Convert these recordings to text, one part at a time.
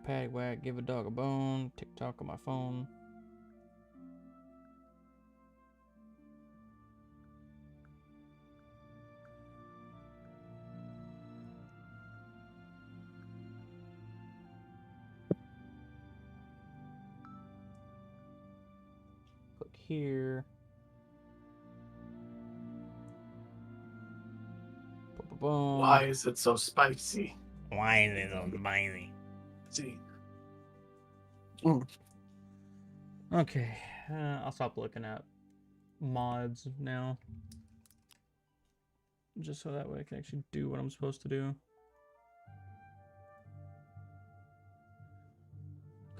patty whack, give a dog a bone, TikTok on my phone. Click here. Boom. Why is it so spicy? Why is it so spicy? See. Okay, I'll stop looking at mods now. Just so that way I can actually do what I'm supposed to do.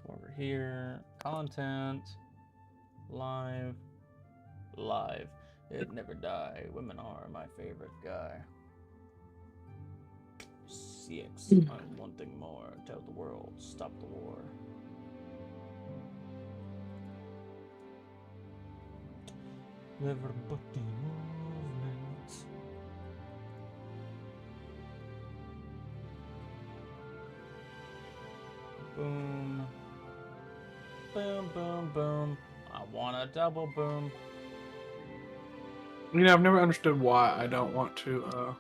Come over here. Content. Live. Live. It never die. Women are my favorite guy. CX. I'm one thing more. Tell the world. Stop the war. Everybody movement. Boom. Boom, boom, boom. I want a double boom. You know, I've never understood why I don't want to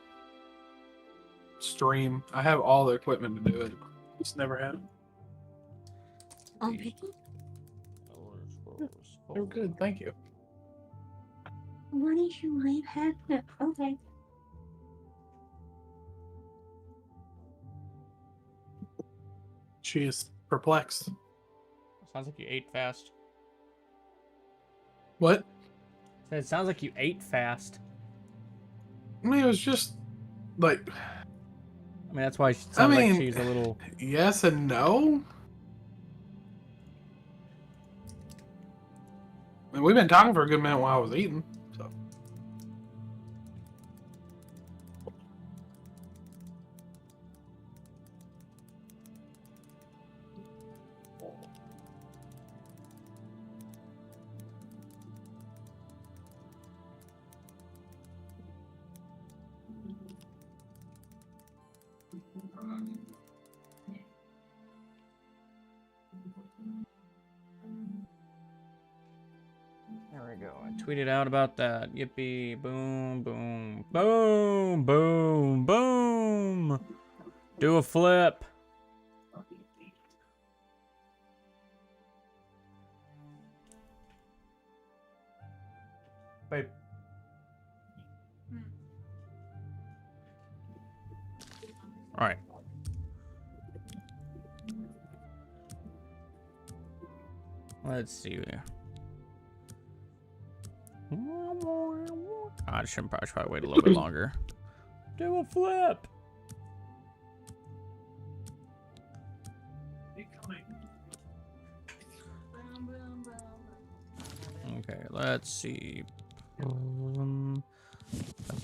stream. I have all the equipment to do it. Just never have. Okay. They're good, thank you. What is your life hack? Okay. She is perplexed. Sounds like you ate fast. What? It sounds like you ate fast. I mean, it was just like. I mean, that's why she sounds like she's a little. Yes and no. I mean, we've been talking for a good minute while I was eating. So. There we go. I tweeted out about that. Yippee. Boom, boom, boom, boom, boom. Do a flip. Babe. All right. Let's see here. I should probably wait a little bit longer. Do a flip. Okay, let's see. Put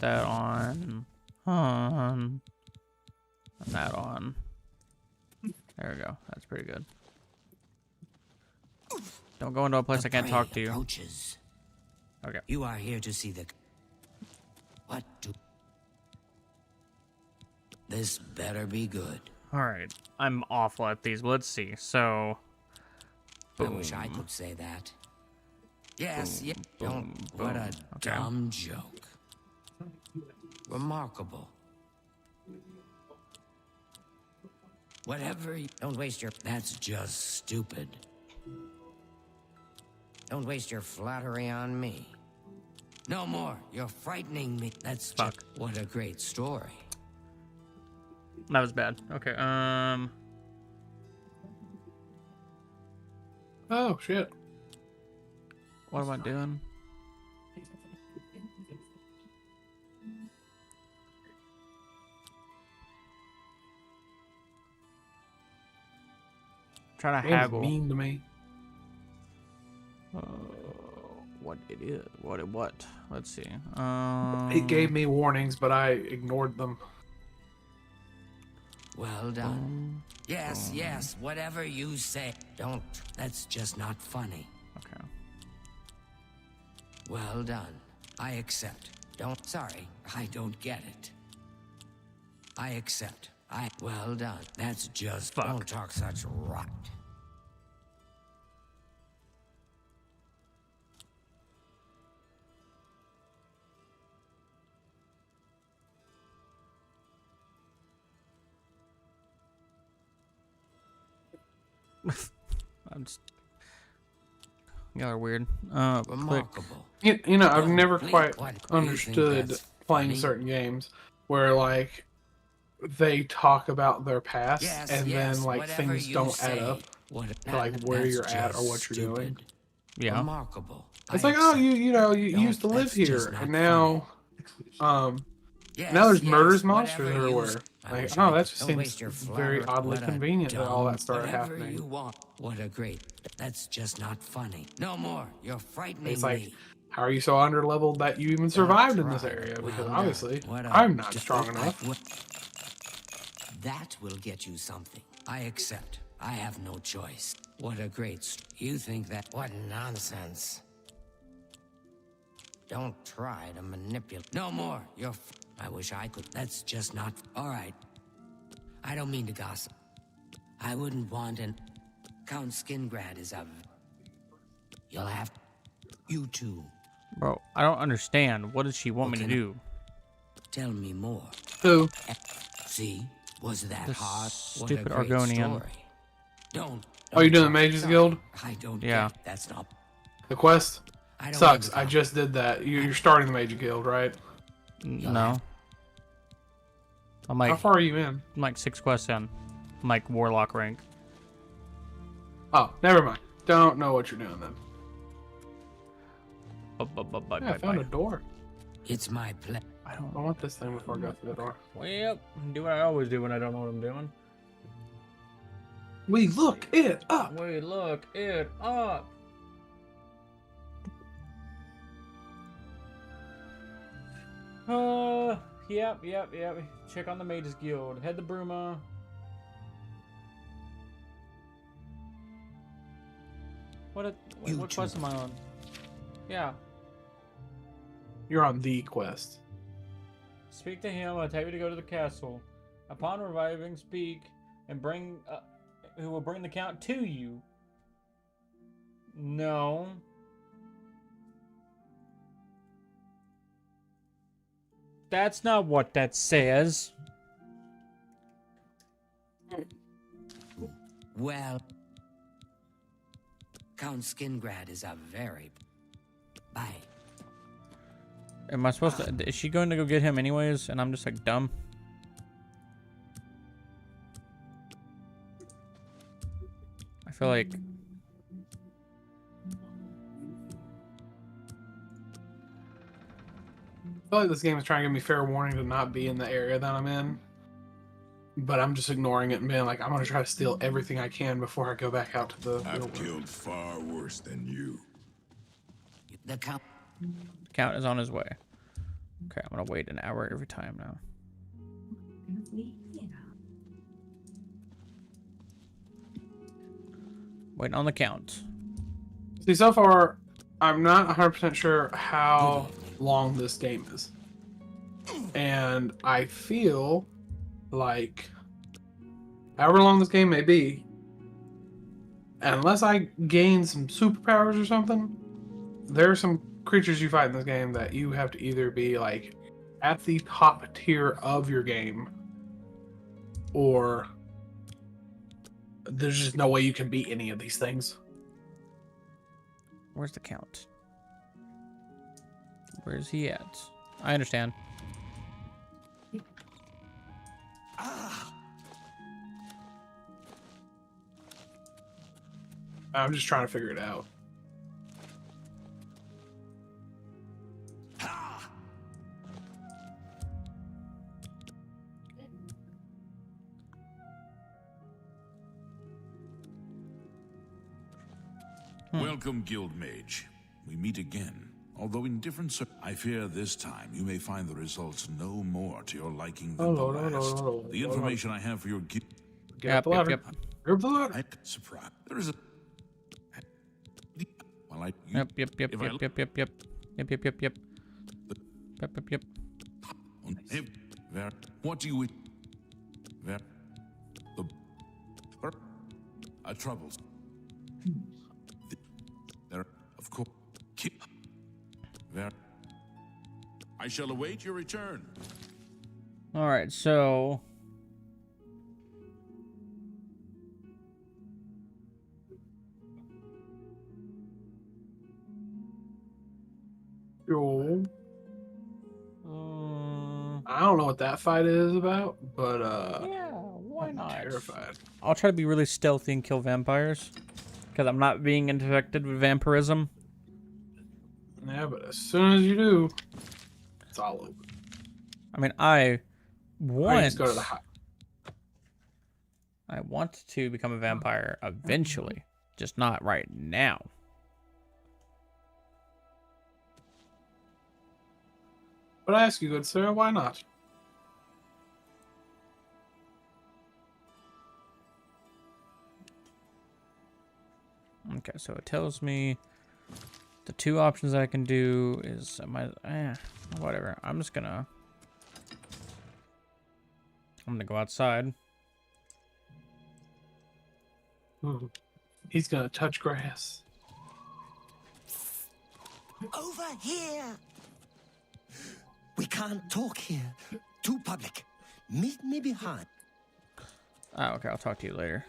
that on. And that on. There we go. That's pretty good. Don't go into a place I can't talk to you. Approaches. Okay. You are here to see the... What do... This better be good. Alright. I'm awful at these. Let's see. So... I wish I could say that. Yes, yes. boom, What a Okay. dumb joke. Remarkable. Whatever you... Don't waste your... That's just stupid. Don't waste your flattery on me. No more. You're frightening me. That's Fuck. just... What a great story. That was bad. Okay, Oh shit. what am I doing? Trying to Game's haggle. mean to me. What it is? What? Let's see. It gave me warnings, but I ignored them. Well done. Yes, yes, whatever you say. Don't. That's just not funny. Okay. Well done. I accept. Don't. Sorry, I don't get it. I accept. Well done. That's just... Fuck. Don't talk such rot. I'm just... Y'all are weird. Click. Remarkable. You know, I've Don't never blink. quite What, you think understood that's playing funny? certain games where, like, they talk about their past Yes, and yes, then, like, whatever things you don't say. add up What, to, like, where that's you're at or just what you're doing. stupid. Yeah. Remarkable. It's I like, oh, accept. you know, you Don't- used to live that's just here, not and now, Yes, now there's yes, murderous monsters whatever you everywhere. I Like, wish oh, I that could- just don't seems waste your very flatter. oddly What a convenient that all dumb- that started whatever happening. you want. What a great... That's just not funny. No more. You're frightening It's like, me. how are you so under-leveled that you even Don't survived in this try. area? Because Well done. obviously, What a- I'm not just- strong enough. That will get you something. I accept. I have no choice. What a great... You think that... What nonsense. Don't try to manipulate. No more. You're... I wish I could. That's just not... All right. I don't mean to gossip. I wouldn't want an... Count Skingrad is a... You'll have... You too. Bro, I don't understand. What does she want me to Okay. do? Tell me more. Who? See? Was that This hard? stupid what a great Argonian. story. Don't... Oh, you doing the talk- Mages sorry. Guild? I don't Yeah. get... That's not... The quest? I don't Sucks. mean to I talk. just did that. You're starting the Mage Guild, right? No. I'm How like, far are you in? I'm like 6 quests in. I'm like Warlock rank. Oh, never mind. Don't know what you're doing then. Yeah, I found a door. It's my pleasure. I don't I want this thing before I go through the door. Well, do what I always do when I don't know what I'm doing. We look it up. We look it up. Yep. Check on the Mages Guild. Head to Bruma. What quest am I on? Yeah. You're on the quest. Speak to him. I'll tell you to go to the castle. Upon reviving, speak and bring. Who will bring the count to you? No. That's not what that says. Well, Count Skingrad is a very... Bye. Am I supposed to? Is she going to go get him anyways? And I'm just like dumb. I feel like. I feel like this game is trying to give me fair warning to not be in the area that I'm in. But I'm just ignoring it and being like, I'm going to try to steal everything I can before I go back out to the... I've killed far worse than you. The Count... Count is on his way. Okay, I'm gonna wait an hour every time now. Waiting on the count. See, so far, I'm not 100% sure how long this game is. And I feel like, however long this game may be, unless I gain some superpowers or something, there are some creatures you fight in this game that you have to either be like at the top tier of your game, or there's just no way you can beat any of these things. Where's the count? Where's he at? I understand. I'm just trying to figure it out. Welcome, Guild Mage. We meet again. Although in different I fear this time you may find the results no more to your liking than the last. The information I have for your guild... Get up the ladder. Get up the ladder. Surprise. There is a... Well, Yep. What do you... Ver- the troubles. There, of course. Ver- I shall await your return. All right, so Yo. I don't know what that fight is about, but yeah, why I'm not? terrified. I'll try to be really stealthy and kill vampires because I'm not being infected with vampirism. Yeah, but as soon as you do, it's all over. I mean, I Or you want just go to the high. I want to become a vampire eventually, just not right now. But I ask you, good sir, why not? Okay, so it tells me the two options I can do is whatever. I'm gonna go outside. He's gonna touch grass. Over here! We can't talk here. Too public. Meet me behind. Oh, okay, I'll talk to you later.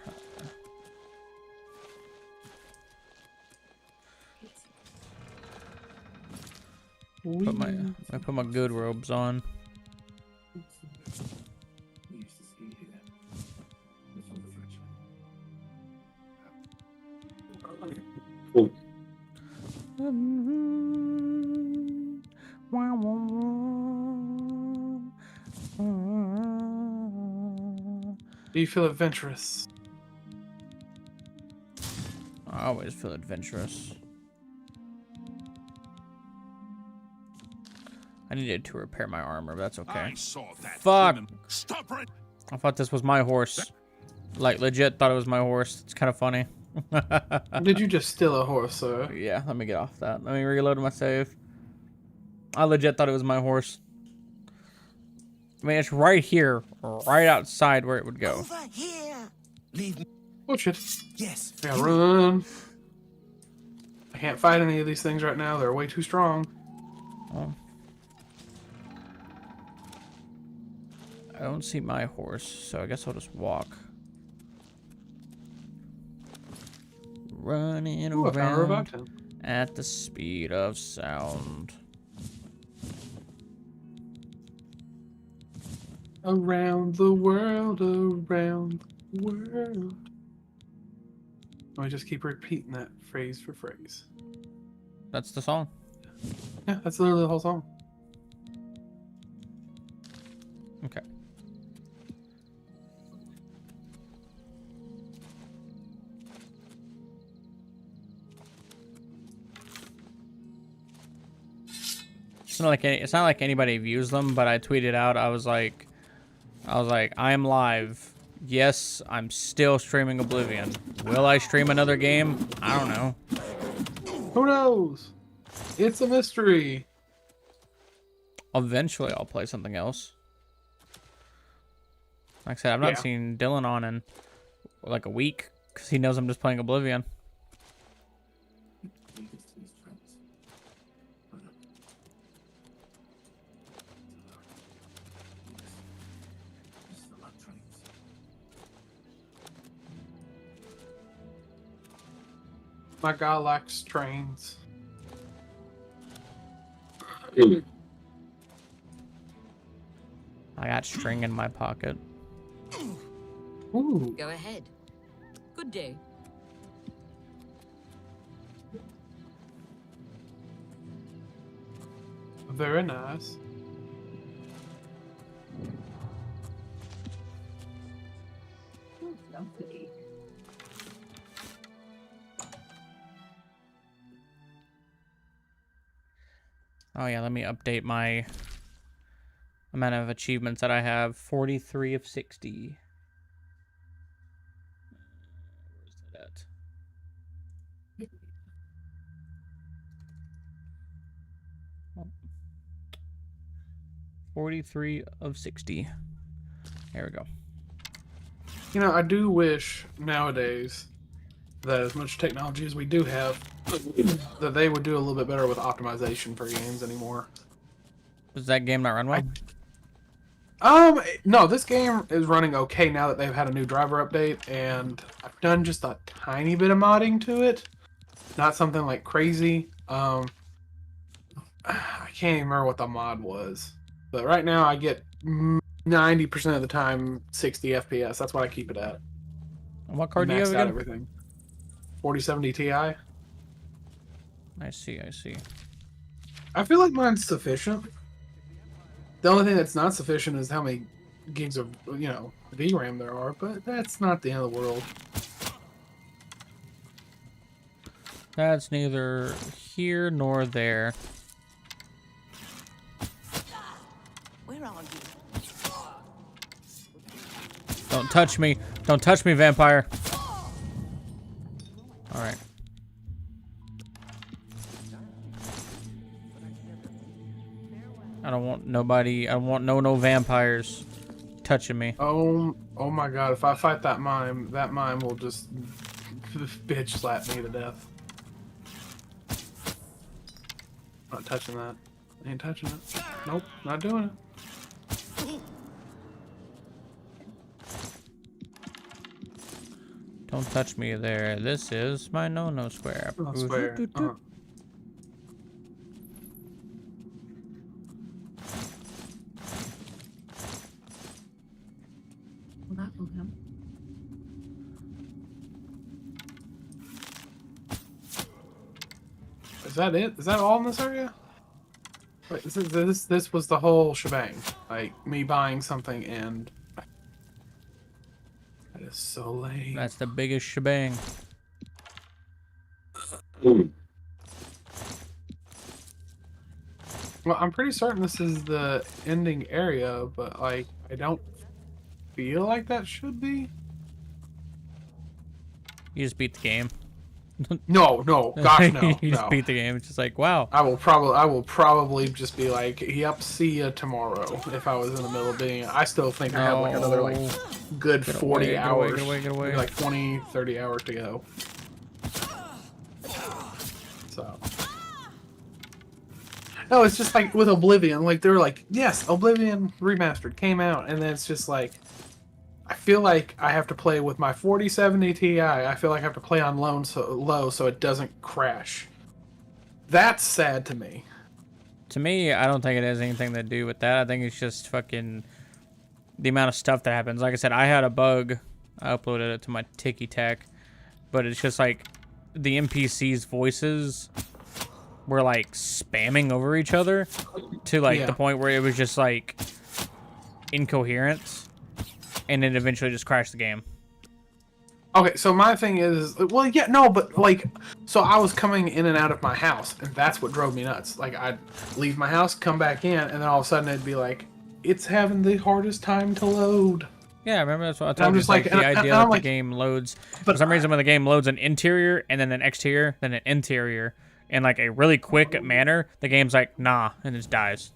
I put my good robes on. Do you feel adventurous? I always feel adventurous. I needed to repair my armor, but that's okay. I saw that. Fuck! Woman. Stop right. I thought this was my horse. Like, legit thought it was my horse. It's kind of funny. Did you just steal a horse, sir? Yeah, let me get off that. Let me reload my save. I legit thought it was my horse. I mean, it's right here, right outside where it would go. Over here! Leave me. Oh shit. Yes. I gotta run. I can't fight any of these things right now. They're way too strong. Oh. I don't see my horse, so I guess I'll just walk. Running Ooh, I found a around revive at the speed of sound. Around the world, around the world. Let me just keep repeating that phrase for phrase. That's the song. Yeah, that's literally the whole song. Okay. It's not like anybody views them, but I tweeted out, I was like, I am live. Yes, I'm still streaming Oblivion. Will I stream another game? I don't know. Who knows? It's a mystery. Eventually, I'll play something else. Like I said, I've not seen Dylan on in like a week because he knows I'm just playing Oblivion. My guy likes trains. I got string in my pocket. Ooh. Go ahead. Good day. Very nice. Lovely. Oh yeah, let me update my amount of achievements that I have. 43 of 60. Where's that at? 43 of 60. There we go. You know, I do wish nowadays that as much technology as we do have, that they would do a little bit better with optimization for games anymore. Does that game not run well? No, this game is running okay now that they've had a new driver update, and I've done just a tiny bit of modding to it. Not something like crazy. I can't even remember what the mod was, but right now I get 90% of the time 60 FPS. That's what I keep it at. And what card do you have Maxed out again? everything. 4070 Ti. I I see. feel like mine's sufficient. The only thing that's not sufficient is how many gigs of, VRAM there are, but that's not the end of the world. That's neither here nor there. Where are you? Don't touch me. Don't touch me, vampire. All right. I don't want nobody. I don't want no vampires touching me. Oh my god, if I fight that mime will just bitch slap me to death. Not touching that. Ain't touching it. Nope, not doing it. Don't touch me there. This is my no square. I swear. Well, that will help. Is that it? Is that all in this area? Wait, this was the whole shebang. Like, me buying something and... That is so lame. That's the biggest shebang. Well, I'm pretty certain this is the ending area, but, like, I don't feel like that should be. You just beat the game. No, gosh, no, You just no. beat the game. It's just like, wow. I will probably just be like, yep, see ya tomorrow. If I was in the middle of being, I still think I have like another like good 40 away, hours, get away. maybe like 20, 30 hours to go. So. No, it's just like with Oblivion, like they were like, yes, Oblivion Remastered came out, and then it's just like, I feel like I have to play with my 4070 Ti. I feel like I have to play on low so it doesn't crash. That's sad to me. To me, I don't think it has anything to do with that. I think it's just fucking the amount of stuff that happens. Like I said, I had a bug. I uploaded it to my Tiki Tac, but it's just like the NPCs' voices were like spamming over each other to like the point where it was just like incoherent, and it eventually just crashed the game. Okay, so my thing is, well, yeah, no, but like, so I was coming in and out of my house, and that's what drove me nuts. Like, I'd leave my house, come back in, and then all of a sudden it'd be like, it's having the hardest time to load. Yeah, I remember that's what I told you. just Like, like- the and idea I'm that like- the game loads, but for some reason when the game loads an interior and then an exterior, then an interior, in like a really quick manner, the game's like, nah, and just dies.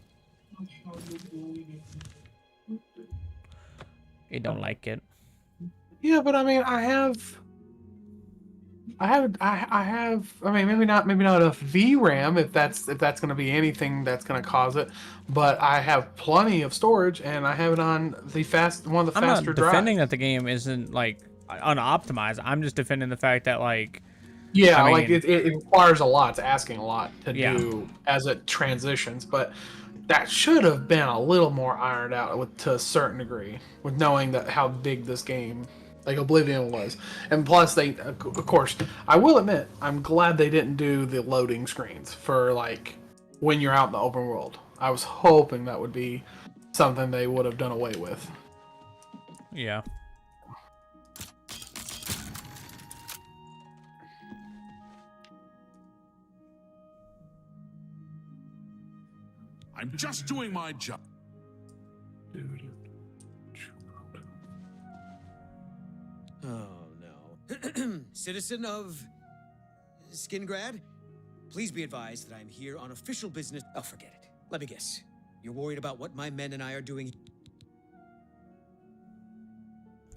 It don't like it. Yeah, but I mean, I mean, maybe not enough VRAM if that's going to be anything that's going to cause it, but I have plenty of storage, and I have it on one of the faster I'm not drives. defending that the game isn't like unoptimized. I'm just defending the fact that like, Yeah, I like mean- it requires a lot. It's asking a lot to Yeah. do as it transitions, but that should have been a little more ironed out to a certain degree, with knowing that how big this game, like Oblivion, was. And plus, they, of course, I will admit, I'm glad they didn't do the loading screens for like when you're out in the open world. I was hoping that would be something they would have done away with. yeah. I'm just doing my job. Oh, no. Citizen of Skingrad, please be advised that I'm here on official business. Oh, forget it. Let me guess. You're worried about what my men and I are doing.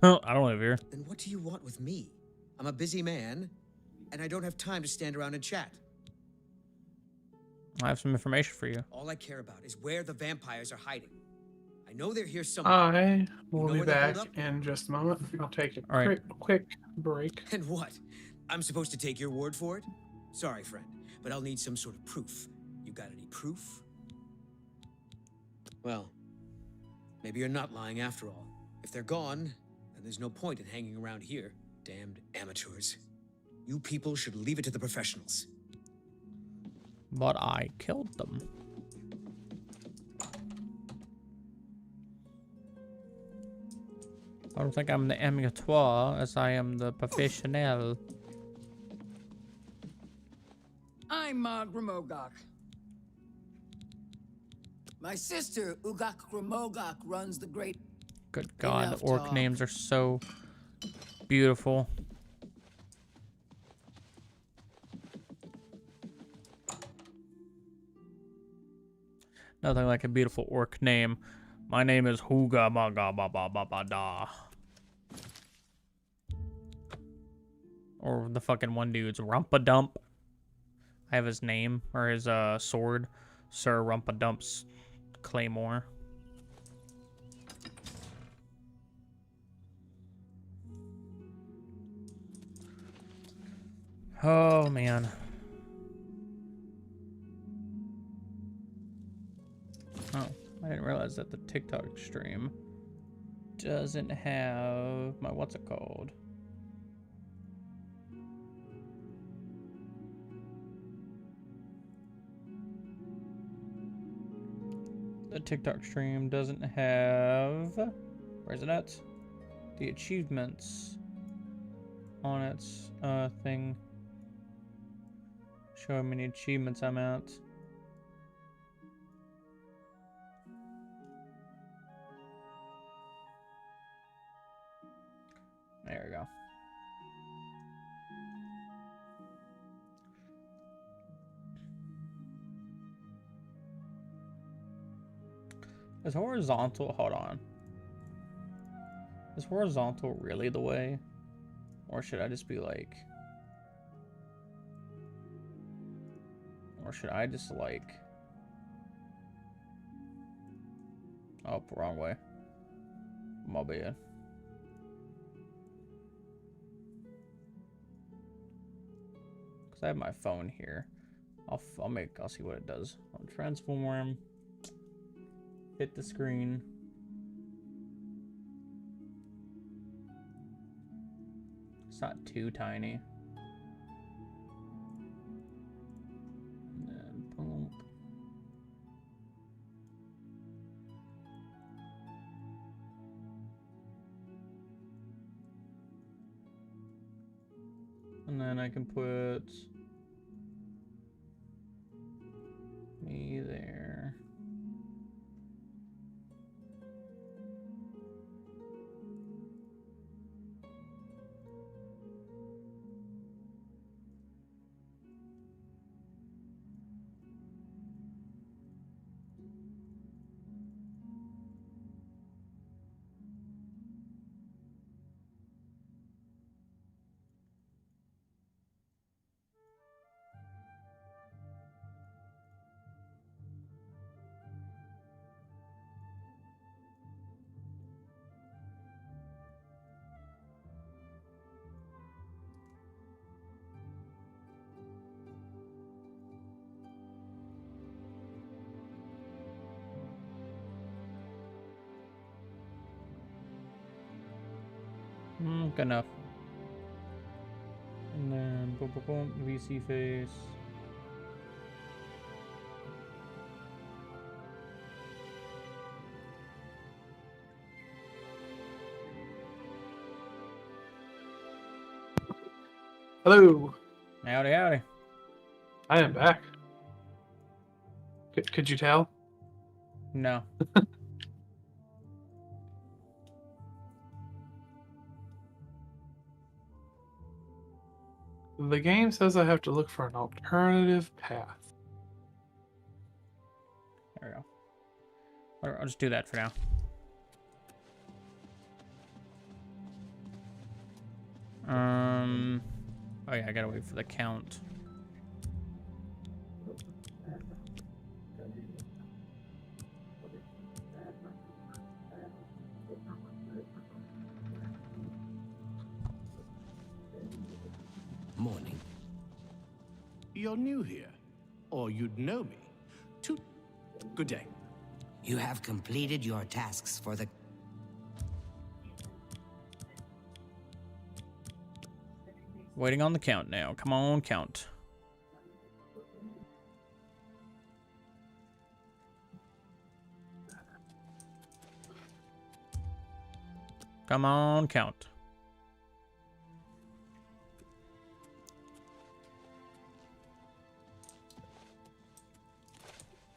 I don't live here. Then what do you want with me? I'm a busy man, and I don't have time to stand around and chat. I have some information for you. All I care about is where the vampires are hiding. I know they're here somewhere. I will know be where they hold back up? in just a moment. I'll take a All right. quick break. And what? I'm supposed to take your word for it? Sorry, friend, but I'll need some sort of proof. You got any proof? Well, maybe you're not lying after all. If they're gone, then there's no point in hanging around here. Damned amateurs. You people should leave it to the professionals. But I killed them. I don't think I'm the amateur as I am the professional. I'm Grimogok. My sister, Ugak Grimogok, runs the great... Good God, Enough the orc talk. names are so beautiful. Nothing like a beautiful orc name. My name is Hooga Maga Ba Ba Ba Ba Da. Or the fucking one dude's Rumpadump. I have his name, or his sword. Sir Rumpadump's Claymore. Oh, man. Oh, I didn't realize that the TikTok stream doesn't have my what's it called? The TikTok stream doesn't have, where's it at? The achievements on its thing. Show how many achievements I'm at. There we go. Is horizontal, hold on. Is horizontal really the way? Or should I just be like... Or should I just like... Oh, wrong way. My bad. Cause I have my phone here. I'll see what it does. I'll transform. Hit the screen. It's not too tiny. And then boom. And then I can put me there. Good enough. And then boom, boom, boom, VC face. Hello, Howdy, howdy. I am back. Could you tell? No. The game says I have to look for an alternative path. There we go. Whatever, I'll just do that for now. Oh yeah, I gotta wait for the count. Morning. You're new here, or you'd know me. Good day. You have completed your tasks for the... Waiting on the count now. Come on, count. Come on, count.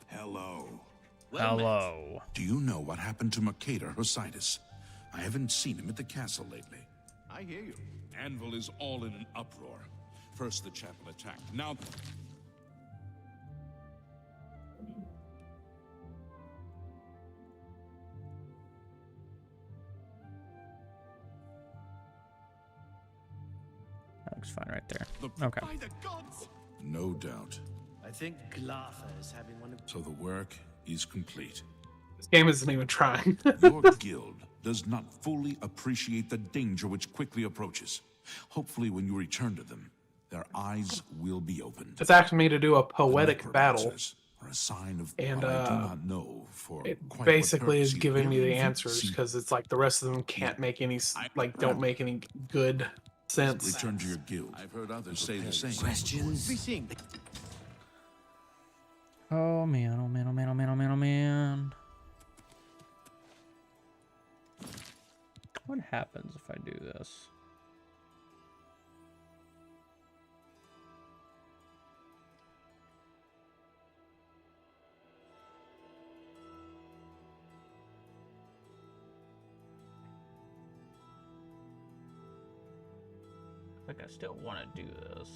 Hello. Well met. Hello. Do you know what happened to Mercator Hositis? I haven't seen him at the castle lately. I hear you. Anvil is all in an uproar. First the chapel attacked, now... That looks fine right there. the- Okay. By the gods! No doubt. I think Glatha is having one of... So the work is complete. This game isn't even trying. Your guild does not fully appreciate the danger which quickly approaches. Hopefully when you return to them, their eyes will be opened. It's asking me to do a poetic The battle, necromancers are a sign of and what I do not know for it quite what basically is purpose you giving me the really answers see- because it's like the rest of them can't make any don't make any good sense. Return to your guild. I've heard others say the same. Questions? Be seeing. Oh man, oh man, oh man, oh man, oh man, oh man. What happens if I do this? Like I still want to do this.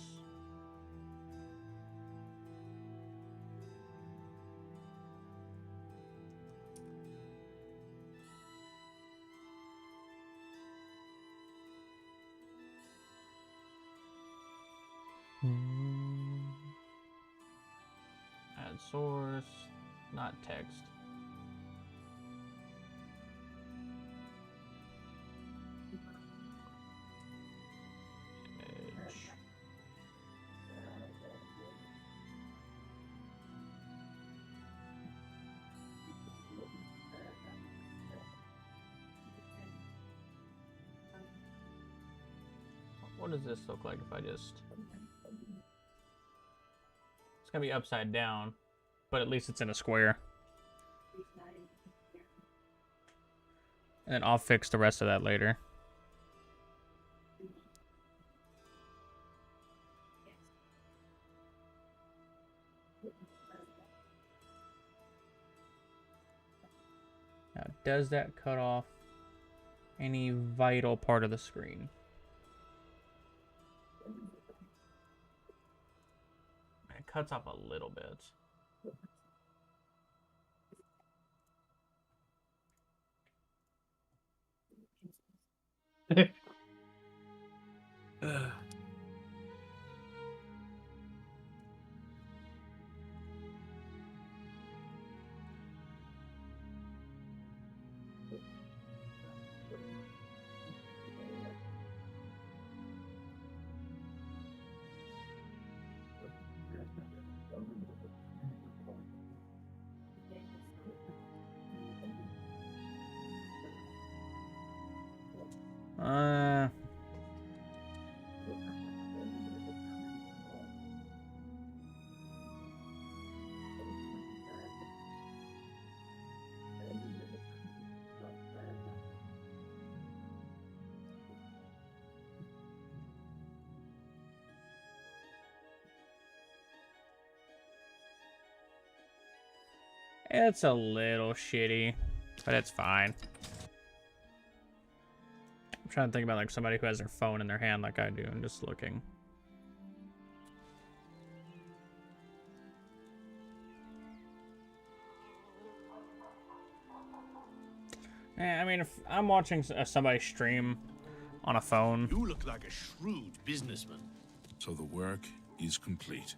Add source, not text. Image. What does this look like if I just... It's gonna be upside down, but at least it's in a square. And then I'll fix the rest of that later. Now, does that cut off any vital part of the screen? It cuts off a little bit. Uh, it's a little shitty, but it's fine. I'm trying to think about like somebody who has their phone in their hand like I do and just looking. I mean, if I'm watching somebody stream, on a phone. You look like a shrewd businessman. So the work is complete.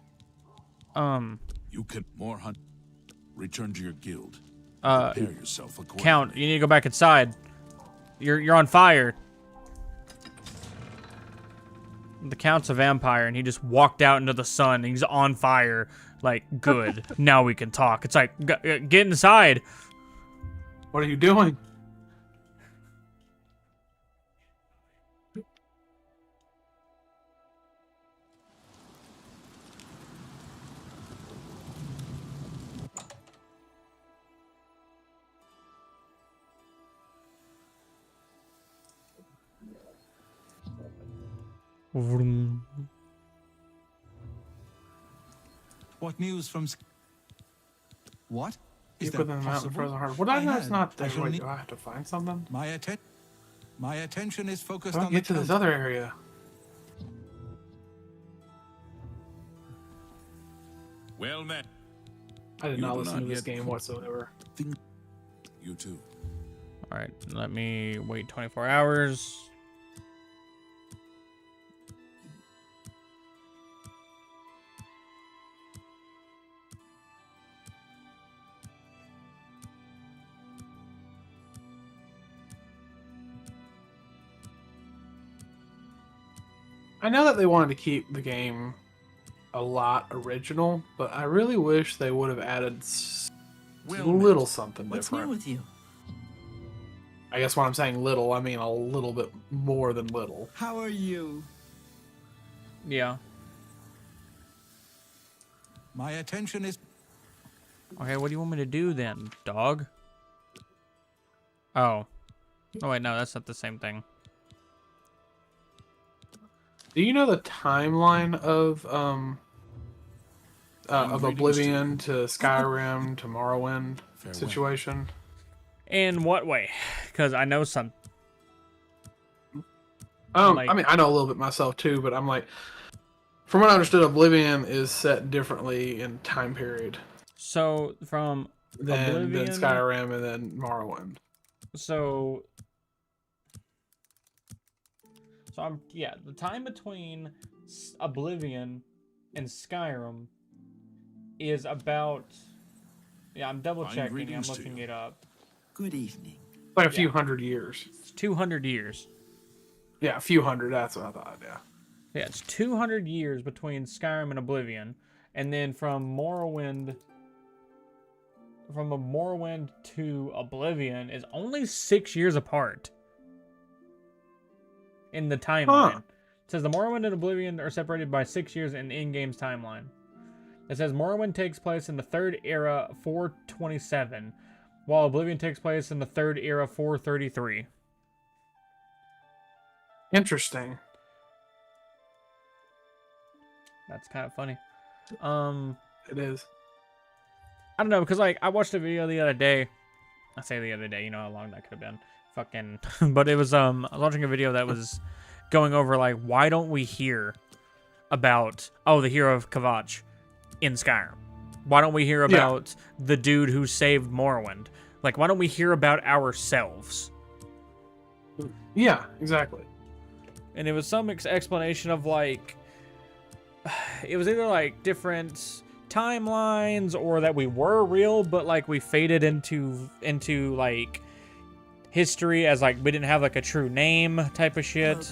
Um, You can more hunt. Return to your guild. uh, Prepare yourself accordingly. Count, you need to go back inside. You're on fire. The Count's a vampire, and he just walked out into the sun, and he's on fire. Like, good. Now we can talk. It's like, get inside. What are you doing? Vroom. What news from... What? Is Deeper that than the mountain, possible? frozen heart. What I know is not there. I shall Wait, need- do I have to find something? My attention is focused How do I on the get to this count. other area? Well met. I did You not do listen not to this yet- game whatsoever. You too. All right, let me wait 24 hours. I know that they wanted to keep the game a lot original, but I really wish they would have added a little something What's different. new with you? I guess when I'm saying little, I mean a little bit more than little. How are you? Yeah. My attention is... Okay, what do you want me to do then, dog? Oh. Oh, wait, no, that's not the same thing. Do you know the timeline of Greetings Oblivion to Skyrim to Morrowind Farewell. situation? In what way? Because I know some. Like- I mean, I know a little bit myself too, but I'm like, from what I understood, Oblivion is set differently in time period So, from than Oblivion... Skyrim and then Morrowind. So I'm the time between Oblivion and Skyrim is about I'm double Fine checking, I'm greetings to looking you. it up. Good evening. Like a few hundred years. It's 200 years. Yeah, a few hundred. That's what I thought. Yeah. Yeah, it's 200 years between Skyrim and Oblivion, and then from Morrowind to Oblivion is only 6 years apart in the timeline. Huh. It says the Morrowind and Oblivion are separated by 6 years in in-game's timeline. It says Morrowind takes place in the Third Era 427, while Oblivion takes place in the Third Era 433. Interesting. That's kind of funny. It is. I don't know, because, like, I watched a video the other day. I say the other day, you know how long that could have been. Fucking... but it was, I was watching a video that was going over, like, why don't we hear about, the hero of Kavach in Skyrim? Why don't we hear about the dude who saved Morrowind? Like, why don't we hear about ourselves? Yeah, exactly. And it was some explanation of, like... It was either, like, different timelines or that we were real, but, like, we faded into like, history as, like, we didn't have, like, a true name type of shit.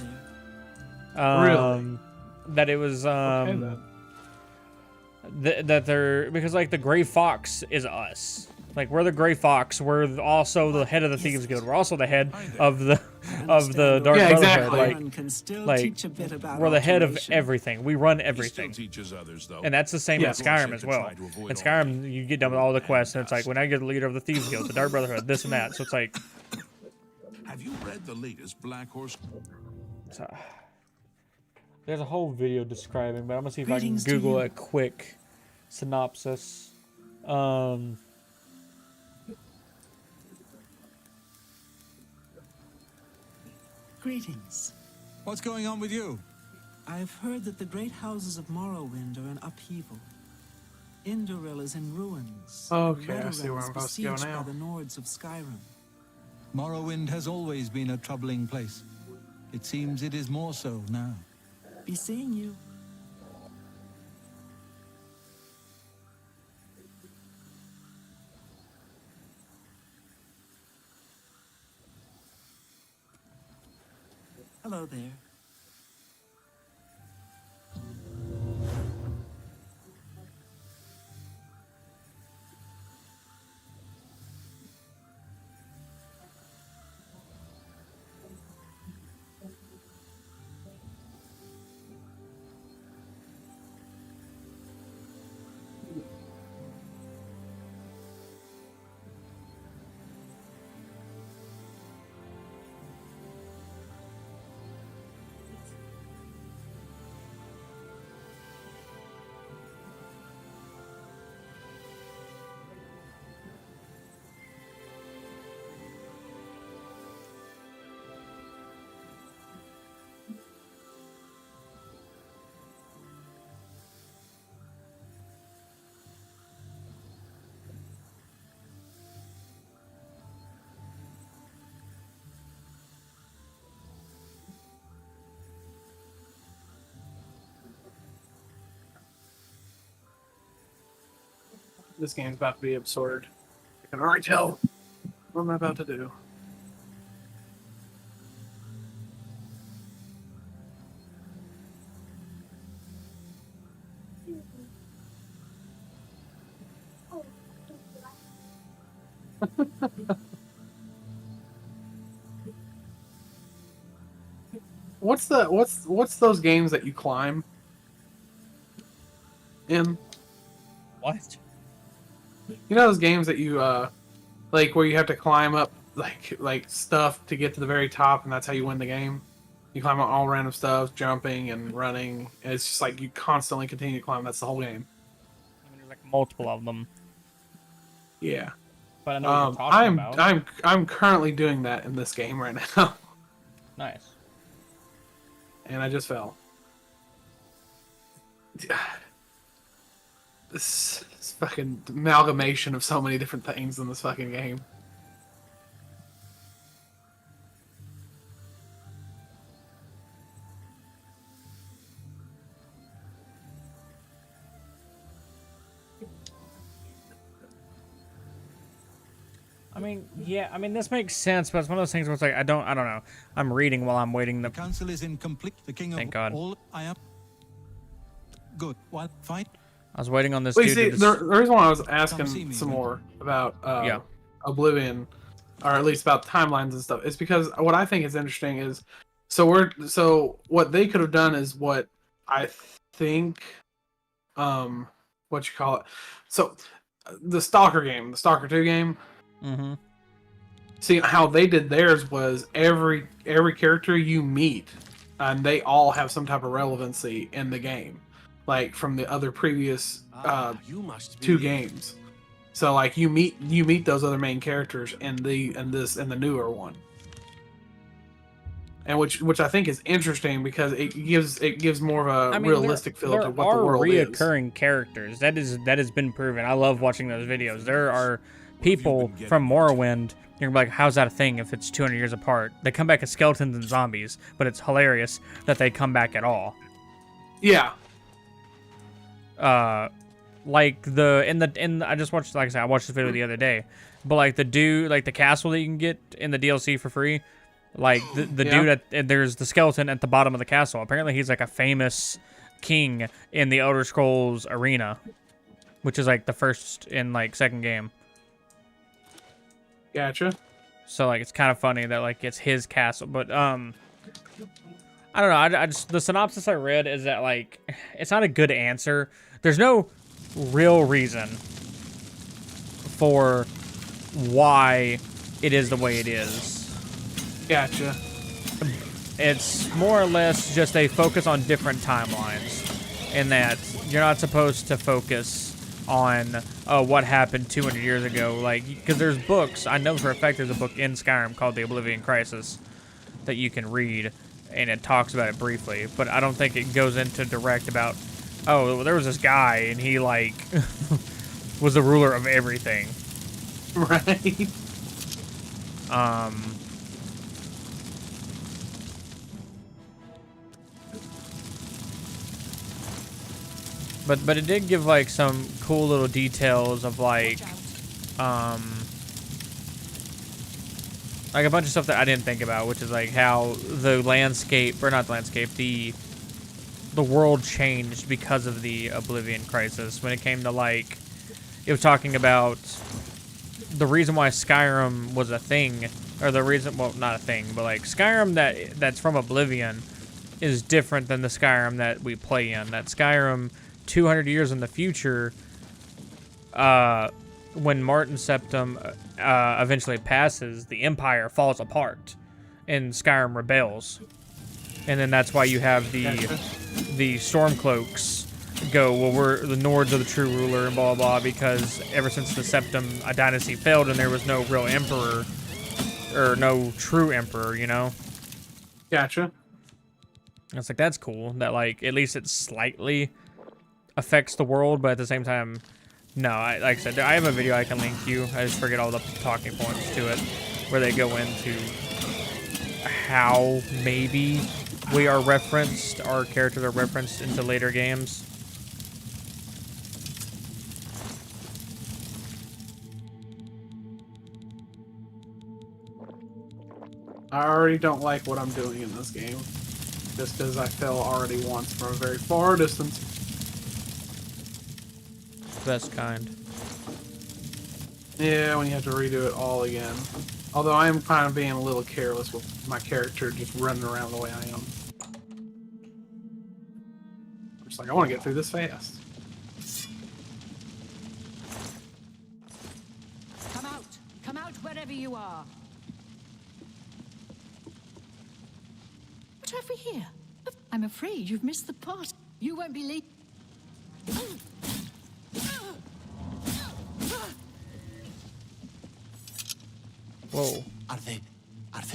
Really? That it was, Okay, then. that they're... Because, like, the Gray Fox is us. Like, we're the Gray Fox. We're also the head of the Thieves Guild. We're also the head of the Dark Brotherhood. exactly. We're the head of everything. We run He still everything. teaches others, though. And that's the same Yeah. in Skyrim as well. In Skyrim, you get done with all the quests, and it's like, when I get the leader of the Thieves Guild, the Dark Brotherhood, this and that. So it's like... Have you read the latest Black Horse? There's a whole video describing, but I'm gonna see if Greetings I to can Google you. a quick synopsis. Greetings. What's going on with you? I've heard that the great houses of Morrowind are in upheaval. Indoril is in ruins. Okay, I see where Redorel I'm is supposed to go besieged now. by the Nords of Skyrim. Morrowind has always been a troubling place. It seems it is more so now. Be seeing you. Hello there. This game's about to be absurd. I can already tell what I'm about to do. What's those games that you climb in? What? You know those games that you like where you have to climb up like stuff to get to the very top, and that's how you win the game. You climb up all random stuff, jumping and running, and it's just like you constantly continue to climb. That's the whole game. I mean, there's like multiple of them. Yeah. But I know what you're talking about. I'm currently doing that in this game right now. Nice. And I just fell. This fucking amalgamation of so many different things in this fucking game. I mean, yeah, I mean, this makes sense, but it's one of those things where it's like, I don't know. I'm reading while I'm waiting The council is incomplete. The king of Thank God. all I am. Good. What? Fine. I was waiting on this Well, dude you see, to the reason why I was see asking me some when- more about Yeah. Oblivion, or at least about timelines and stuff, is because what I think is interesting is so what they could have done is what I think what you call it. So the Stalker game, the Stalker 2 game. Mm-hmm. See how they did theirs was every character you meet, and they all have some type of relevancy in the game, like from the other previous you must be 2 games. So like you meet those other main characters in the newer one, and which I think is interesting because it gives more of a realistic feel to what the world is. There are reoccurring characters. That has been proven. I love watching those videos. There are people from Morrowind. You're gonna be like, how's that a thing if it's 200 years apart? They come back as skeletons and zombies, but it's hilarious that they come back at all. Yeah. Like I just watched, like I said, I watched this video the other day, but like the castle that you can get in the DLC for free, like the dude there's the skeleton at the bottom of the castle. Apparently he's like a famous king in the Elder Scrolls arena, which is like the first in like second game. Gotcha. So like it's kind of funny that like it's his castle, but I don't know. I just the synopsis I read is that like it's not a good answer. There's no real reason for why it is the way it is. Gotcha. It's more or less just they focus on different timelines, in that you're not supposed to focus on what happened 200 years ago, like, because there's books. I know for a fact there's a book in Skyrim called The Oblivion Crisis that you can read, and it talks about it briefly, but I don't think it goes into direct about, oh, there was this guy and he like was the ruler of everything. Right. But it did give like some cool little details of like a bunch of stuff that I didn't think about, which is like how the landscape, or not the landscape, the world changed because of the Oblivion crisis. When it came to like, it was talking about the reason why Skyrim was a thing, or the reason, well, not a thing, but like Skyrim that's from Oblivion is different than the Skyrim that we play in. That Skyrim 200 years in the future, when Martin Septim eventually passes, the Empire falls apart, and Skyrim rebels, and then that's why you have the Stormcloaks go, well, the Nords are the true ruler, and blah blah blah, because ever since the Septim dynasty failed and there was no real emperor, or no true emperor, you know. Gotcha. It's like, that's cool that like at least it slightly affects the world, but at the same time, no. Like I said, I have a video I can link you. I just forget all the talking points to it, where they go into how maybe we are referenced, our characters are referenced into later games. I already don't like what I'm doing in this game, just because I fell already once from a very far distance. Best kind. Yeah, when you have to redo it all again. Although I am kind of being a little careless with my character just running around the way I am. I'm just like, I want to get through this fast. Come out! Come out wherever you are! What have we here? I'm afraid you've missed the part. You won't be late. Whoa. Are they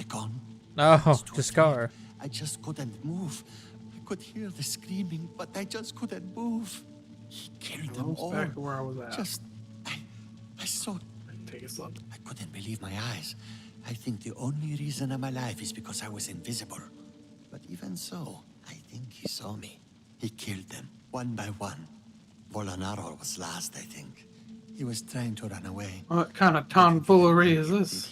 gone? Oh, the scar. I just couldn't move. I could hear the screaming, but I just couldn't move. He killed them all. Back to where I was at. I saw. Take a slope. I couldn't believe my eyes. I think the only reason I'm alive is because I was invisible. But even so, I think he saw me. He killed them, one by one. Volanaro was last, I think. He was trying to run away. What kind of tomfoolery is this?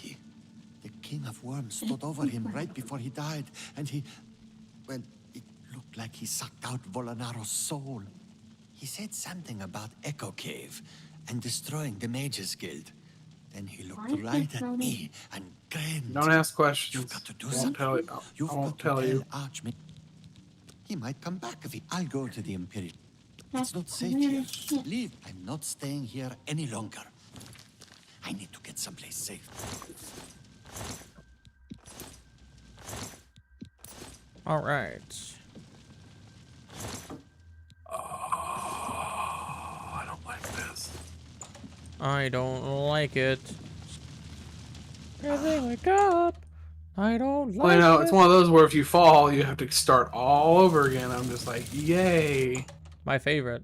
The King of Worms stood over him right before he died, and well, it looked like he sucked out Volanaro's soul. He said something about Echo Cave and destroying the Mages Guild. Then he looked right at me and grinned. Don't ask questions. You've got to do I won't something. tell you. I won't tell you. He might come back if I'll go to the Imperial. It's not safe here. Leave. I'm not staying here any longer. I need to get someplace safe. All right. I don't like this. I don't like it. As they wake up, I don't like Well, you know, it. it's one of those where if you fall, you have to start all over again. I'm just like, yay. My favorite.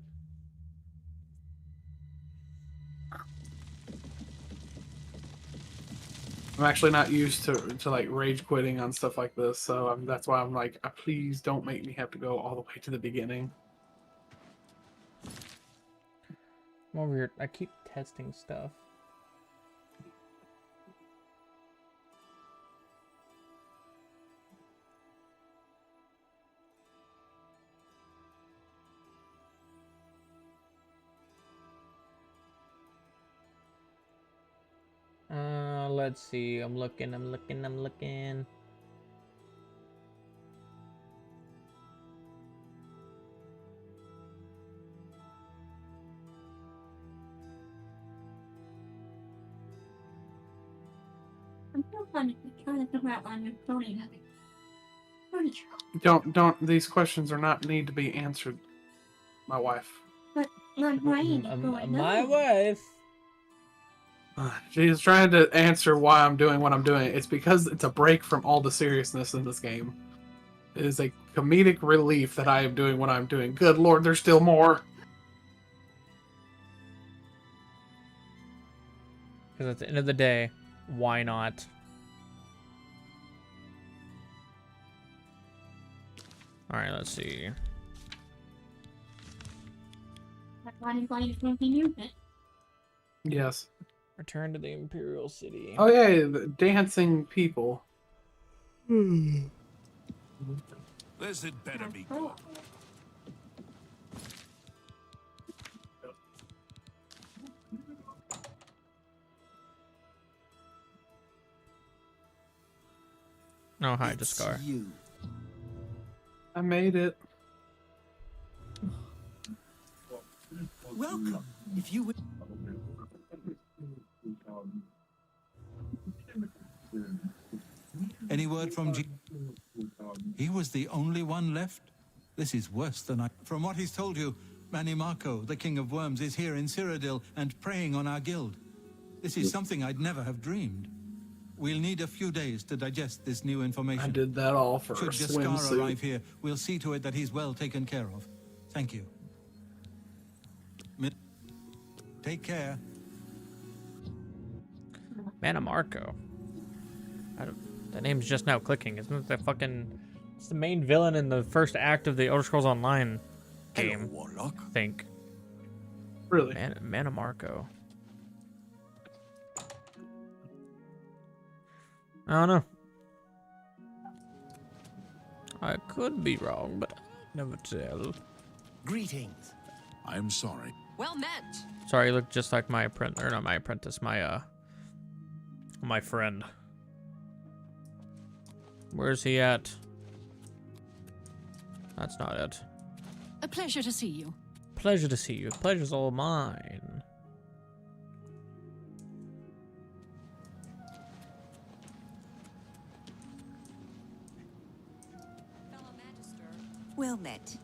I'm actually not used to like rage quitting on stuff like this, so that's why I'm like, please don't make me have to go all the way to the beginning. I'm over here. I keep testing stuff. Let's see. I'm looking. I'm still trying to figure out why I'm phoning furniture. Don't. These questions are not need to be answered, my wife. But my brain is going My on. wife. She's trying to answer why I'm doing what I'm doing. It's because it's a break from all the seriousness in this game. It is a comedic relief that I am doing what I'm doing. Good Lord, there's still more. Because at the end of the day, why not? Alright, let's see. Yes. Return to the Imperial City. Oh yeah, the dancing people. This had better be good. Oh, hi, Discar. You. I made it. Welcome. If you would. Any word from G? He was the only one left? This is worse than I... From what he's told you, Manny Marco, the King of Worms, is here in Cyrodiil and preying on our guild. This is something I'd never have dreamed. We'll need a few days to digest this new information. I did that all for Should a Jaskar swimsuit. arrive here, we'll see to it that he's well taken care of. Thank you. Take care. Manny Marco. The name's just now clicking. Isn't it the fucking... It's the main villain in the first act of the Elder Scrolls Online game. Hello, Warlock. I think. Really? Manny Marco. I don't know. I could be wrong, but never tell. Greetings. I'm sorry. Well met. Sorry, you look just like my apprentice, or not my apprentice, my friend. Where's he at? That's not it. A pleasure to see you. Pleasure to see you. Pleasure's all mine. Fellow Magister. Well met.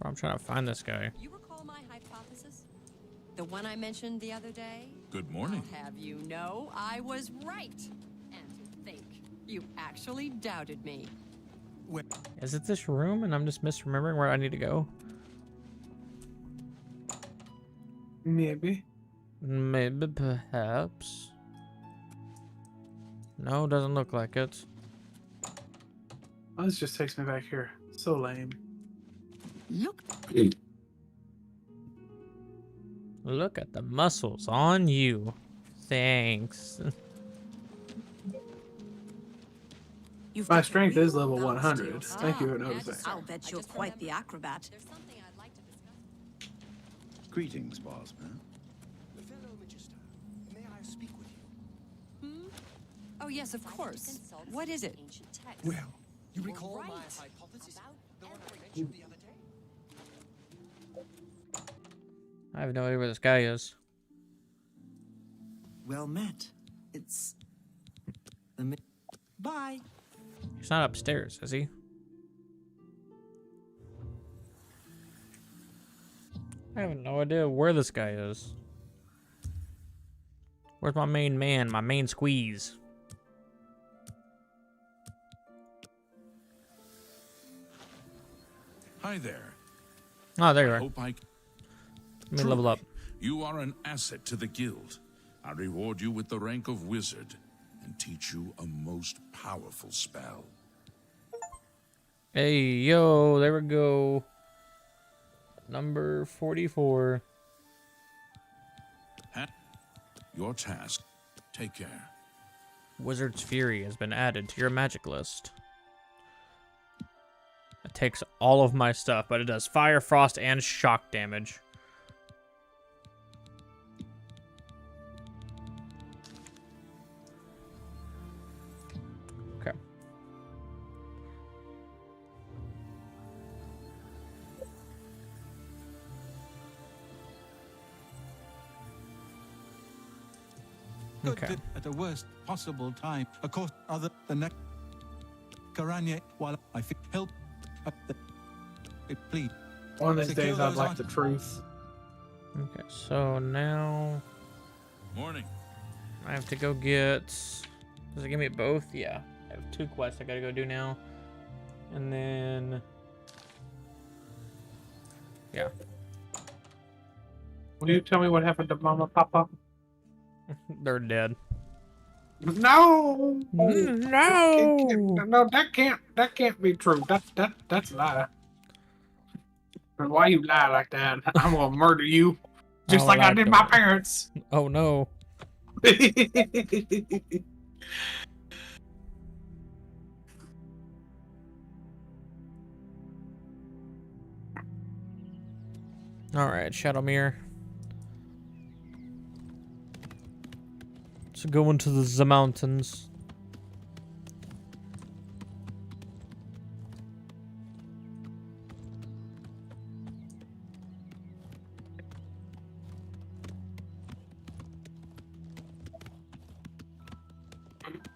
I'm trying to find this guy. You recall my hypothesis? The one I mentioned the other day? Good morning. I'll have you know, I was right. And to think, you actually doubted me. Is it this room and I'm just misremembering where I need to go? Maybe. Maybe, perhaps. No, doesn't look like it. Oh, this just takes me back here. So lame. Look. Look at the muscles on you. Thanks. My strength is level 100. Thank you for noticing. I'll bet you're quite the acrobat. There's something I'd like to discuss. Greetings, Bossman. Fellow Magister, may I speak with you? Oh, yes, of course. What is it? Well, you recall right. my hypothesis? The one I mentioned the other day? I have no idea where this guy is. Well met. It's... Bye. He's not upstairs, is he? I have no idea where this guy is. Where's my main man, my main squeeze? Hi there. Oh, there you I are. hope I... Let me level up. You are an asset to the guild. I reward you with the rank of wizard and teach you a most powerful spell. Hey, yo, there we go. Number 44. Your task. Take care. Wizard's Fury has been added to your magic list. It takes all of my stuff, but it does fire, frost, and shock damage. Okay. Okay. At the worst possible time. Of course, other than that, Karanye, while I feel help, please. One of these Secure days I'd those like on- the truth. Okay, so now Morning. I have to go get... Does it give me both? Yeah. I have 2 quests I gotta go do now. And then... Yeah. Will you tell me what happened to Mama Papa? They're dead. No. No. No, that can't be true. That's a lie. And why you lie like that? I'm gonna murder you, just like I did my parents. Oh no. All right, Shadowmere. Let's go into the mountains.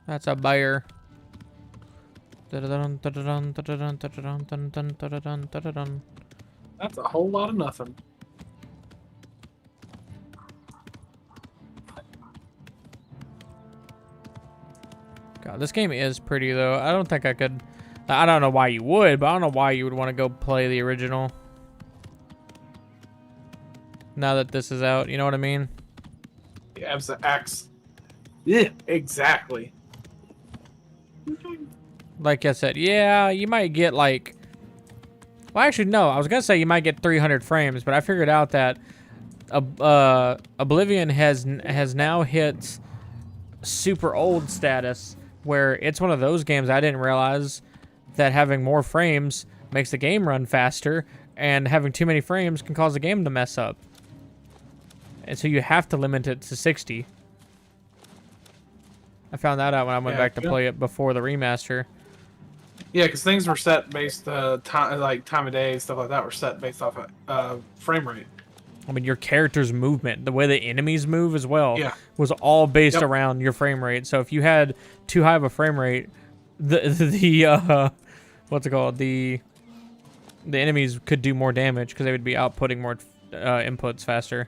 That's a bear. That's a whole lot of nothing. God, this game is pretty though. I don't think I could. I don't know why you would, but I don't know why you would want to go play the original. Now that this is out, you know what I mean? Yeah, yeah, exactly. Like I said, yeah, you might get like. Well, actually, no. I was gonna say you might get 300 frames, but I figured out that Oblivion has now hit super old status, where it's one of those games I didn't realize that having more frames makes the game run faster, and having too many frames can cause the game to mess up. And so you have to limit it to 60. I found that out when I went back to play it before the remaster. Yeah, because things were set based time of day and stuff like that were set based off of frame rate. I mean, your character's movement, the way the enemies move as well, yeah, was all based around your frame rate. So if you had too high of a frame rate, the what's it called? The enemies could do more damage because they would be outputting more inputs faster.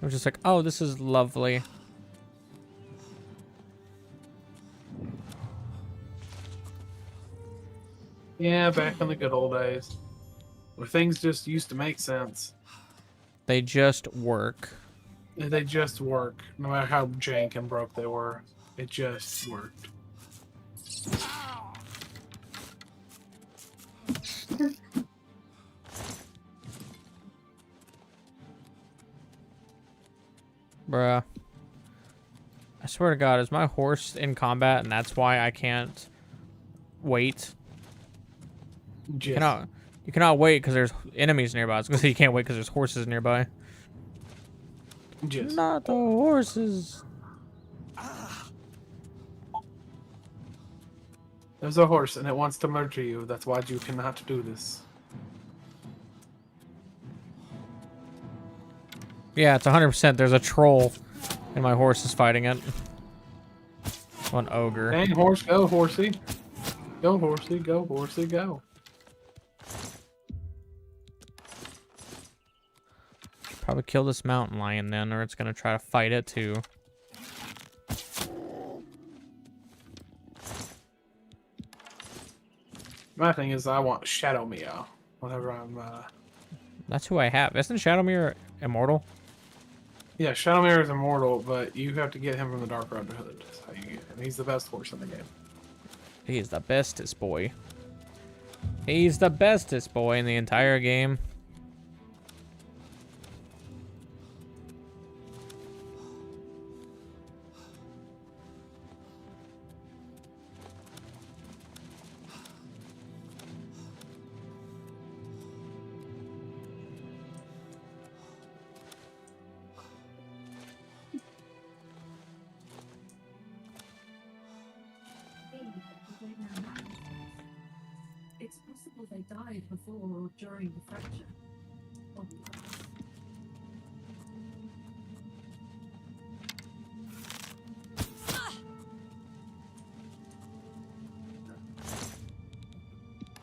I was just like, oh, this is lovely. Yeah, back in the good old days, where things just used to make sense. They just work. They just work, no matter how jank and broke they were. It just worked. Bruh. I swear to God, is my horse in combat and that's why I can't wait? You cannot wait because there's enemies nearby. I was gonna say you can't wait because there's horses nearby. Not the horses. There's a horse and it wants to murder you. That's why you cannot do this. Yeah, it's 100%. There's a troll and my horse is fighting it. One ogre. Dang horse, go horsey. Go horsey, go horsey, go. Probably kill this mountain lion then, or it's gonna try to fight it too. My thing is, I want Shadowmere whenever I'm. That's who I have. Isn't Shadowmere immortal? Yeah, Shadowmere is immortal, but you have to get him from the Dark Brotherhood. That's how you get him. He's the best horse in the game. He's the bestest boy. He's the bestest boy in the entire game. It's possible they died before or during the fracture.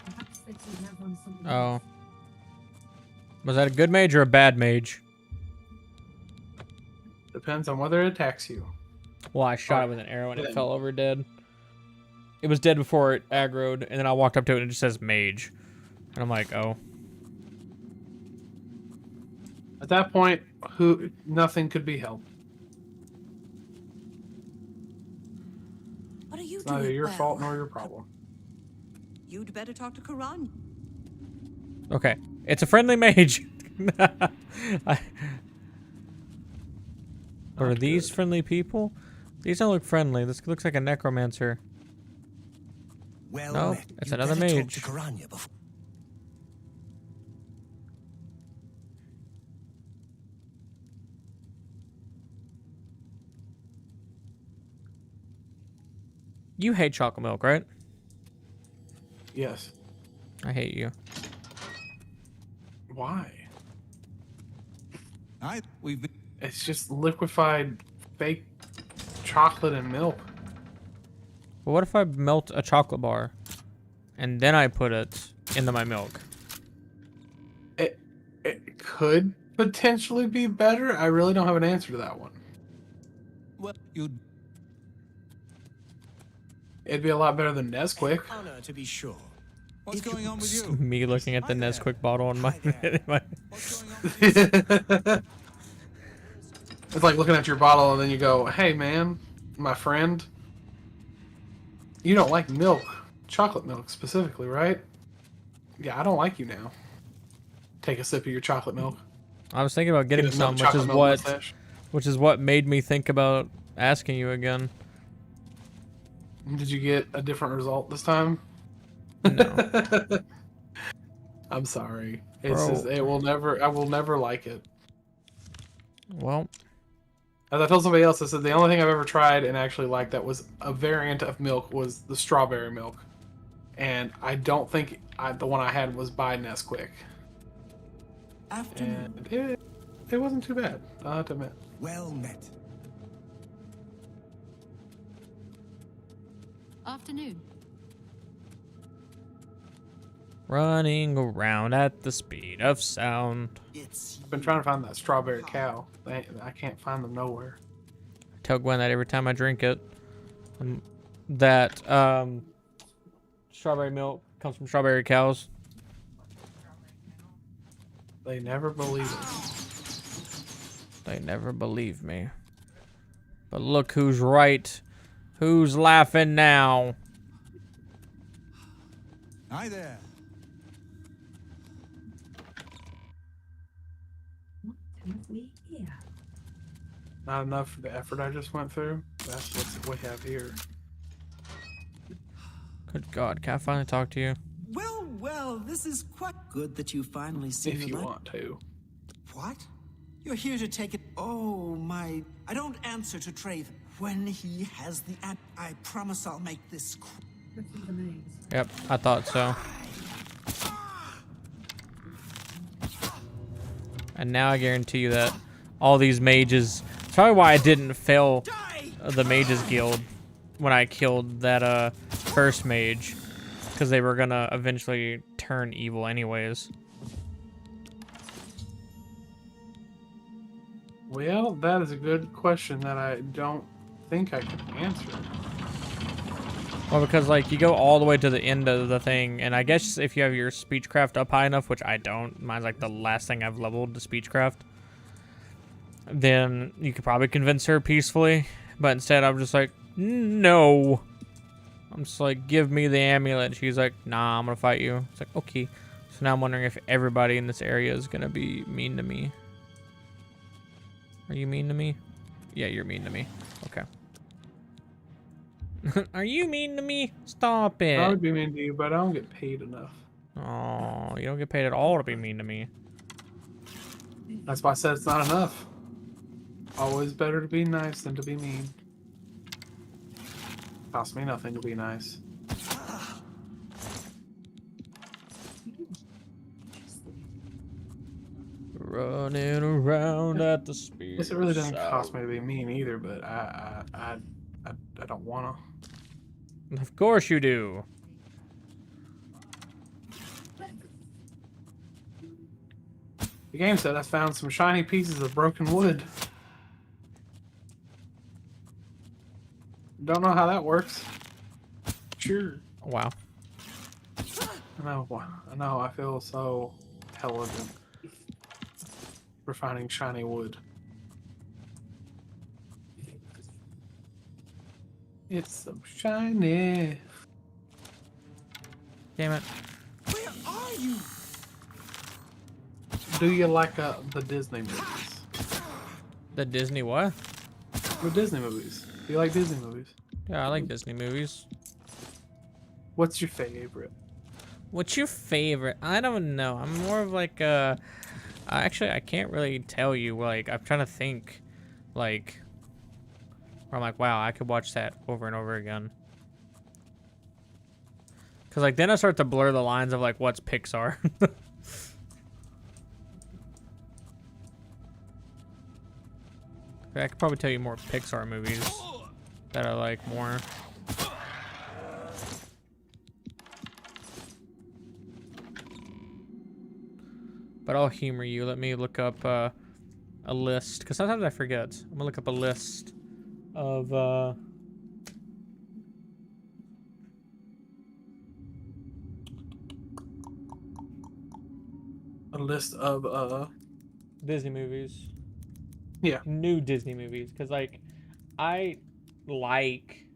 Perhaps they could have on something Oh. Was that a good mage or a bad mage? Depends on whether it attacks you. Well, I shot it with an arrow and it fell over dead. It was dead before it aggroed, and then I walked up to it and it just says mage. And I'm like, oh. At that point, nothing could be helped. It's neither your fault nor your problem. You'd better talk to Karan. Okay, it's a friendly mage. I- What are these friendly people? These don't look friendly. This looks like a necromancer. Well No, met. it's You another better talk mage. to Karanya before. You hate chocolate milk, right? Yes. I hate you. Why? We've been... It's just liquefied fake chocolate and milk. But what if I melt a chocolate bar and then I put it into my milk? It could potentially be better. I really don't have an answer to that one. Well, you'd... It'd be a lot better than Nesquik. Honor, to be sure. What's going on with you? Me looking at the Nesquik bottle in my... It's like looking at your bottle and then you go, hey man, my friend, you don't like milk. Chocolate milk specifically, right? Yeah, I don't like you now. Take a sip of your chocolate milk. I was thinking about getting Get a some, chocolate milk mustache. which is what made me think about asking you again. Did you get a different result this time? No. I'm sorry. It's Bro. just, I will never like it. Well, as I told somebody else, I said the only thing I've ever tried and actually liked that was a variant of milk was the strawberry milk. And I don't think the one I had was by Nesquik. Afternoon. And it wasn't too bad, I have to admit. Well met. Afternoon. running around at the speed of sound. I've been trying to find that strawberry cow. I can't find them nowhere. I tell Gwen that every time I drink it. That strawberry milk comes from strawberry cows. They never believe it. They never believe me. But look who's right. Who's laughing now? Hi there. What have we here? Not enough for the effort I just went through. That's what we have here. Good God, can I finally talk to you? Well, well, this is quite good that you finally seen If the you light. want to. What? You're here to take it. Oh, my. I don't answer to Traven. When he has the app, I promise I'll make this. Yep, I thought so. And now I guarantee you that all these mages... It's probably why I didn't fail the Mages Guild when I killed that first mage. Because they were gonna eventually turn evil anyways. Well, that is a good question that I don't think I can answer. Well, because, like, you go all the way to the end of the thing, and I guess if you have your speechcraft up high enough, which I don't, mine's like the last thing I've leveled, the speechcraft, then you could probably convince her peacefully, but instead I'm just like, no. I'm just like, give me the amulet. She's like, nah, I'm gonna fight you. It's like, okay. So now I'm wondering if everybody in this area is gonna be mean to me. Are you mean to me? Yeah, you're mean to me. Okay. Are you mean to me? Stop it. I would be mean to you, but I don't get paid enough. Oh, you don't get paid at all to be mean to me. That's why I said it's not enough. Always better to be nice than to be mean. Costs me nothing to be nice. Running around at the speed. Guess it really doesn't cost me to be mean either, but I don't wanna. Of course you do. The game said I found some shiny pieces of broken wood. Don't know how that works. Sure. Wow. I know. I feel so intelligent. Refining shiny wood. It's so shiny. Damn it. Where are you? Do you like the Disney movies? The Disney what? The Disney movies. Do you like Disney movies? Yeah, I like Disney movies. What's your favorite? What's your favorite? I don't know. I'm more of like actually I can't really tell you. Like I'm trying to think, like where I'm like, wow, I could watch that over and over again. Cause like then I start to blur the lines of like what's Pixar. I could probably tell you more Pixar movies that I like more. But I'll humor you. Let me look up a list, because sometimes I forget. I'm gonna look up a list of A list of Disney movies. Yeah. New Disney movies, because like I like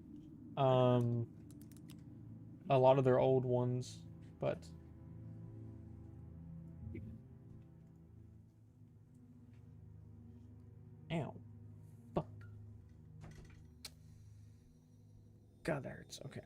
a lot of their old ones, but ow. Fuck. God, that hurts. Okay.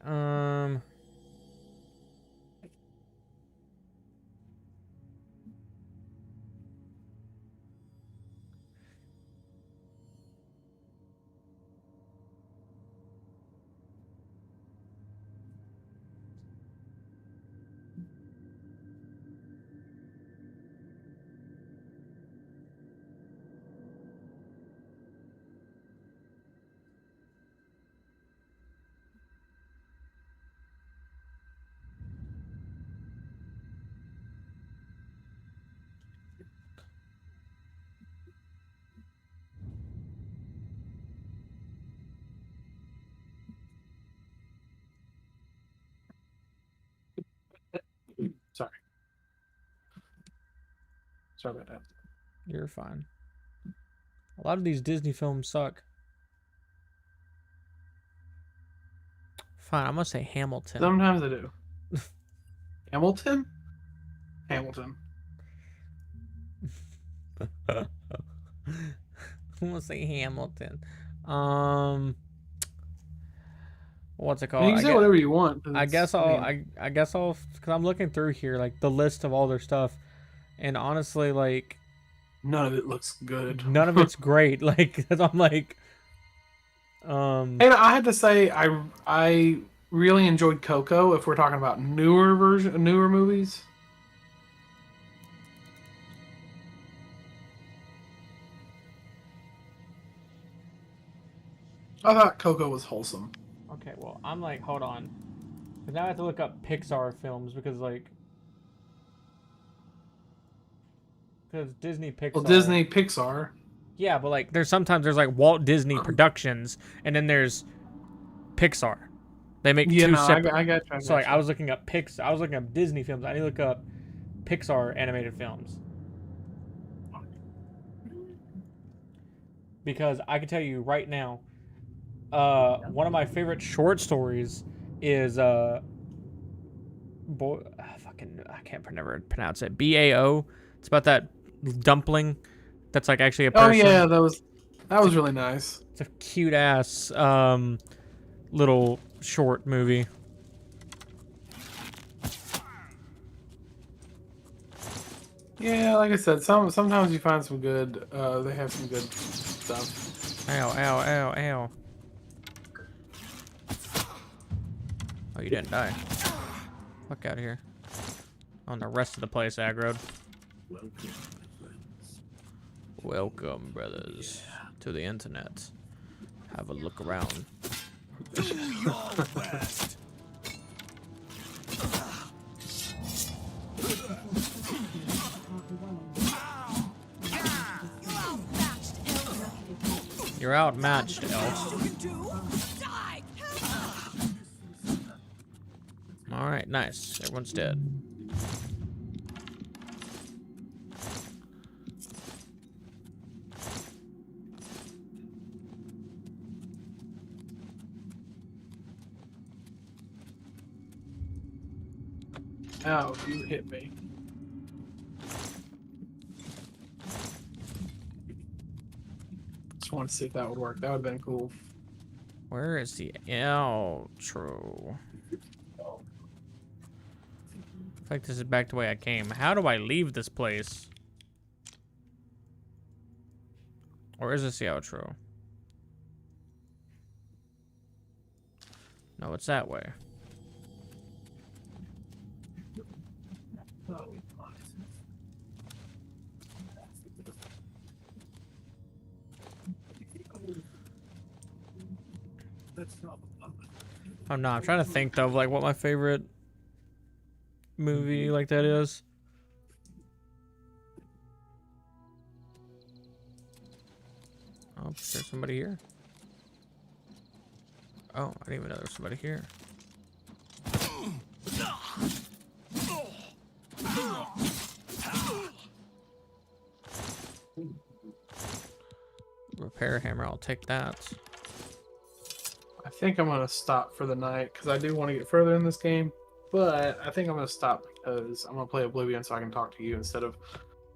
Sorry. Sorry about that. You're fine. A lot of these Disney films suck. Fine, I'm gonna say Hamilton. Sometimes I do. Hamilton? Hamilton. I'm gonna say Hamilton. What's it called? You can say whatever you want. I guess I guess I'll, because I'm looking through here like the list of all their stuff, and honestly, like none of it looks good. None of it's great. Like, 'cause I'm like, And I had to say, I really enjoyed Coco. If we're talking about newer movies. I thought Coco was wholesome. Okay, well, I'm like, hold on, because now I have to look up Pixar films because Disney Pixar. Well, Disney Pixar. Yeah, but like, there's like Walt Disney Productions, and then there's Pixar. They make two separate. I got you. So like, I was looking up I was looking up Disney films. I need to look up Pixar animated films. Because I can tell you right now, one of my favorite short stories is I can't never pronounce it. Bao. It's about that dumpling that's like actually a person. Oh yeah, that was really nice. It's a cute ass little short movie. Yeah, like I said, sometimes you find some good. They have some good stuff. Ow! Ow! Ow! Ow! Oh, you didn't die. Fuck out of here. On the rest of the place, aggroed. Welcome, brothers, to the internet. Have a look around. Do your best. You're outmatched, elf. Alright, nice. Everyone's dead. Ow, you hit me. Just want to see if that would work. That would have been cool. Where is the outro? I feel like this is back the way I came. How do I leave this place? Or is this the outro? No, it's that way. Oh no, I'm trying to think though of like what my favorite movie like that is. Oh, there's somebody here. Oh, I didn't even know there was somebody here. Repair hammer, I'll take that. I think I'm going to stop for the night because I do want to get further in this game. But I think I'm going to stop because I'm going to play Oblivion so I can talk to you instead of...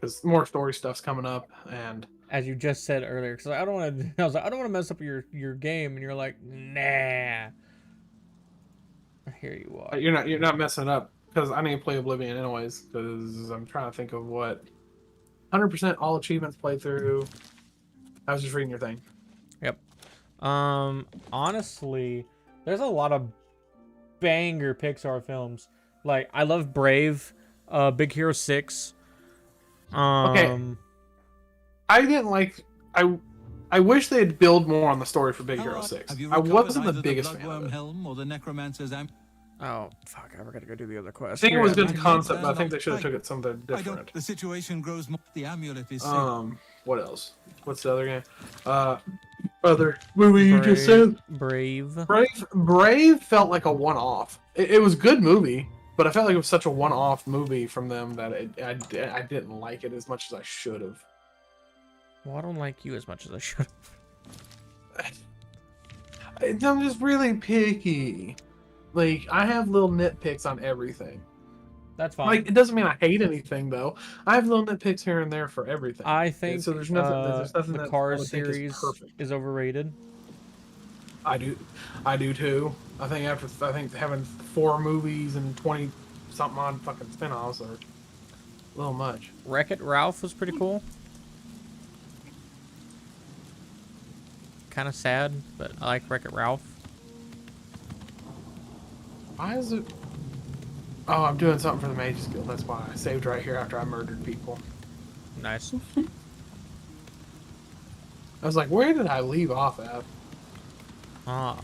Because more story stuff's coming up and... As you just said earlier, because I don't want to... I was like, I don't want to mess up your game, and you're like, nah. Here you are. You're not messing it up because I need to play Oblivion anyways because I'm trying to think of what... 100% all achievements played through. I was just reading your thing. Yep. Honestly, there's a lot of banger Pixar films. Like, I love Brave, Big Hero 6. Okay. I didn't like... I wish they'd build more on the story for Big Hero 6. I wasn't the biggest fan of it. Helm or the Necromancer's Oh, fuck. I gotta go do the other quest. I think it was a good concept, but I think they should have took it something different. The situation grows more... The amulet is what else? What's the other game? Other movie you just said? Brave. Brave felt like a one-off. It was a good movie, but I felt like it was such a one-off movie from them that I didn't like it as much as I should have. Well, I don't like you as much as I should have. I'm just really picky. Like, I have little nitpicks on everything. That's fine. Like, it doesn't mean I hate anything, though. I have little nitpicks here and there for everything. I think so there's nothing the that Cars series is overrated. I do too. I think having 4 movies and 20 something odd fucking spin-offs are a little much. Wreck-It Ralph was pretty cool. Kind of sad, but I like Wreck-It Ralph. Why is it? Oh, I'm doing something for the Mages Guild. That's why I saved right here after I murdered people. Nice. I was like, where did I leave off at? Ah.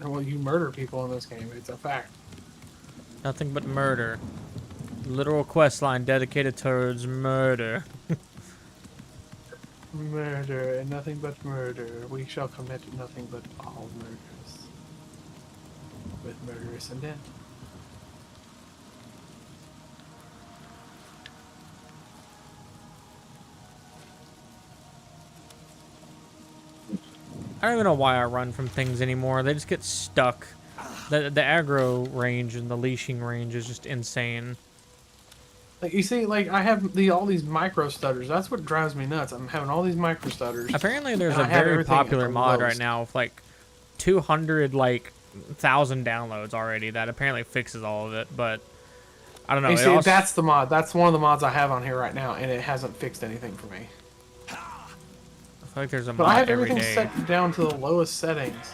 Well, you murder people in this game. It's a fact. Nothing but murder. Literal quest line dedicated towards murder. Murder and nothing but murder. We shall commit nothing but all murders. With murderous intent. I don't even know why I run from things anymore. They just get stuck. The aggro range and the leashing range is just insane. Like, you see, like, I have all these micro stutters. That's what drives me nuts. I'm having all these micro stutters. Apparently there's a very popular mod right now with like 200,000 downloads already that apparently fixes all of it, but I don't know. You see, that's the mod. That's one of the mods I have on here right now, and it hasn't fixed anything for me. I feel like there's a But mod I have every everything day. set down to the lowest settings.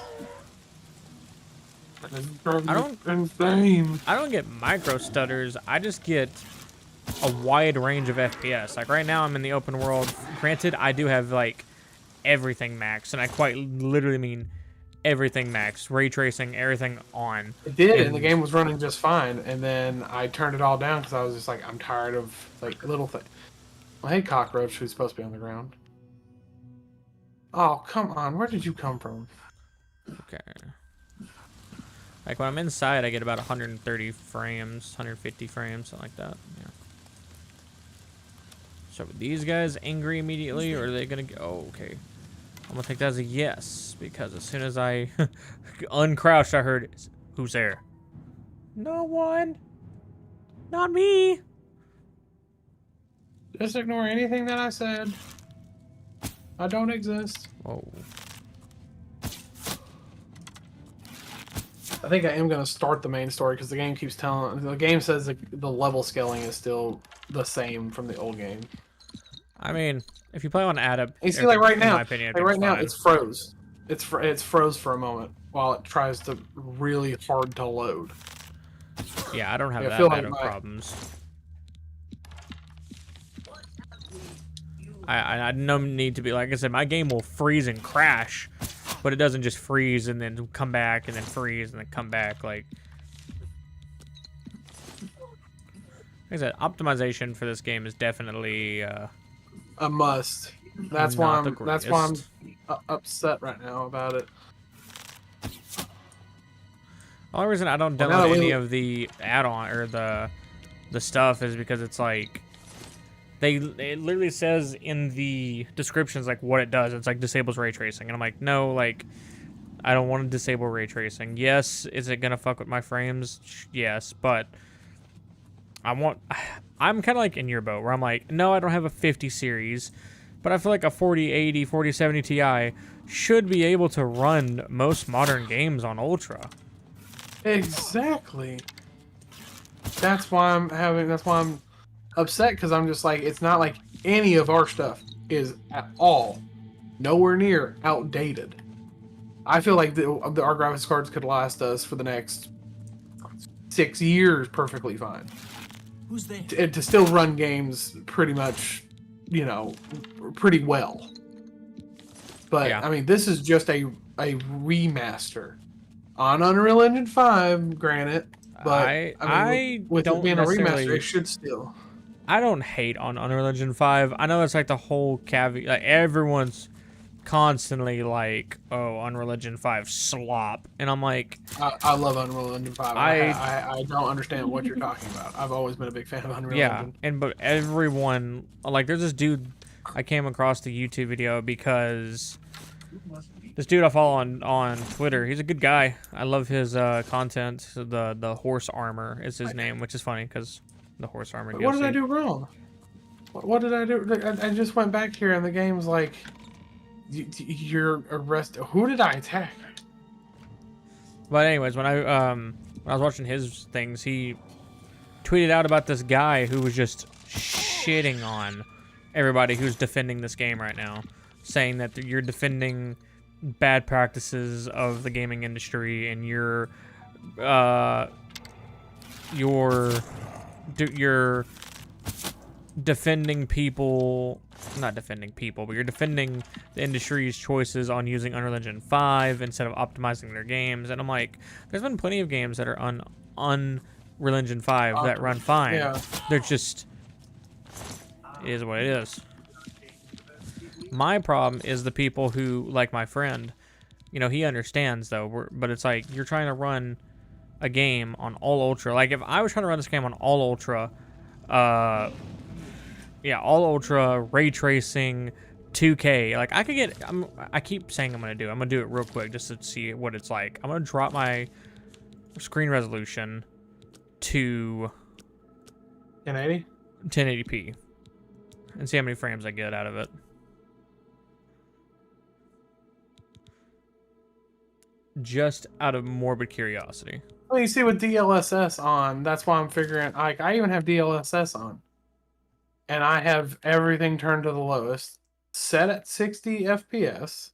I don't get micro stutters. I just get a wide range of FPS. Like right now I'm in the open world. Granted, I do have like everything max, and I quite literally mean everything max. Ray tracing, everything on. It did, and the game was running just fine, and then I turned it all down because I was just like, I'm tired of like little things. Well, hey, cockroach, who's supposed to be on the ground. Oh, come on. Where did you come from? Okay. Like when I'm inside, I get about 130 frames, 150 frames, something like that. Yeah. So are these guys angry immediately, or are they gonna go? Oh, okay. I'm gonna take that as a yes, because as soon as I uncrouched, I heard, who's there? No one. Not me. Just ignore anything that I said. I don't exist. Whoa. I think I am going to start the main story because the game keeps telling. The game says the level scaling is still the same from the old game. I mean, if you play on adapt, You see, like right now, my opinion, like right now, it's froze. It's froze for a moment while it tries to really hard to load. Yeah, I don't have I that feel bad like of problems. I no need to be, like I said, my game will freeze and crash, but it doesn't just freeze and then come back and then freeze and then come back. Like I said, optimization for this game is definitely a must. That's why I'm upset right now about it. The only reason I don't download any of the add-on or the stuff is because it's like it literally says in the descriptions like what it does. It's like disables ray tracing, and I'm like, no, like I don't want to disable ray tracing. Yes, is it gonna fuck with my frames? Yes, but I'm kind of like in your boat where I'm like, no, I don't have a 50 series, but I feel like a 4080, 4070 Ti should be able to run most modern games on Ultra. Exactly. That's why I'm upset, because I'm just like, it's not like any of our stuff is at all nowhere near outdated. I feel like our graphics cards could last us for the next 6 years perfectly fine. Who's there? To still run games pretty much, pretty well. But yeah. I mean, this is just a remaster on Unreal Engine 5, granted. But I mean, with it being a remaster, it should still. I don't hate on Unreal Engine 5. I know that's like the whole caveat. Like everyone's constantly like, "Oh, Unreal Engine 5 slop," and I'm like, I love Unreal Engine 5. I don't understand what you're talking about. I've always been a big fan of Unreal Engine. Yeah, but everyone, like, there's this dude I came across the YouTube video because this dude I follow on Twitter, he's a good guy. I love his content. The horse armor is his name, which is funny because the horse armor. What did I do wrong? What did I do? I just went back here and the game's like, you're arrested. Who did I attack? But anyways, when I was watching his things, he tweeted out about this guy who was just shitting on everybody who's defending this game right now, saying that you're defending bad practices of the gaming industry and you're defending people, not defending people, but you're defending the industry's choices on using Unreal Engine 5 instead of optimizing their games. And I'm like, there's been plenty of games that are on Unreal Engine 5 that run fine. Yeah. They're just, it is what it is. My problem is the people who, like my friend, he understands though, but it's like, you're trying to run a game on all ultra. Like if I was trying to run this game on all ultra, all ultra, ray tracing, 2K, like I could get, I keep saying I'm gonna do it real quick just to see what it's like. I'm gonna drop my screen resolution to 1080p and see how many frames I get out of it. Just out of morbid curiosity. Well, you see with DLSS on, that's why I'm figuring, like, I even have DLSS on. And I have everything turned to the lowest, set at 60 FPS.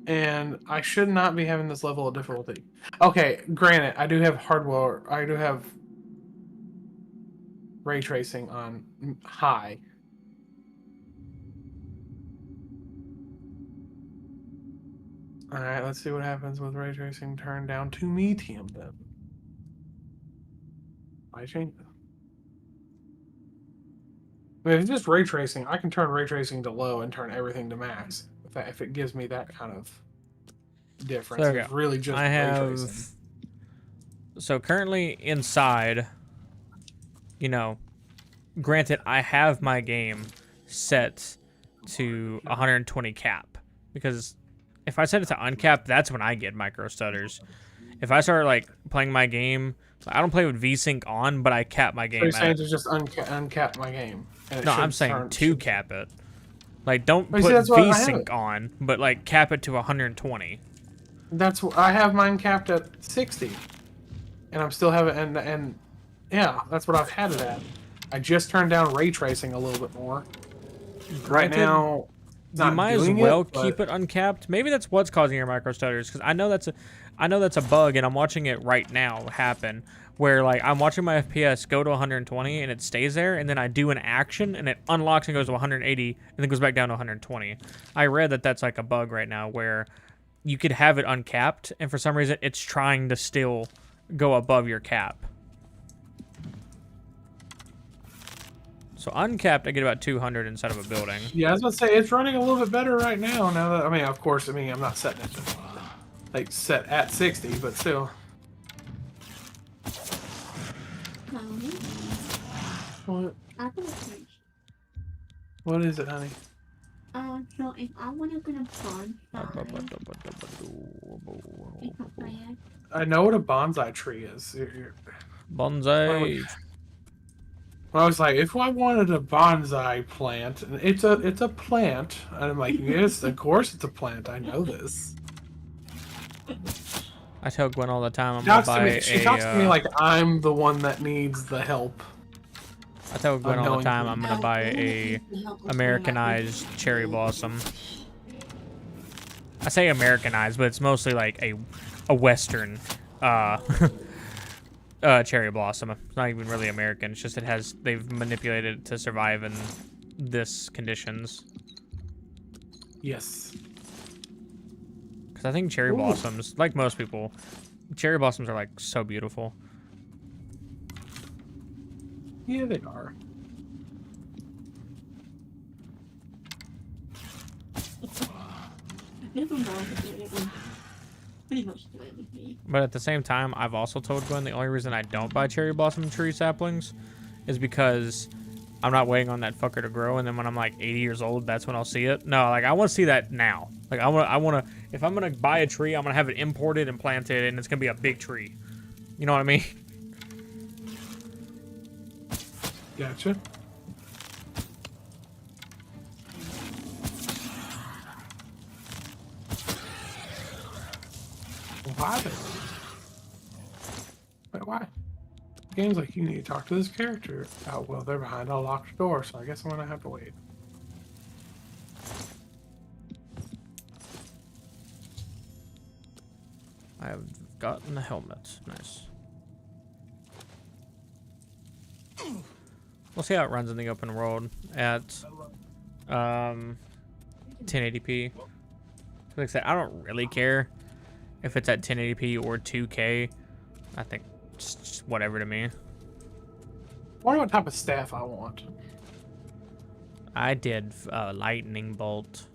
And I should not be having this level of difficulty. Okay, granted, I do have ray tracing on high. Alright, let's see what happens with ray tracing turned down to medium then. I change it. I mean, if it's just ray tracing, I can turn ray tracing to low and turn everything to max. If it gives me that kind of difference. So it's really just ray tracing. So currently inside, granted, I have my game set to 120 cap because if I set it to uncapped, that's when I get micro stutters. If I start like playing my game, I don't play with VSync on, but I cap my game. So you're saying to just uncap my game? And it No, I'm saying to cap it. Like, don't put VSync on, but like cap it to 120. That's what I have mine capped at 60, and I'm still having and yeah, that's what I've had it at. I just turned down ray tracing a little bit more. Right now, you might as well keep it uncapped. Maybe that's what's causing your micro stutters, because I know that's a bug, and I'm watching it right now happen. Where like I'm watching my FPS go to 120 and it stays there, and then I do an action and it unlocks and goes to 180 and then goes back down to 120. I read that that's like a bug right now where you could have it uncapped, and for some reason it's trying to still go above your cap. So uncapped, I get about 200 instead of a building. Yeah, I was gonna say it's running a little bit better right now. Now that of course, I'm not setting it to like set at 60, but still. What? What is it, honey? So if I want to go to I know what a bonsai tree is. Bonsai. I was like, if I wanted a bonsai plant, and it's a plant, and I'm like, yes, of course it's a plant. I know this. I tell Gwen all the time I'm gonna buy she talks to me like I'm the one that needs the help. I tell Gwen all the time I'm gonna buy a Americanized cherry blossom. I say Americanized, but it's mostly like a Western cherry blossom. It's not even really American. It's just they've manipulated it to survive in this conditions. Yes. Because I think cherry blossoms, like most people, cherry blossoms are like so beautiful. Yeah, they are. But at the same time, I've also told Gwen the only reason I don't buy cherry blossom tree saplings is because I'm not waiting on that fucker to grow, and then when I'm like 80 years old, that's when I'll see it. No, like I want to see that now. Like I want to. If I'm gonna buy a tree, I'm gonna have it imported and planted, and it's gonna be a big tree. You know what I mean? Gotcha. Why? Wait, why? The game's like, you need to talk to this character. Oh, well, they're behind a locked door, so I guess I'm gonna have to wait. I have gotten the helmet. Nice. We'll see how it runs in the open world at 1080p. Like I said, I don't really care if it's at 1080p or 2K. I think just whatever to me. I wonder what type of staff I want. I did lightning bolt.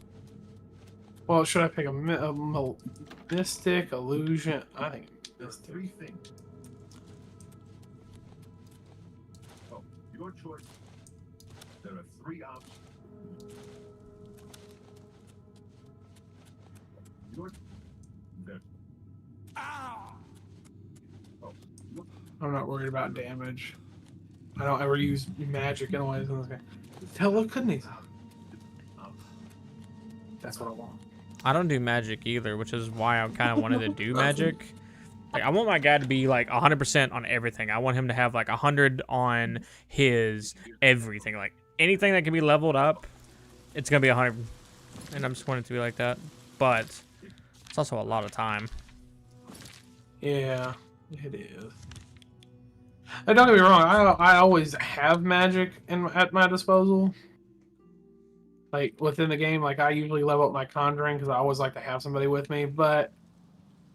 Well, should I pick a mystic, illusion? I think mystic. Oh, your choice. There are 3 options. I'm not worried about damage. I don't ever use magic anyways. Hello, kidneys. That's what I want. I don't do magic either, which is why I kind of wanted to do magic. Like, I want my guy to be like 100% on everything. I want him to have like 100 on his everything. Like anything that can be leveled up, it's gonna be 100. And I'm just wanting it to be like that. But it's also a lot of time. Yeah, it is. And don't get me wrong, I always have magic at my disposal. Like within the game, like I usually level up my conjuring because I always like to have somebody with me. But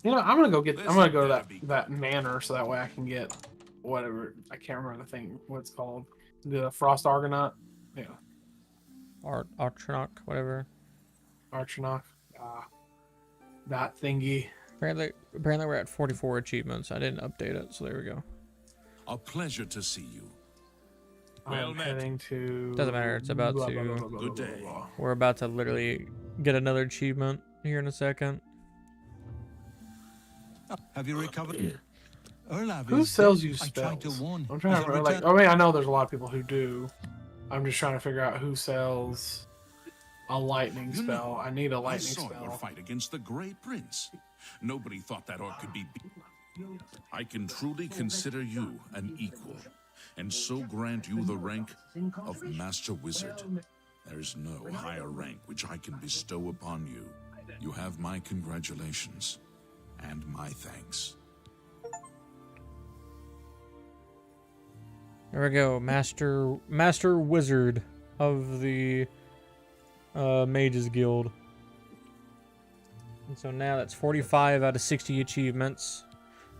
you know, I'm gonna go to that manor so that way I can get whatever, I can't remember the thing what it's called, the Frost Argonaut. Yeah. Archinoc, whatever. Archinoc. That thingy. Apparently we're at 44 achievements. I didn't update it, so there we go. A pleasure to see you. I'm heading to... Doesn't matter. It's about blah, to... blah, blah, blah, blah, Good blah, day. blah. We're about to literally get another achievement here in a second. Have you recovered? Olaf Who is sells dead. you I tried to spells? warn. I'm trying to remember, like, I mean, I know there's a lot of people who do. I'm just trying to figure out who sells a lightning You spell. know, I need a I lightning saw your spell. fight against the Great Prince. Nobody thought that orc could be beat. I can truly consider you an equal, and so grant you the rank of Master Wizard. There is no higher rank which I can bestow upon you. You have my congratulations, and my thanks. There we go, Master Wizard of the Mages Guild. And so now that's 45 out of 60 achievements.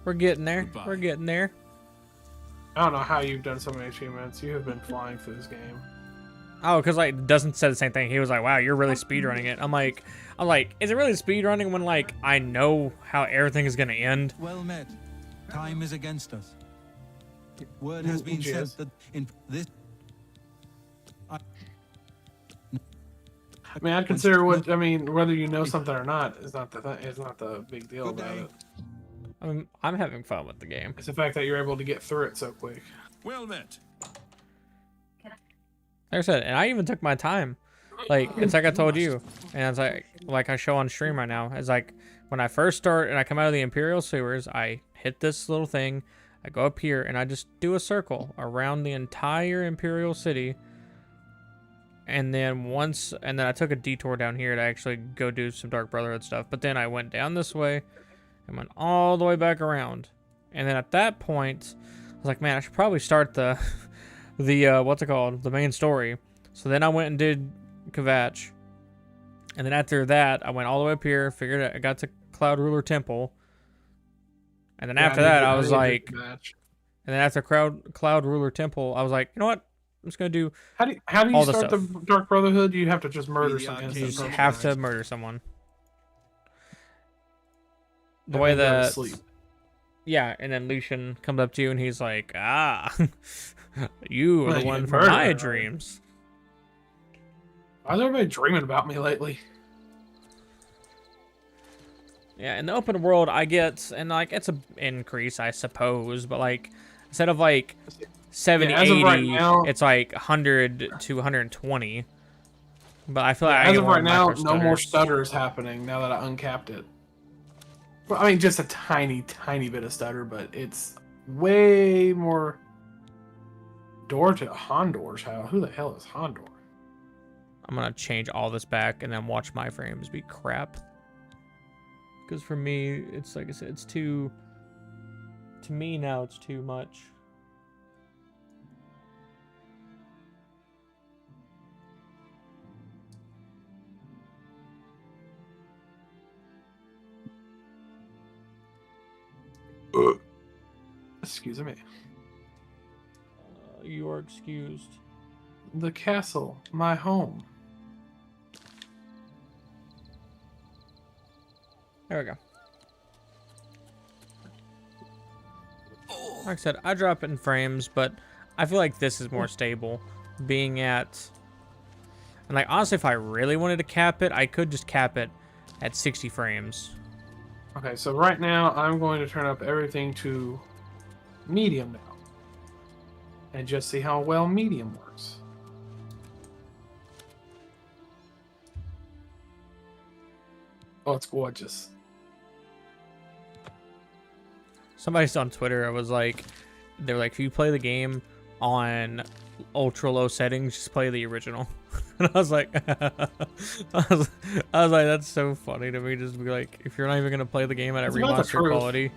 We're getting there. Goodbye. We're getting there. I don't know how you've done so many achievements. You have been flying through this game. Oh, because like doesn't say the same thing. He was like, "Wow, you're really speedrunning it." I'm like, is it really speedrunning when like I know how everything is gonna end? Well met. Time is against us. Word has been sent that in this. I mean, I'd consider what I mean. Whether you know something or not is not the is not the big deal about it. I mean, I'm having fun with the game. It's the fact that you're able to get through it so quick. Well met. Like I said, and I even took my time. Like, it's like I told you. And it's like I show on stream right now. It's like, when I first start and I come out of the Imperial Sewers, I hit this little thing. I go up here and I just do a circle around the entire Imperial City. And then I took a detour down here to actually go do some Dark Brotherhood stuff. But then I went down this way and went all the way back around. And then at that point, I was like, man, I should probably start the what's it called? The main story. So then I went and did Kvatch. And then after that, I went all the way up here, figured out, I got to Cloud Ruler Temple. And then after that, I was like, and then after Cloud Ruler Temple, I was like, you know what? I'm just gonna do. How do you start the Dark Brotherhood? You have to just murder someone. You just have to murder someone. The way that, yeah, and then Lucian comes up to you and he's like, you are the one from my dreams. Why is everybody dreaming about me lately? Yeah, in the open world, I get, and like, it's an increase, I suppose, but like, instead of like 70, 80, right now, it's like 100 to 120. But I feel like as of right now, no more stutters happening now that I uncapped it. Well, I mean, just a tiny, tiny bit of stutter, but it's way more. Door to Hondor's house. Who the hell is Hondor? I'm gonna change all this back and then watch my frames be crap. Because for me, it's like I said, it's too. To me now, it's too much. Excuse me. You are excused. The castle, my home. There we go. Like I said, I drop it in frames, but I feel like this is more stable. Being at... And like, honestly, if I really wanted to cap it, I could just cap it at 60 frames. Okay, so right now, I'm going to turn up everything to medium now. And just see how well medium works. Oh, it's gorgeous. Somebody on Twitter was like, they're like, if you play the game on ultra low settings, just play the original. And I was like, I was like, that's so funny to me. Just be like, if you're not even gonna play the game at a remastered quality.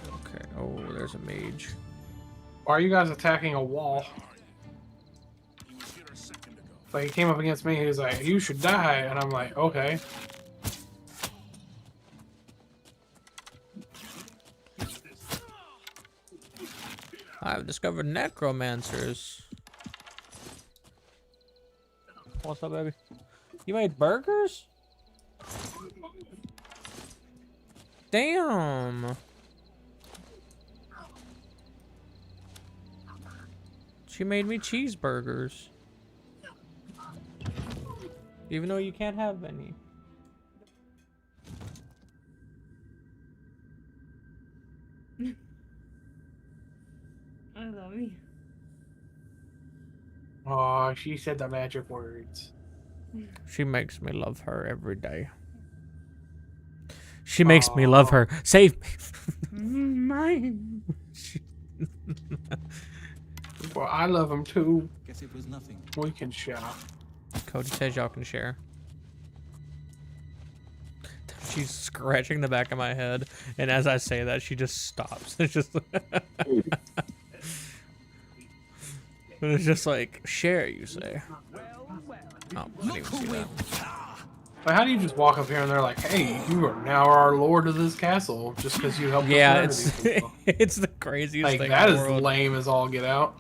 Okay. Oh, there's a mage. Why are you guys attacking a wall? Like, he came up against me, he was like, you should die, and I'm like, okay. I've discovered necromancers. What's up, baby? You made burgers? Damn. She made me cheeseburgers. Even though you can't have any. I love you. Oh, she said the magic words. She makes me love her every day. She makes me love her. Save me. Mine. Well, I love him too. Guess it was nothing. We can share. Cody says y'all can share. She's scratching the back of my head, and as I say that, she just stops. It's just, it's just like, share, you say. Oh, I didn't even see that. Like, how do you just walk up here and they're like, "Hey, you are now our lord of this castle," just because you helped us murder these people? It's the craziest Like, thing that in the is world. lame as all get out.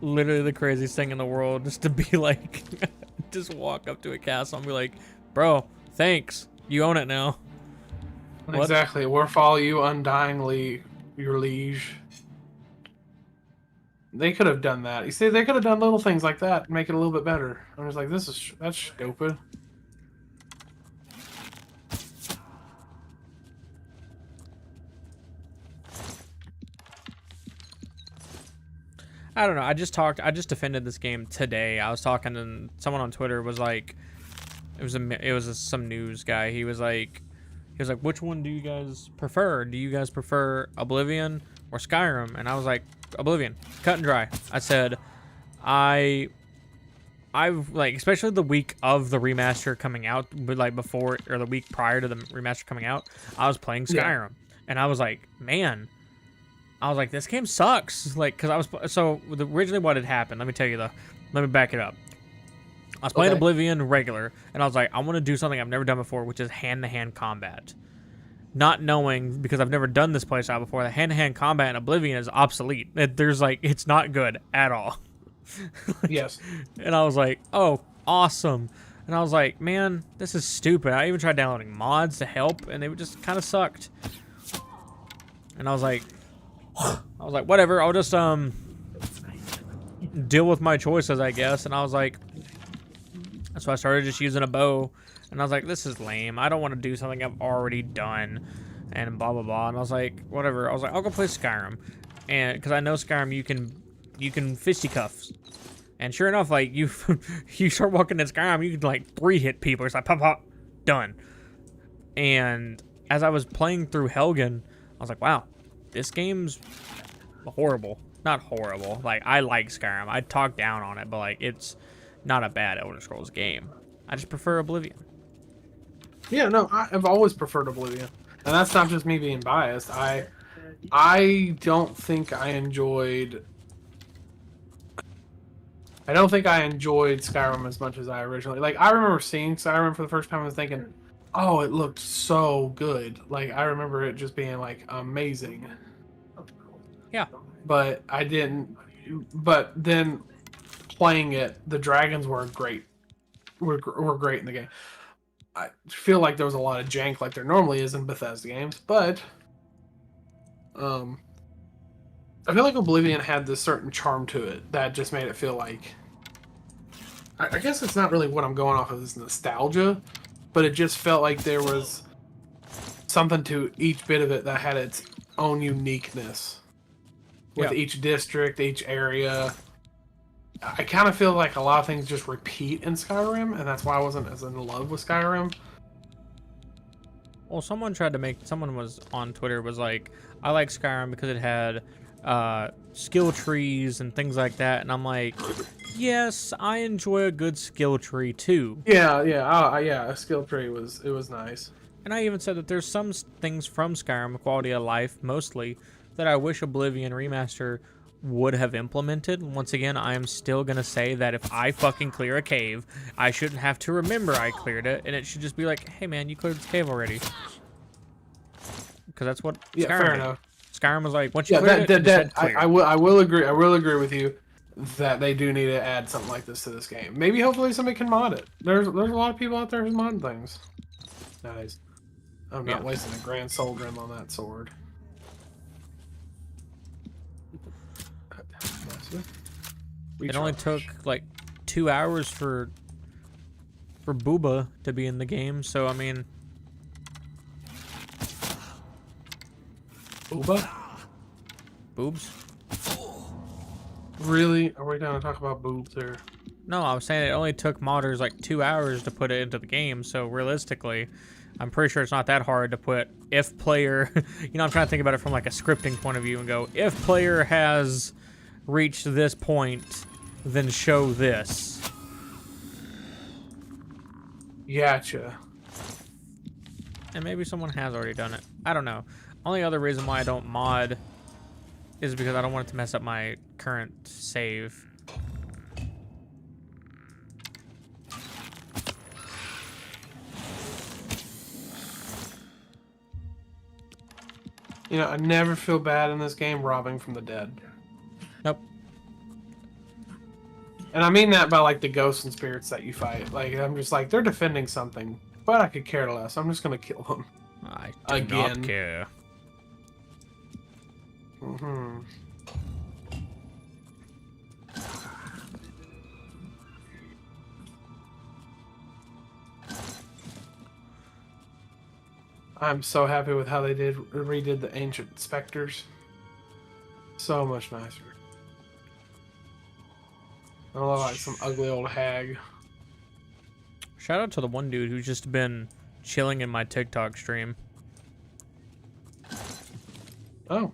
Literally the craziest thing in the world, just to be like, just walk up to a castle and be like, bro, thanks. You own it now. What? Exactly. We'll follow you undyingly, your liege. They could have done that. You see, they could have done little things like that and make it a little bit better. I was like, that's stupid. I don't know. I just defended this game today. I was talking and someone on Twitter was like, it was some news guy. He was like, which one do you guys prefer? Do you guys prefer Oblivion or Skyrim? And I was like, Oblivion, cut and dry. I said, I've like, especially the week of the remaster coming out, but like before or the week prior to the remaster coming out, I was playing Skyrim, and I was like, man. I was like, this game sucks. Like, because originally what had happened, let me back it up. I was playing Oblivion regular, and I was like, I want to do something I've never done before, which is hand-to-hand combat. Not knowing, because I've never done this playstyle before, that hand-to-hand combat in Oblivion is obsolete. It's not good at all. Yes. And I was like, oh, awesome. And I was like, man, this is stupid. I even tried downloading mods to help, and they just kind of sucked. And I was like, whatever, I'll just deal with my choices, I guess. And I was like, so I started just using a bow, and I was like, this is lame. I don't want to do something I've already done, and blah blah blah. And I was like, whatever. I was like, I'll go play Skyrim, and because I know Skyrim, you can fisticuffs, and sure enough, like you start walking in Skyrim, you can like 3-hit people. It's like pop pop, done. And as I was playing through Helgen, I was like, wow. This game's horrible. Not horrible. Like, I like Skyrim. I talk down on it, but, like, it's not a bad Elder Scrolls game. I just prefer Oblivion. Yeah, no, I've always preferred Oblivion. And that's not just me being biased. I don't think I enjoyed Skyrim as much as I originally... Like, I remember seeing Skyrim for the first time and was thinking, oh, it looked so good. Like, I remember it just being, like, amazing. Yeah. But I didn't... But then playing it, the dragons were great. Were great in the game. I feel like there was a lot of jank like there normally is in Bethesda games, but... I feel like Oblivion had this certain charm to it that just made it feel like... I guess it's not really what I'm going off of is nostalgia, but it just felt like there was something to each bit of it that had its own uniqueness. With each district, each area. I kind of feel like a lot of things just repeat in Skyrim, and that's why I wasn't as in love with Skyrim. Well, someone was on Twitter was like, I like Skyrim because it had skill trees and things like that, and I'm like, yes, I enjoy a good skill tree too. Yeah, a skill tree was nice. And I even said that there's some things from Skyrim, quality of life mostly, that I wish Oblivion Remaster would have implemented. Once again, I am still going to say that if I fucking clear a cave, I shouldn't have to remember I cleared it, and it should just be like, hey man, you cleared this cave already. Because that's what Skyrim fair did. enough. Skyrim was like, once you cleared it, I will agree with you that they do need to add something like this to this game. Maybe hopefully somebody can mod it. There's a lot of people out there who mod things. Nice. I'm not wasting a grand soul gem on that sword. It only took like 2 hours for Booba to be in the game, so I mean. Booba? Boobs? Really? Are we gonna talk about boobs here? No, I was saying it only took modders like 2 hours to put it into the game, so realistically, I'm pretty sure it's not that hard to put if player, you know, I'm trying to think about it from like a scripting point of view and go, if player has reached this point, then show this. Gotcha. And maybe someone has already done it. I don't know. Only other reason why I don't mod is because I don't want it to mess up my current save. You know, I never feel bad in this game robbing from the dead. Nope. And I mean that by like the ghosts and spirits that you fight. Like, I'm just like, they're defending something, but I could care less. I'm just gonna kill them. I do not care. Mm-hmm. I'm so happy with how they redid the ancient specters. So much nicer. I don't look like some ugly old hag. Shout out to the one dude who's just been chilling in my TikTok stream. Oh.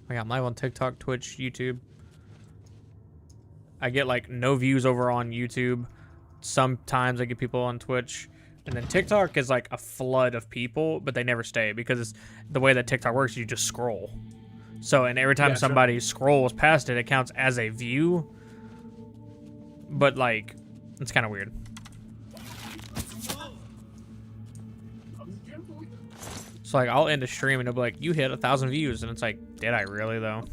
I got live on TikTok, Twitch, YouTube. I get like no views over on YouTube. Sometimes I get people on Twitch. And then TikTok is like a flood of people, but they never stay because it's the way that TikTok works, you just scroll. So, and every time somebody scrolls past it, it counts as a view. But like, it's kind of weird. So like, I'll end a stream and it'll be like, you hit 1,000 views. And it's like, did I really though?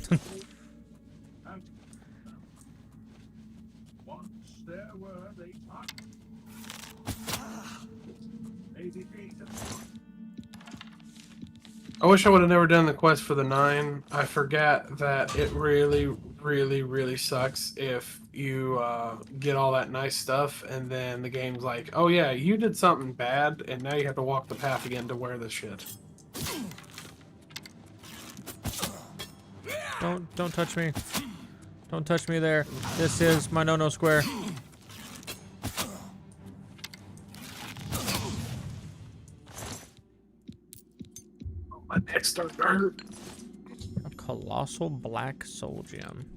I wish I would have never done the quest for the 9. I forget that it really, really, really sucks if you get all that nice stuff and then the game's like, oh yeah, you did something bad and now you have to walk the path again to wear this shit. Don't touch me. Don't touch me there. This is my no-no square. My neck starts to hurt. A colossal black soul gem.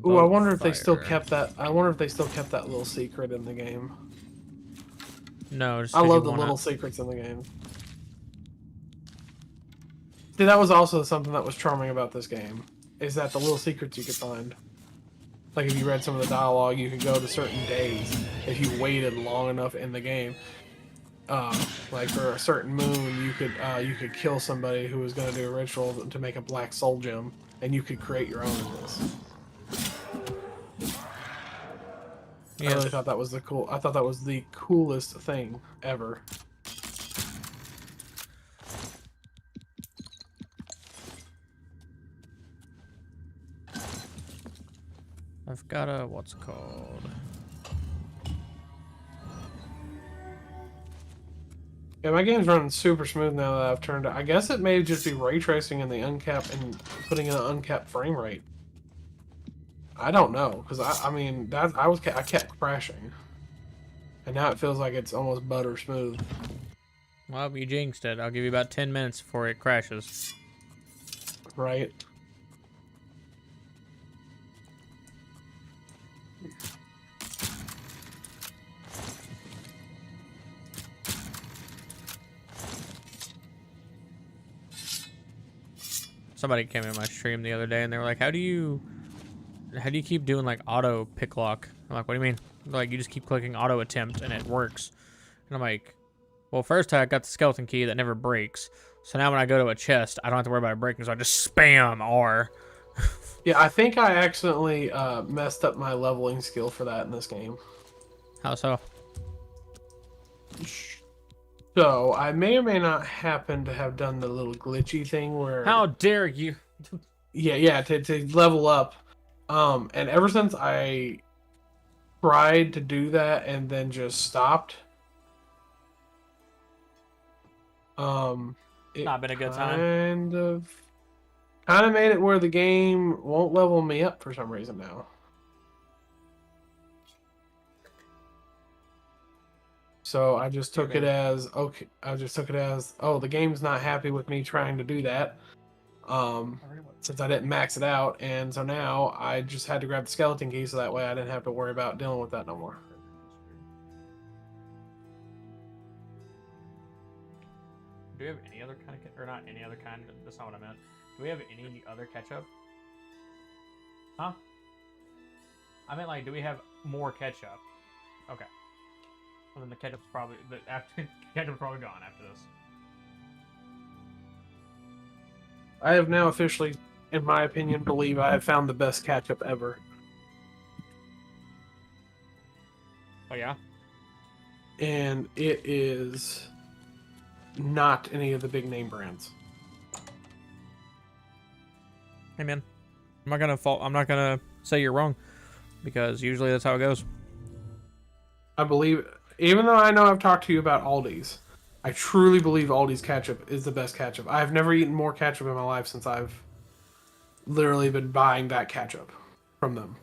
Ooh, I wonder if they still kept that. I wonder if they still kept that little secret in the game. No, just I love the little secrets in the game. See, that was also something that was charming about this game, is that the little secrets you could find. Like if you read some of the dialogue, you could go to certain days if you waited long enough in the game. Like for a certain moon, you could kill somebody who was going to do a ritual to make a black soul gem, and you could create your own of this. I really thought that was I thought that was the coolest thing ever. I've got a what's it called? Yeah, my game's running super smooth now that I've turned it. I guess it may just be ray tracing in the uncapped and putting in an uncapped frame rate. I don't know, because I mean I kept crashing, and now it feels like it's almost butter smooth. Well, you jinxed it. I'll give you about 10 minutes before it crashes. Right. Somebody came in my stream the other day and they were like, how do you keep doing like auto pick lock? I'm like, what do you mean? They're like, you just keep clicking auto attempt and it works. And I'm like, well, first I got the skeleton key that never breaks. So now when I go to a chest, I don't have to worry about it breaking, so I just spam R. Yeah, I think I accidentally messed up my leveling skill for that in this game. How so? So, I may or may not happen to have done the little glitchy thing where... How dare you? Yeah, to level up. And ever since I tried to do that and then just stopped, it Not been a good time. kind of made it where the game won't level me up for some reason now. So I just took it as okay. I just took it as, oh, the game's not happy with me trying to do that. Since I didn't max it out, and so now I just had to grab the skeleton key so that way I didn't have to worry about dealing with that no more. Do we have any other kind of, or not any other kind? That's not what I meant. Do we have any other ketchup? Huh? I meant like, do we have more ketchup? Okay. Well, then the ketchup's probably ketchup's probably gone after this. I have now officially, in my opinion, believe I have found the best ketchup ever. Oh yeah? And it is not any of the big name brands. Hey man, I'm not gonna say you're wrong, because usually that's how it goes. I believe, even though I know I've talked to you about Aldi's, I truly believe Aldi's ketchup is the best ketchup. I've never eaten more ketchup in my life since I've literally been buying that ketchup from them.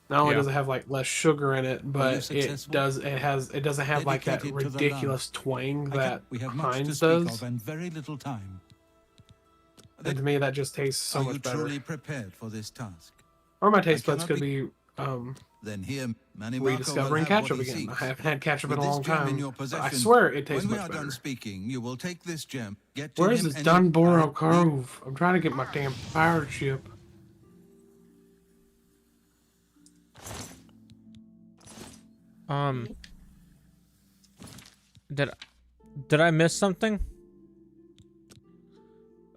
Not only does it have like less sugar in it, but it doesn't have like that ridiculous twang that Heinz does. And very little time. And to me, that just tastes so much better. Are you truly prepared for this task? Or my taste buds could be then here, rediscovering ketchup again. I haven't had ketchup in a long time. I swear it tastes much better. When we are done speaking, you will take this gem. Where is this Dunborough Cove? I'm trying to get my damn pirate ship. Did I miss something?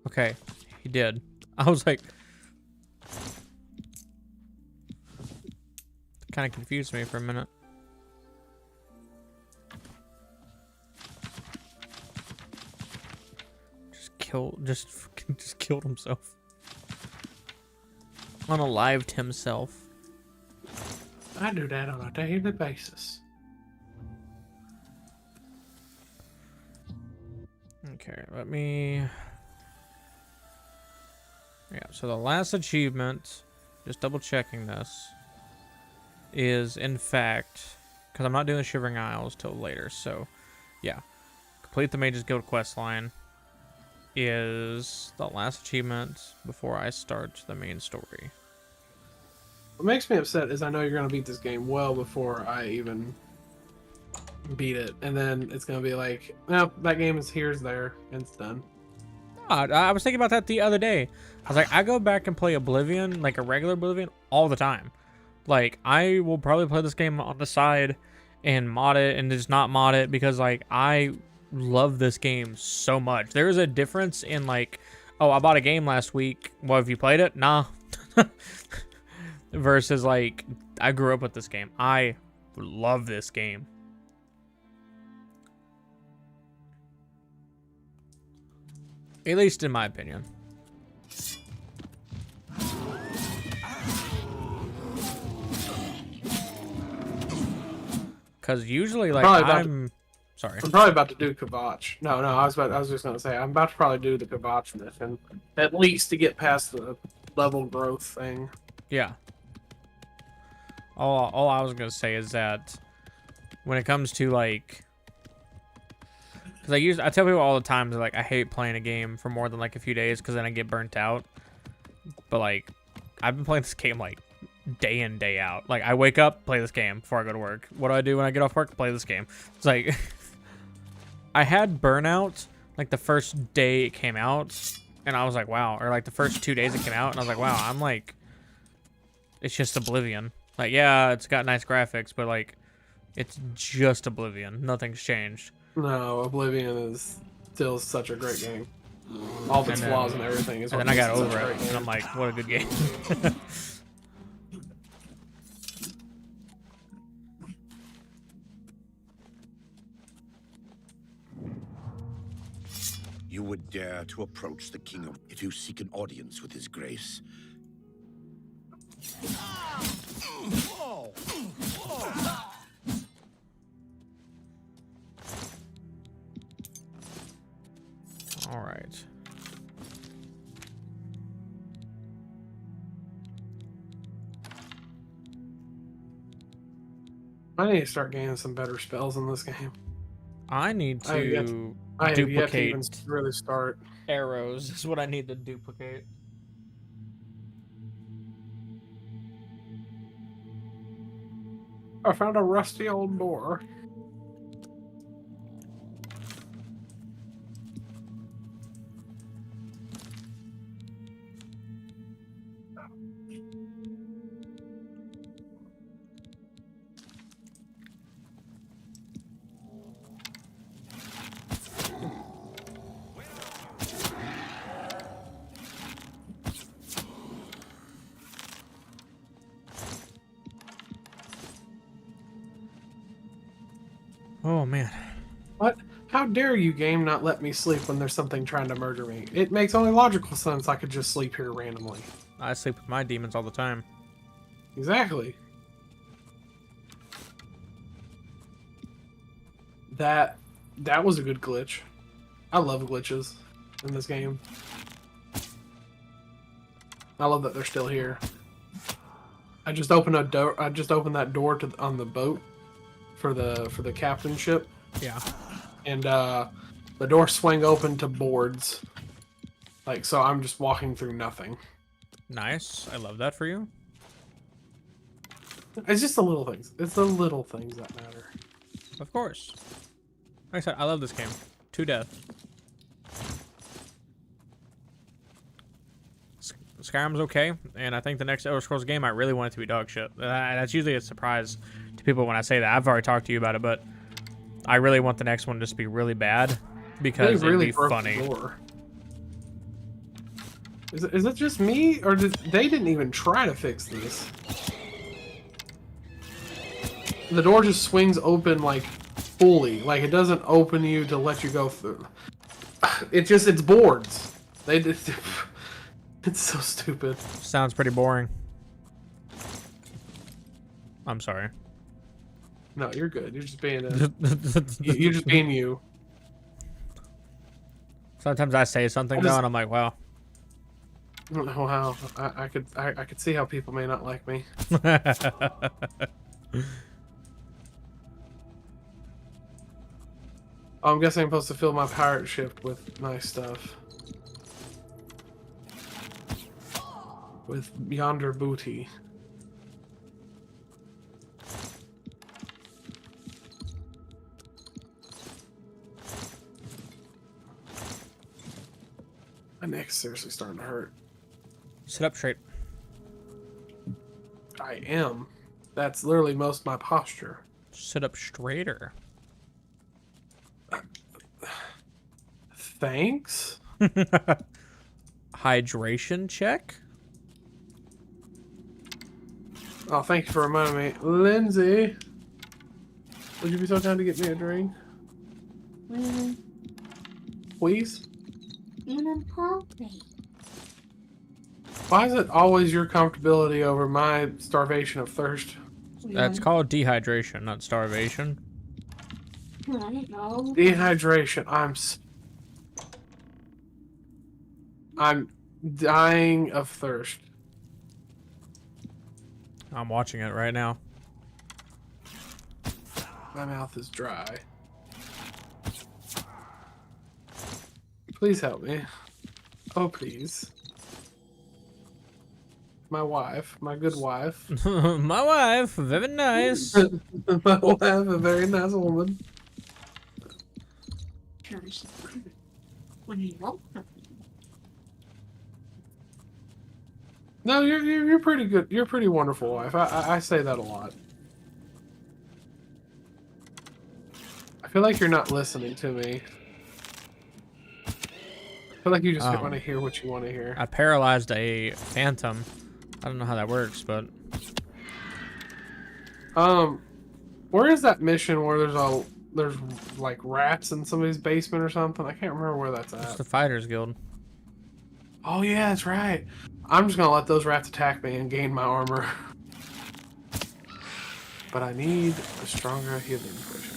Okay, he did. I was like, kind of confused me for a minute. Just killed himself. Unalived himself. I do that on a daily basis. Okay, let me... Yeah, so the last achievement, just double checking this, is in fact, because I'm not doing the Shivering Isles till later, so yeah. Complete the Mage's Guild questline is the last achievement before I start the main story. What makes me upset is I know you're going to beat this game well before I even beat it, and then it's going to be like, no, that game is here's there, and it's done. I was thinking about that the other day. I was like, I go back and play Oblivion, like a regular Oblivion, all the time. Like, I will probably play this game on the side and mod it and just not mod it because, like, I love this game so much. There is a difference in, like, oh, I bought a game last week. Well, have you played it? Nah. Versus, like, I grew up with this game. I love this game. At least in my opinion. Because usually, like, I'm probably about to do Kvatch. No, I was just gonna say I'm about to probably do the Kvatch mission, at least to get past the level growth thing. Yeah. All I was gonna say is that when it comes to, like, because I tell people all the time that, like, I hate playing a game for more than like a few days because then I get burnt out. But, like, I've been playing this game like day in, day out. Like, I wake up, play this game before I go to work. What do I do when I get off work? Play this game. It's like I had burnout like the first day it came out, and I was like, wow. Or like the first 2 days it came out, and I was like, wow. I'm like, it's just Oblivion. Like, yeah, it's got nice graphics, but like, it's just Oblivion. Nothing's changed. No, Oblivion is still such a great game. all of its And then- flaws and everything. Is And what then I got makes it over such a it, great and game. I'm like, what a good game. You would dare to approach the king of... If you seek an audience with his grace. All right. I need to start getting some better spells in this game. I need I have yet to I have yet to duplicate even really start. arrows. Is what I need to duplicate. I found a rusty old door. Oh man. What? How dare you, game, not let me sleep when there's something trying to murder me? It makes only logical sense I could just sleep here randomly. I sleep with my demons all the time. Exactly. That was a good glitch. I love glitches in this game. I love that they're still here. I just opened a door. I just opened that door to on the boat for the captain ship. Yeah. And the door swung open to boards. Like, so I'm just walking through nothing. Nice. I love that for you. It's just the little things. It's the little things that matter. Of course. Like I said, I love this game. To death. Skyrim's okay, and I think the next Elder Scrolls game, I really want it to be dog shit. That's usually a surprise to people when I say that. I've already talked to you about it, but I really want the next one just to be really bad because They really it'd be broke funny. the door. Is it just me, or they didn't even try to fix this? The door just swings open like fully, like it doesn't open you to let you go through. It's boards. They did. It's so stupid. Sounds pretty boring. I'm sorry. No, you're good. You're just being you're just being you. Sometimes I say something though, and I'm like, wow. Wow, I could see how people may not like me. I'm guessing I'm supposed to fill my pirate ship with nice stuff. With yonder booty. My neck's seriously starting to hurt. Sit up straight. I am. That's literally most of my posture. Sit up straighter. Thanks? Hydration check? Oh, thank you for reminding me. Lindsay, would you be so kind to get me a drink? Really? Please? Even coffee. Why is it always your comfortability over my starvation of thirst? That's called dehydration, not starvation. I don't know. Dehydration. I'm dying of thirst. I'm watching it right now. My mouth is dry. Please help me. Oh, please. My wife. My good wife. My wife, very nice. My wife, a very nice woman. When you want something. No, you're pretty good. You're a pretty wonderful wife. I say that a lot. I feel like you're not listening to me. I feel feel like you just want to hear what you want to hear. I paralyzed a phantom. I don't know how that works, but where is that mission where there's like rats in somebody's basement or something? I can't remember where that's at. it's the Fighters Guild. Oh yeah, that's right. I'm just gonna let those rats attack me and gain my armor. But I need a stronger healing potion.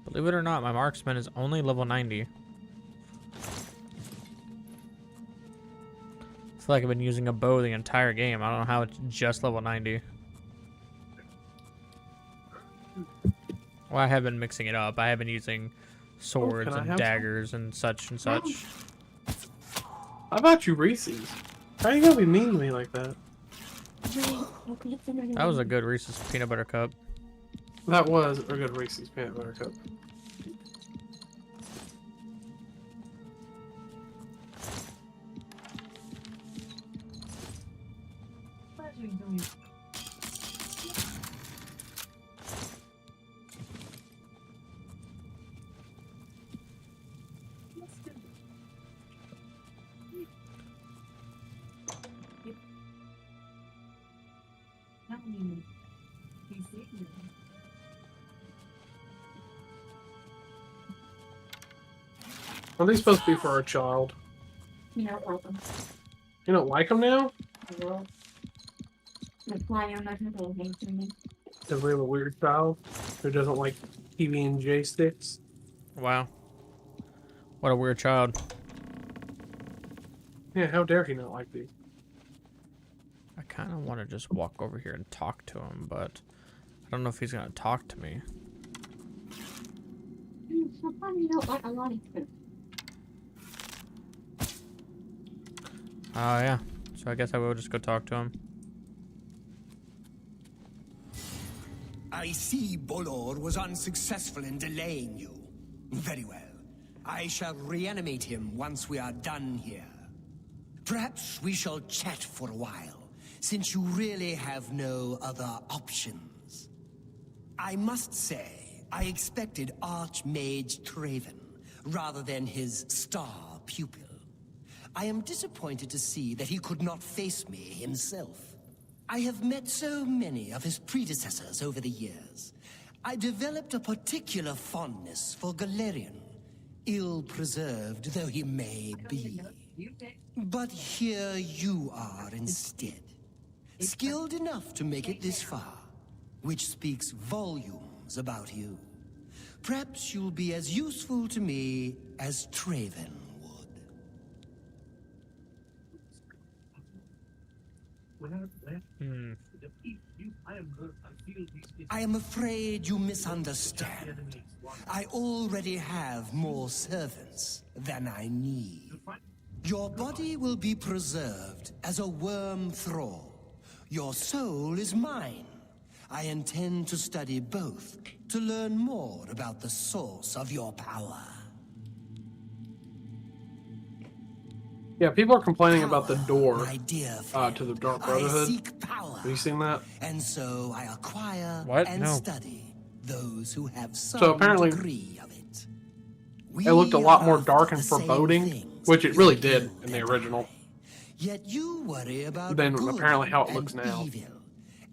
Believe it or not, my marksman is only level 90. I feel like I've been using a bow the entire game. I don't know how it's just level 90. Well, I have been mixing it up. I have been using swords and daggers and such and such. How about you, Reese's? How are you gonna be mean to me like that? That was a good Reese's peanut butter cup. That was a good Reese's peanut butter cup. Are they supposed to be for a child? You don't like them. You don't like them now? No. That's why I'm not going to hate me. A really weird child who doesn't like PB&J sticks. Wow. What a weird child. Yeah, how dare he not like these? I kind of want to just walk over here and talk to him, but I don't know if he's going to talk to me. So funny you don't like a lot of food. Oh, yeah. So I guess I will just go talk to him. I see Bolor was unsuccessful in delaying you. Very well. I shall reanimate him once we are done here. Perhaps we shall chat for a while, since you really have no other options. I must say, I expected Archmage Traven, rather than his star pupil. I am disappointed to see that he could not face me himself. I have met so many of his predecessors over the years. I developed a particular fondness for Galerion, ill-preserved though he may be. But here you are instead, skilled enough to make it this far, which speaks volumes about you. Perhaps you'll be as useful to me as Traven. I am afraid you misunderstand. I already have more servants than I need. Your body will be preserved as a worm thrall. Your soul is mine. I intend to study both to learn more about the source of your power. Yeah, people are complaining about the door to the Dark Brotherhood. Have you seen that? And so I acquire and study those who have some degree of it. It looked a lot more dark and foreboding, which it really did in the original. Yet you worry about than apparently how it looks now.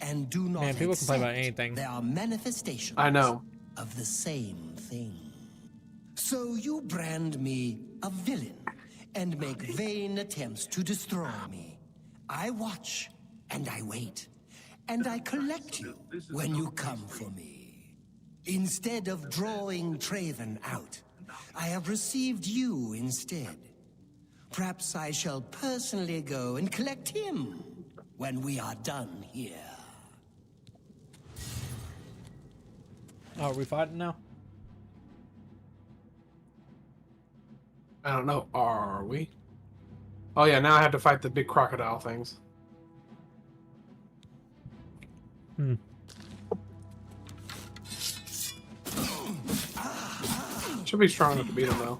And do not Man, people complain about anything. There are manifestations I know. of the same thing. So you brand me a villain and make vain attempts to destroy me. I watch and I wait, and I collect you when you come for me. Instead of drawing Traven out, I have received you instead. Perhaps I shall personally go and collect him when we are done here. Oh, are we fighting now? I don't know. Are we? Oh yeah, now I have to fight the big crocodile things. Should be strong enough to beat him though.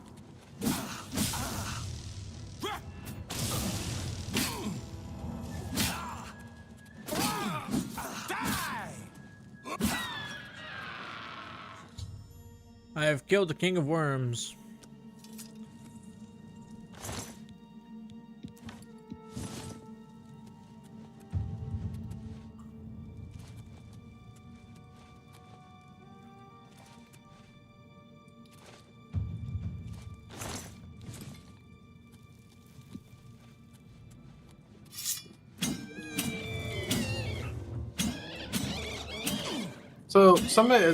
I have killed the King of Worms.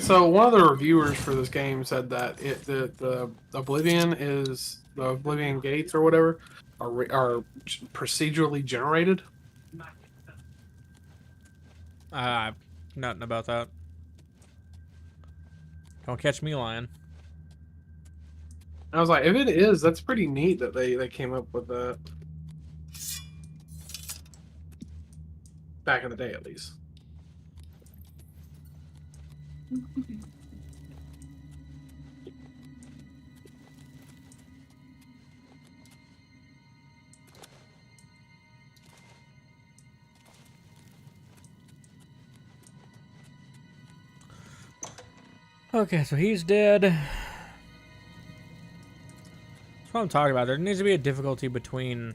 So one of the reviewers for this game said that the Oblivion is the Oblivion gates or whatever are procedurally generated. Nothing about that. Don't catch me lying. I was like, if it is, that's pretty neat that they came up with that. Back in the day, at least. Okay, so he's dead. That's what I'm talking about. There needs to be a difficulty between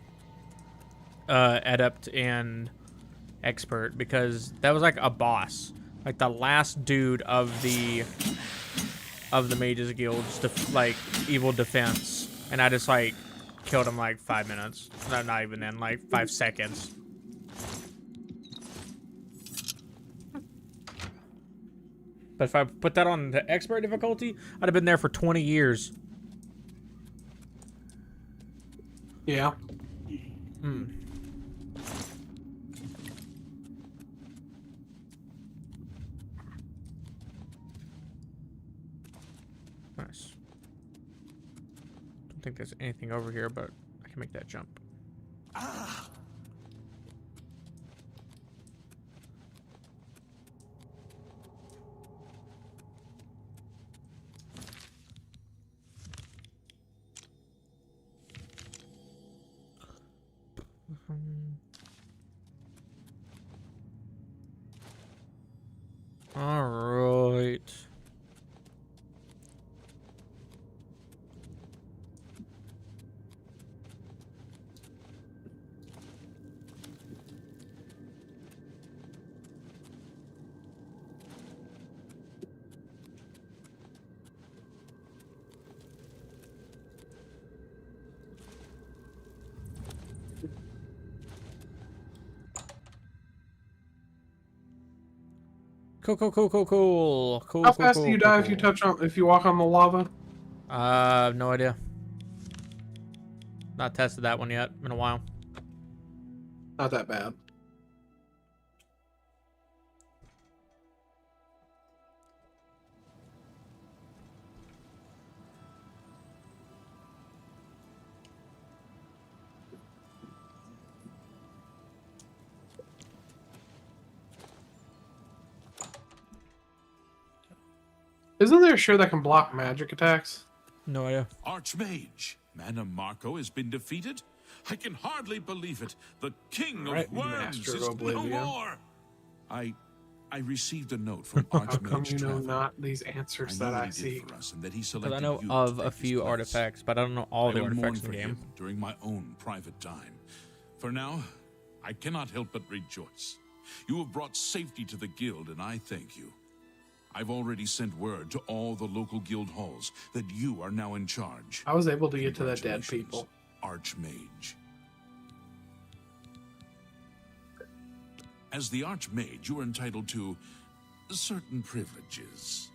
adept and expert, because that was like a boss, like the last dude of the Mages Guild's like evil defense, and I just like killed him like 5 minutes. Not even then, like 5 seconds. But if I put that on the expert difficulty, I'd have been there for 20 years. Yeah. Hmm. Nice. Don't think there's anything over here, but I can make that jump. Ah! All right. Cool. How fast do you die if you walk on the lava? No idea. Not tested that one yet in a while. Not that bad. Isn't there a shirt that can block magic attacks? No idea. Archmage, Mana Marco has been defeated? I can hardly believe it. The King of Right, Worms Master is of Oblivion. no more. I received a note from How Archmage come you know Travel. not these answers that I see? Because I know of a few artifacts, but I don't know all the artifacts in the game. During my own private time. For now, I cannot help but rejoice. You have brought safety to the guild, and I thank you. I've already sent word to all the local guild halls that you are now in charge. I was able to get to the dead people. Archmage. As the Archmage, you are entitled to certain privileges.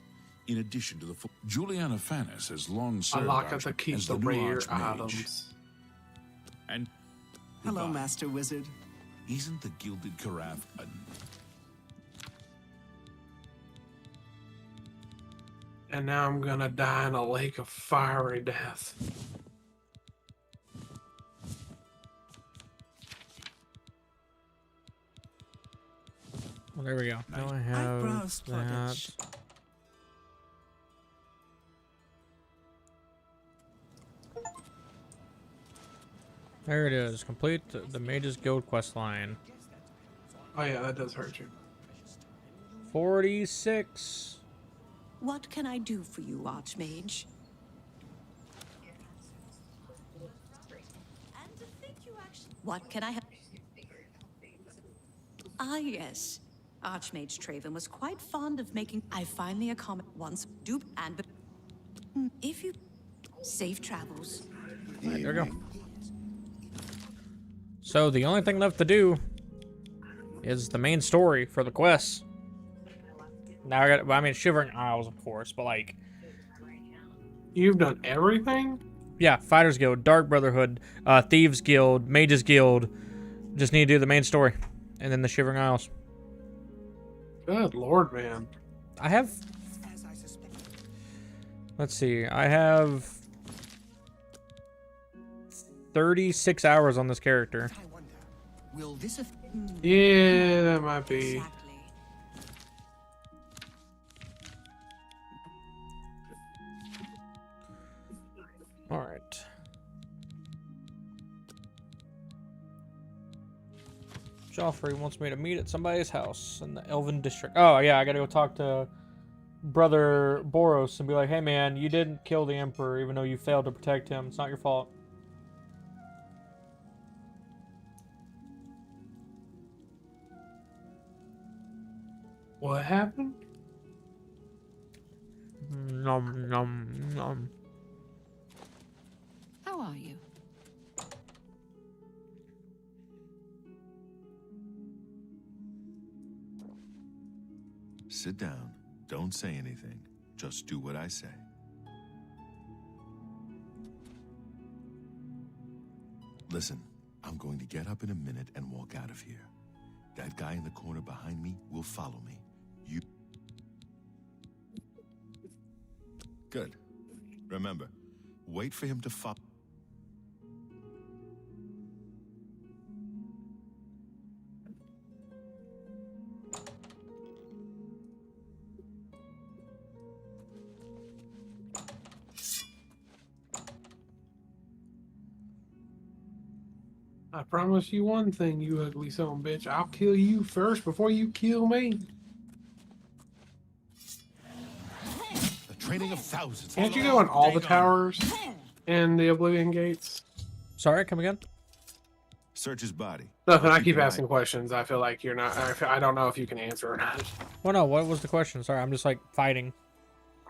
In addition to the full... Juliana Fanis has long served I like to keep as the new rare Archmage. items. And Hello, goodbye. Master Wizard. Isn't the Gilded Carafe a... And now I'm gonna die in a lake of fiery death. Well, there we go. Now I have that. There it is. Complete the Mages Guild quest line. Oh yeah, that does hurt you. 46. What can I do for you, Archmage? What can I have? Ah, yes. Archmage Traven was quite fond of making. I finally accommodate once, dupe, and if you safe travels. All right, there we go. So the only thing left to do is the main story for the quests. Now I got, well, I mean, Shivering Isles, of course, but like, you've done everything. Yeah, Fighters Guild, Dark Brotherhood, Thieves Guild, Mages Guild. Just need to do the main story, and then the Shivering Isles. Good lord, man. I have. Let's see. I have 36 hours on this character. Will this yeah, that might be. All right. Joffrey wants me to meet at somebody's house in the Elven District. Oh, yeah, I gotta go talk to Brother Boros and be like, hey, man, you didn't kill the Emperor even though you failed to protect him. It's not your fault. What happened? Nom, nom, nom. How are you? Sit down. Don't say anything. Just do what I say. Listen, I'm going to get up in a minute and walk out of here. That guy in the corner behind me will follow me. You... Good. Remember, wait for him to follow. I promise you one thing, you ugly son of a bitch. I'll kill you first before you kill me. The training of thousands. Can't you go on all the towers and the Oblivion gates? Sorry, come again? Search his body. Nothing, I keep asking questions. I feel like you're not... I don't know if you can answer or not. Well, no, what was the question? Sorry, I'm just, like, fighting.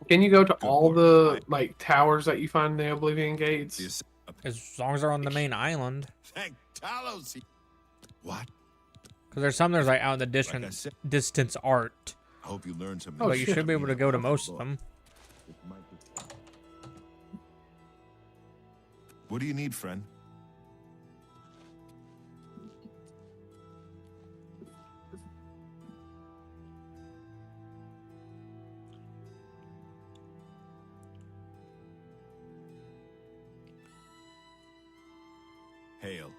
Can you go to all the, like, towers that you find in the Oblivion gates? As long as they're on the main island. Thank Talos. What? Because there's some there's like out in the distance art. I hope you learned something. But you should be able to go to most of them. What do you need, friend? Hail.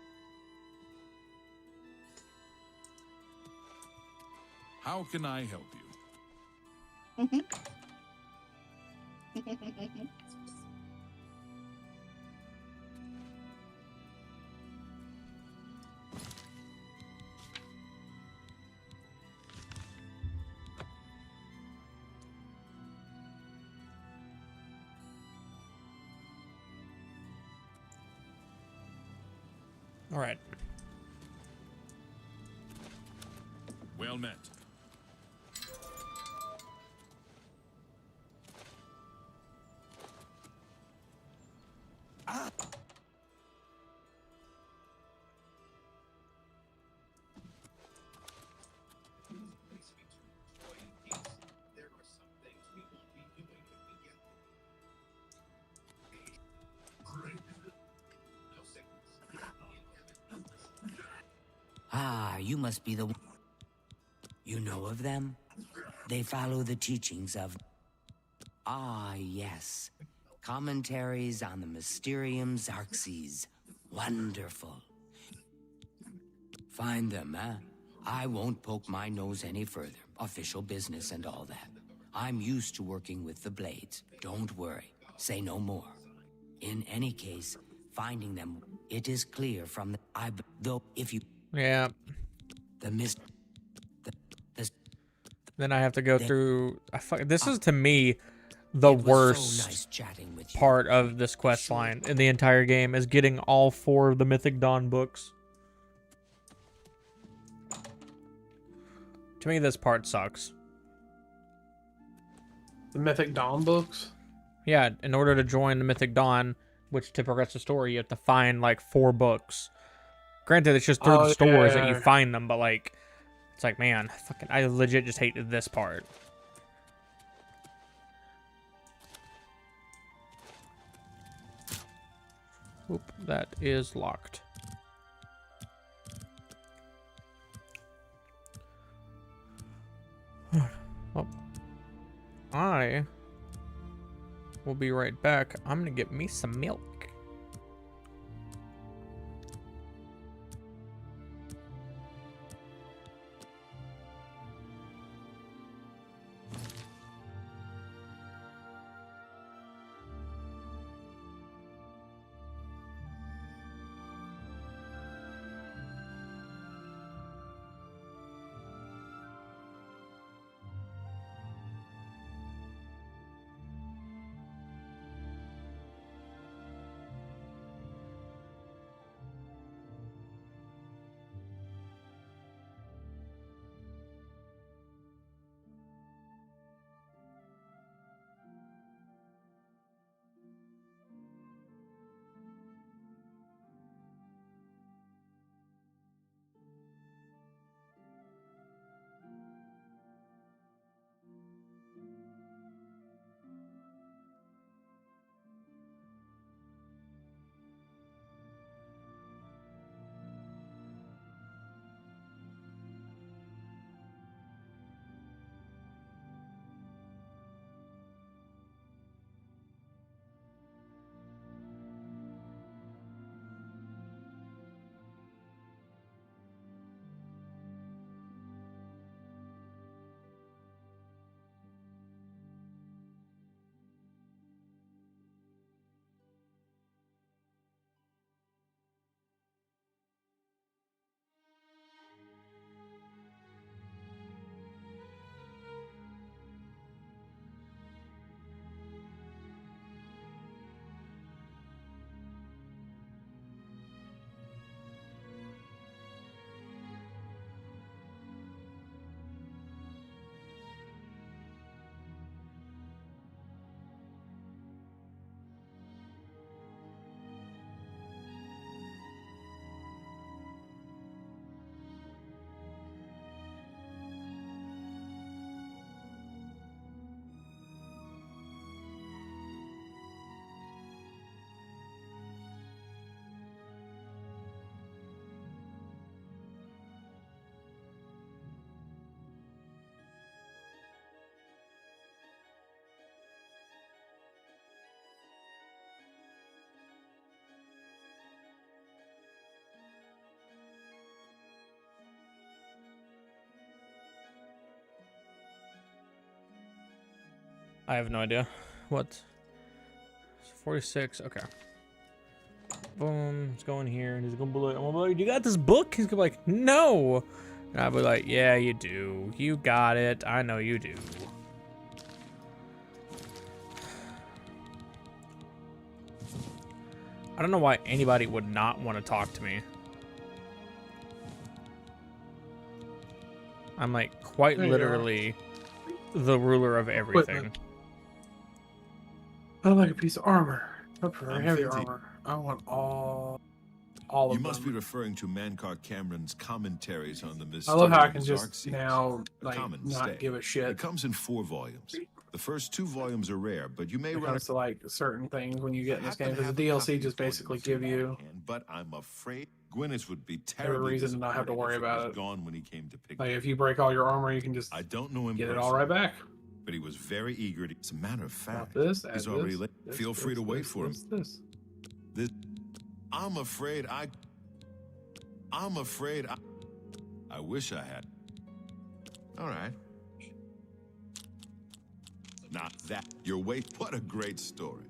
How can I help you? All right. Well met. Ah, you must be the one. You know of them? They follow the teachings of... Ah, yes. Commentaries on the Mysterium Xarxes. Wonderful. Find them, huh? I won't poke my nose any further. Official business and all that. I'm used to working with the blades. Don't worry. Say no more. In any case, finding them, it is clear from the... Though, if you... Yeah. The mist... Then I have to go through. This is to me the worst part of this quest line in the entire game is getting all 4 of the Mythic Dawn books. To me, this part sucks. The Mythic Dawn books? Yeah, in order to join the Mythic Dawn, which to progress the story, you have to find like 4 books. Granted, it's just through the stores that you find them, but like, it's like, man, fucking, I legit just hated this part. Oop, that is locked. Well, I will be right back. I'm gonna get me some milk. I have no idea. What? 46. Okay. Boom. Let's go in here. And he's gonna be like, I'm like, you got this book? He's gonna be like, no. And I'll be like, yeah, you do. You got it. I know you do. I don't know why anybody would not want to talk to me. I'm like quite literally the ruler of everything. Equipment. I like a piece of armor. I prefer heavy armor. I want all of them. You must be referring to Mankar Cameron's commentaries on the I love how I can Mysterious just Arceus, now a like common not stay. give a shit. It comes in 4 volumes. The first 2 volumes are rare, but you may When it run comes to like certain things when you get in this game, because the DLC just basically give you but I'm afraid Gwyneth would be every terribly reason to not have to worry disappointed if about was it. gone when he came to pick Like it. if you break all your armor, you can just I don't know him get it all right back. but he was very eager to. As a matter of fact, This, he's add already this, late. this, Feel free this, to wait this, for him. this. I'm afraid I wish I had. All right. Not that. Your wait. What a great story.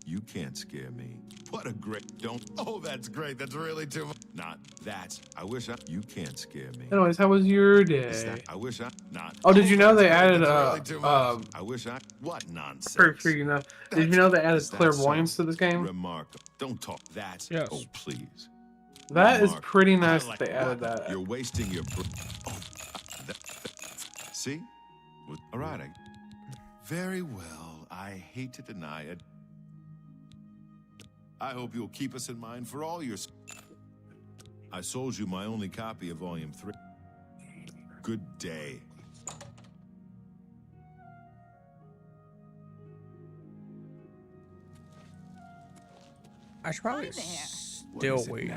You can't scare me. What a great... Don't... Oh, that's great. That's really too much. Not that. I wish I... You can't scare me. Anyways, how was your day? I wish I... Not... Oh, did you know they that's added really too much. I wish I... What nonsense? Pretty sure you know. Did you know they added Is that clairvoyance so? to this game? Remarkable. Don't talk that. Yes. Oh, please. That is Remark- pretty nice I like that they added what? that. You're wasting your... Oh, see? All right. Very well. I hate to deny it. I hope you'll keep us in mind for all your... I sold you my only copy of Volume 3. Good day. I should probably still wait.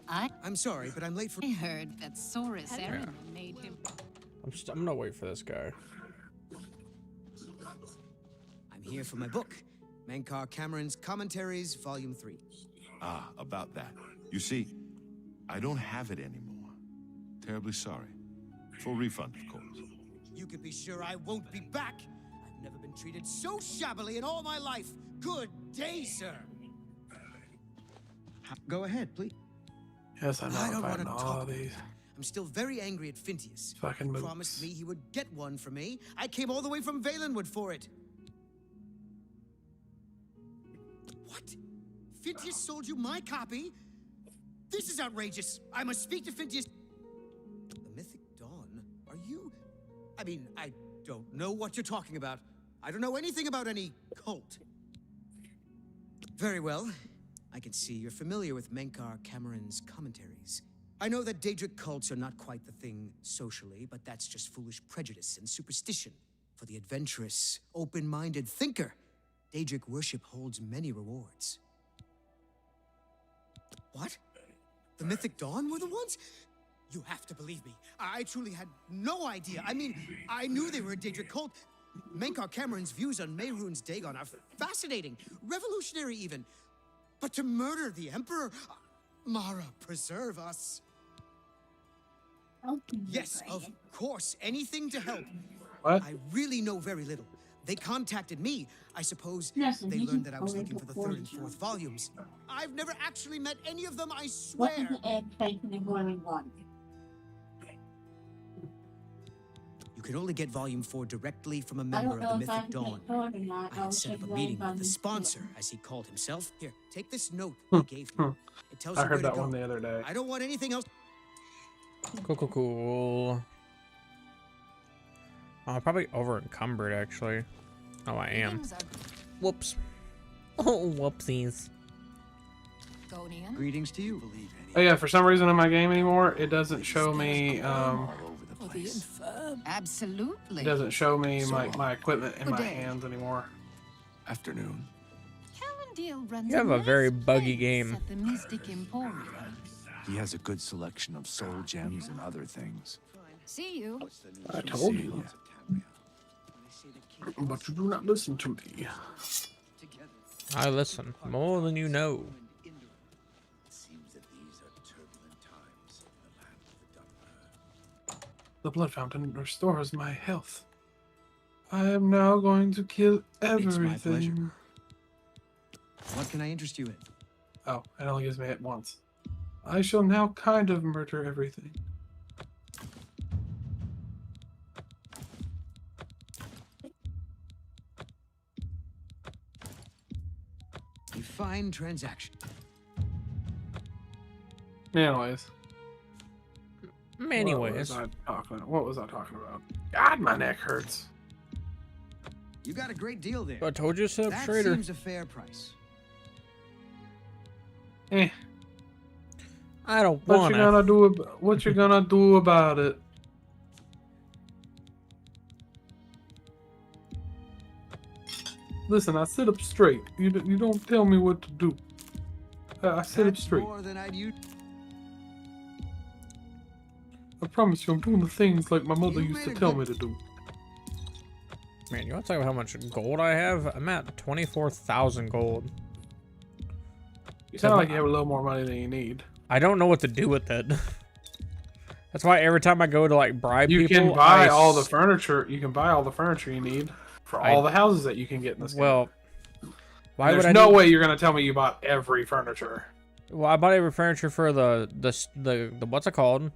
I'm sorry, but I'm late for... I heard that Saurus Aaron made him... I'm gonna wait for this guy. I'm here for my book. Mankar Cameron's Commentaries, Volume 3. Ah, about that. You see, I don't have it anymore. Terribly sorry. Full refund, of course. You can be sure I won't be back. I've never been treated so shabbily in all my life. Good day, sir. Go ahead, please. Yes, I know. I don't want to all talk. these. I'm still very angry at Phintius. Fucking He moves. promised me he would get one for me. I came all the way from Valenwood for it. What? Phintius sold you my copy? This is outrageous. I must speak to Phintius. The Mythic Dawn? Are you... I mean, I don't know what you're talking about. I don't know anything about any cult. Very well. I can see you're familiar with Mankar Cameron's Commentaries. I know that Daedric cults are not quite the thing socially, but that's just foolish prejudice and superstition. For the adventurous, open-minded thinker, Daedric worship holds many rewards. What? The Mythic Dawn were the ones? You have to believe me. I truly had no idea. I mean, I knew they were a Daedric cult. Mankar Cameron's views on Mehrunes Dagon are fascinating, revolutionary even. But to murder the Emperor? Mara, preserve us. Yes, of course. Anything to help. What? I really know very little. They contacted me. I suppose Yes, they and learned that I was you looking for the third and fourth volumes. I've never actually met any of them, I What is swear. the egg taken in boiling water? You can only get Volume 4 directly from a I member don't of the know if I Mythic can Dawn. get caught or not. I had set up a meeting with the sponsor, as he called himself. Here, take this note he gave me. It tells I you heard where that to one go. the other day. I don't want anything else. Cool. Oh, I'm probably over encumbered actually. Oh, I am. Whoops. Oh, whoopsies. Greetings to you. Oh yeah, for some reason in my game anymore, it doesn't show me Absolutely. it doesn't show me my equipment in my hands anymore. Afternoon. Calendil runs You have a very buggy game. at the Mystic Emporium. He has a good selection of soul gems and other things. See you. I told you. But you do not listen to me. I listen more than you know. The blood fountain restores my health. I am now going to kill everything. It's my pleasure. What can I interest you in? Oh, it only gives me it once. I shall now kind of murder everything. A fine transaction. Anyways. Anyways. What was I talking about? God, my neck hurts. You got a great deal there. I told you so, That Schrader. seems a fair price. Eh. I don't What want you gonna do? What you gonna do about it? Listen, I sit up straight. You don't tell me what to do. I sit up straight. More than I'd use. I promise you, I'm doing the things like my mother used to tell me to do. Man, you want to talk about how much gold I have? I'm at 24,000 gold. You sound like you have a little more money than you need. I don't know what to do with it. That's why every time I go to like bribe You people, can buy all the furniture. You can buy all the furniture you need for all I- the houses that you can get in this game. Well, Why would There's I? no way you're gonna tell me you bought every furniture. Well, I bought every furniture for the what's it called?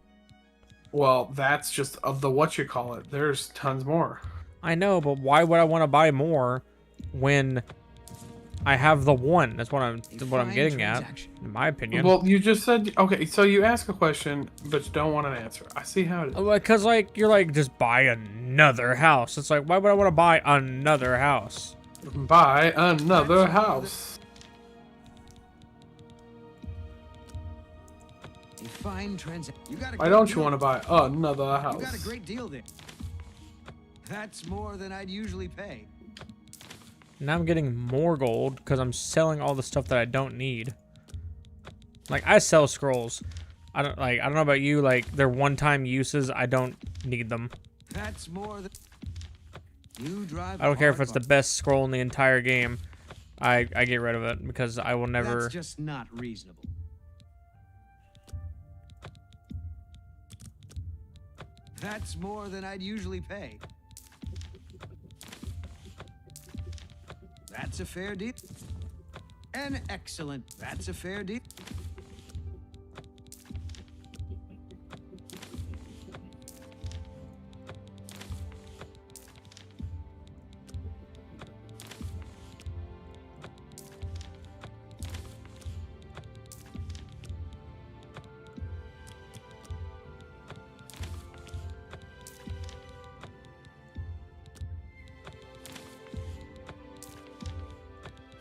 Well, that's just of the what you call it. There's tons more. I know, but why would I want to buy more when I have the one? That's what I'm getting at, in my opinion. Well, you just said okay. So you ask a question, but you don't want an answer. I see how it is. Because like you're like just buy another house. It's like why would I want to buy another house? Buy another house. A fine transaction. Why don't you want to buy another house? You got a great deal there. That's more than I'd usually pay. Now I'm getting more gold because I'm selling all the stuff that I don't need. Like I sell scrolls. I don't know about you, like they're one-time uses. I don't need them. That's more than you drive. I don't care if it's the best scroll in the entire game. I get rid of it because I will never. That's just not reasonable. That's more than I'd usually pay. That's a fair deal. An excellent. That's a fair deal.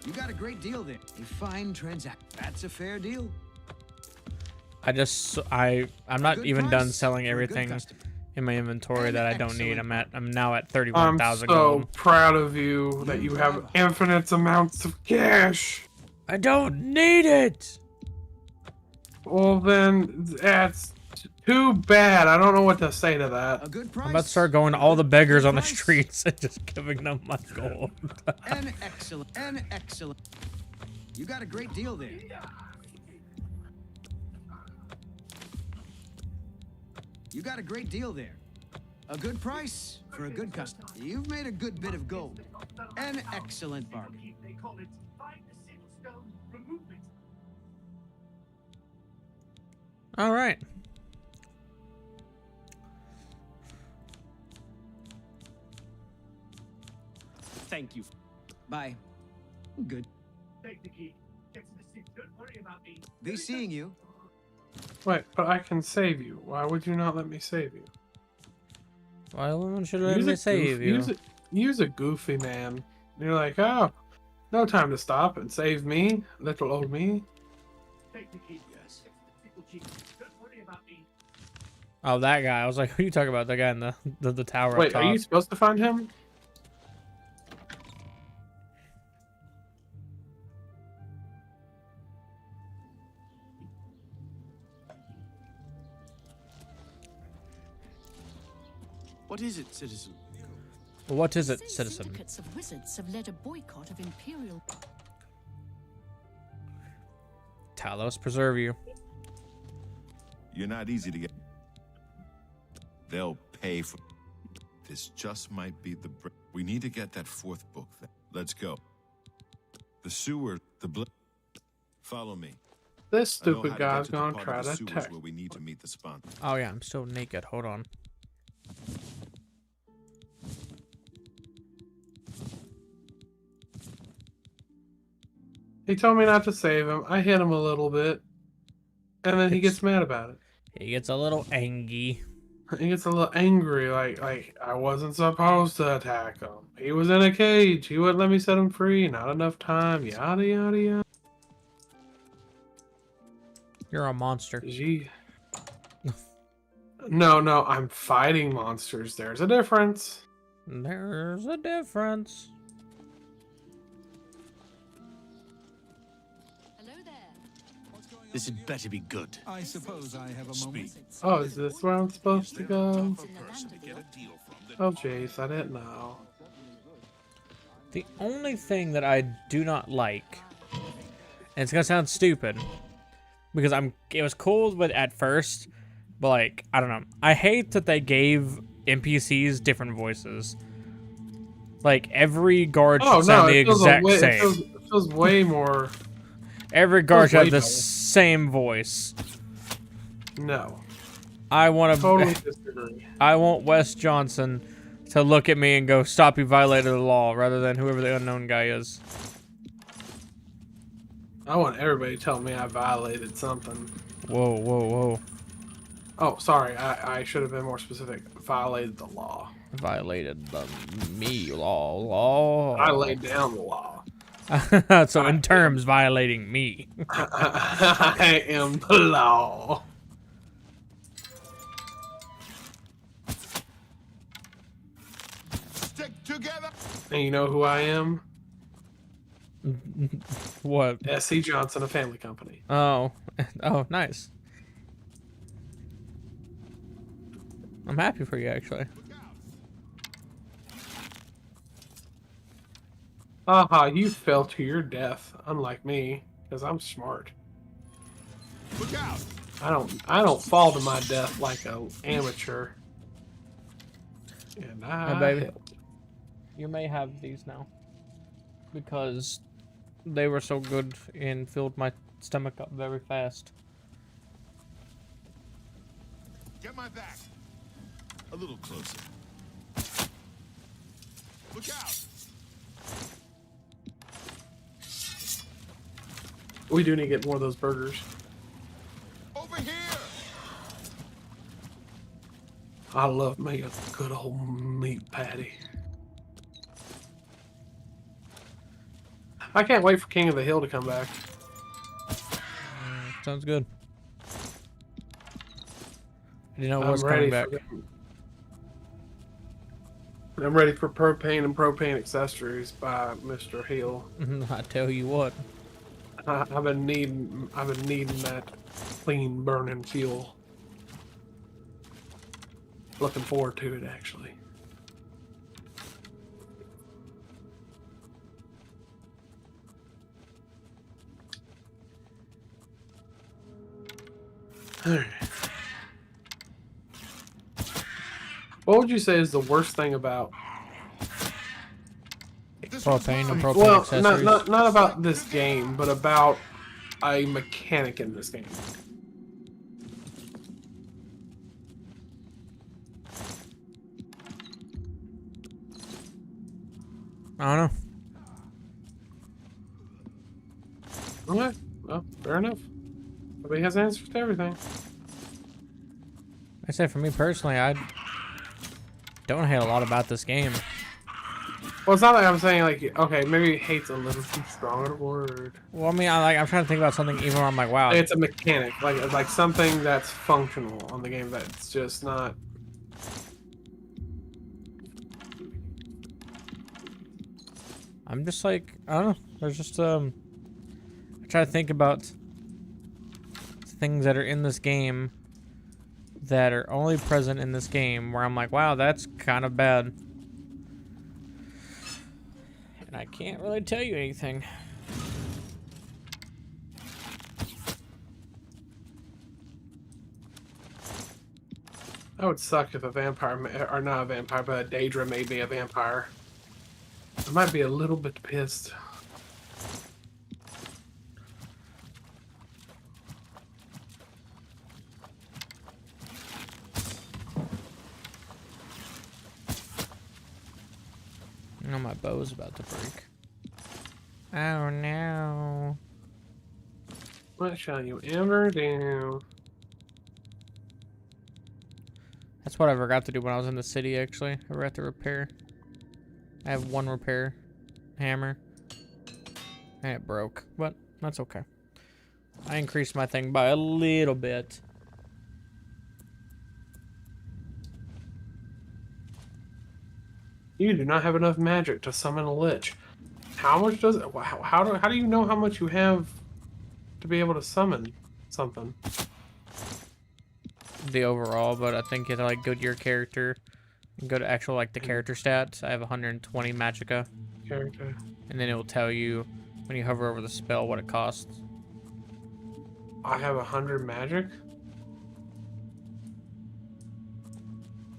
You got a great deal there. A fine transaction. That's a fair deal. I'm not even done selling everything in my inventory that I don't need. I'm now at 31,000 gold. gold. I'm so proud of you that you have infinite amounts of cash. I don't need it. Well then, that's too bad. I don't know what to say to that. A good price. I'm about to start going to all the beggars on the streets and just giving them my gold. An excellent. An excellent. You got a great deal there. You got a great deal there. A good price for a good customer. You've made a good bit of gold. An excellent bargain. They call it find the single stone, remove it. All right. Thank you. Bye. Good. Take the key. Get to the city. Don't worry about me. Be seeing you. Wait, but I can save you. Why would you not let me save you? Why should I let me save you? Use a goofy man. You're like, oh, no time to stop and save me, little old me. Take the key. Yes. Don't worry about me. Oh, that guy. I was like, who are you talking about? The guy in the tower Wait, up top. are you supposed to find him? What is it, citizen? What is it, citizen? Syndicates of wizards have led a boycott of Imperial. Talos preserve you. You're not easy to get. They'll pay for. This just might be the. We need to get that fourth book. Let's go. The sewer, the Follow me. This stupid guy's gonna try to attack. Where we need to meet the spawn. Oh yeah, I'm still naked. Hold on. He told me not to save him. I hit him a little bit. And then he gets mad about it. He gets a little angry. He gets a little angry, like I wasn't supposed to attack him. He was in a cage. He wouldn't let me set him free. Not enough time. Yada yada yada. You're a monster. Gee. No, I'm fighting monsters. There's a difference. There's a difference. This had better be good. I suppose I have a moment. Oh, is this where I'm supposed to go? Oh, jeez, I didn't know. The only thing that I do not like, and it's gonna sound stupid, because it was cool with at first, but like, I don't know. I hate that they gave NPCs different voices. Like, every guard should sound the exact same. It feels way more. Every guard should way have the better. same voice. No. I want to. Totally disagree. I want Wes Johnson to look at me and go, "Stop! You violated the law," rather than whoever the unknown guy is. I want everybody to tell me I violated something. Whoa, whoa, whoa! Oh, sorry. I should have been more specific. Violated the law. Violated the law. I laid down the law. So in terms, violating me. I am the law. Stick together. And you know who I am? What? S.C. Johnson, a family company. Oh, oh, nice. I'm happy for you, actually. Aha, you fell to your death, unlike me, because I'm smart. Look out. I don't fall to my death like a amateur. And Hey, baby. You may have these now. Because they were so good and filled my stomach up very fast. Get my back. A little closer. Look out. We do need to get more of those burgers. Over here. I love me a good old meat patty. I can't wait for King of the Hill to come back. Sounds good. You know I'm what's coming ready back? I'm ready for propane and propane accessories by Mr. Hill. I tell you what. I've been needing that clean burning fuel. Looking forward to it, actually. Alright. What would you say is the worst thing about Propane and propane well, accessories? not about this game, but about a mechanic in this game? I don't know. Okay, well, fair enough. Nobody has answers to everything. I said for me personally, I don't hate a lot about this game. Well, it's not like I'm saying like, okay, maybe hate's a little too strong a word. Well, I mean, I'm trying to think about something even where I'm like, wow. It's a mechanic, like something that's functional on the game that's just not. I'm just like, I don't know. There's just I try to think about things that are in this game that are only present in this game where I'm like, wow, that's kind of bad. And I can't really tell you anything. That would suck if a vampire, or not a vampire, but a Daedra made me a vampire. I might be a little bit pissed. Oh, my bow's about to break. Oh no. What shall you ever do? That's what I forgot to do when I was in the city, actually. I forgot to repair. I have one repair hammer. And it broke, but that's okay. I increased my thing by a little bit. You do not have enough magic to summon a lich. How much does it? How do you know how much you have to be able to summon something? The overall, but I think you have to like go to your character and go to actual like the character stats. I have 120 magicka. Character. And then it will tell you when you hover over the spell what it costs. I have 100 magic.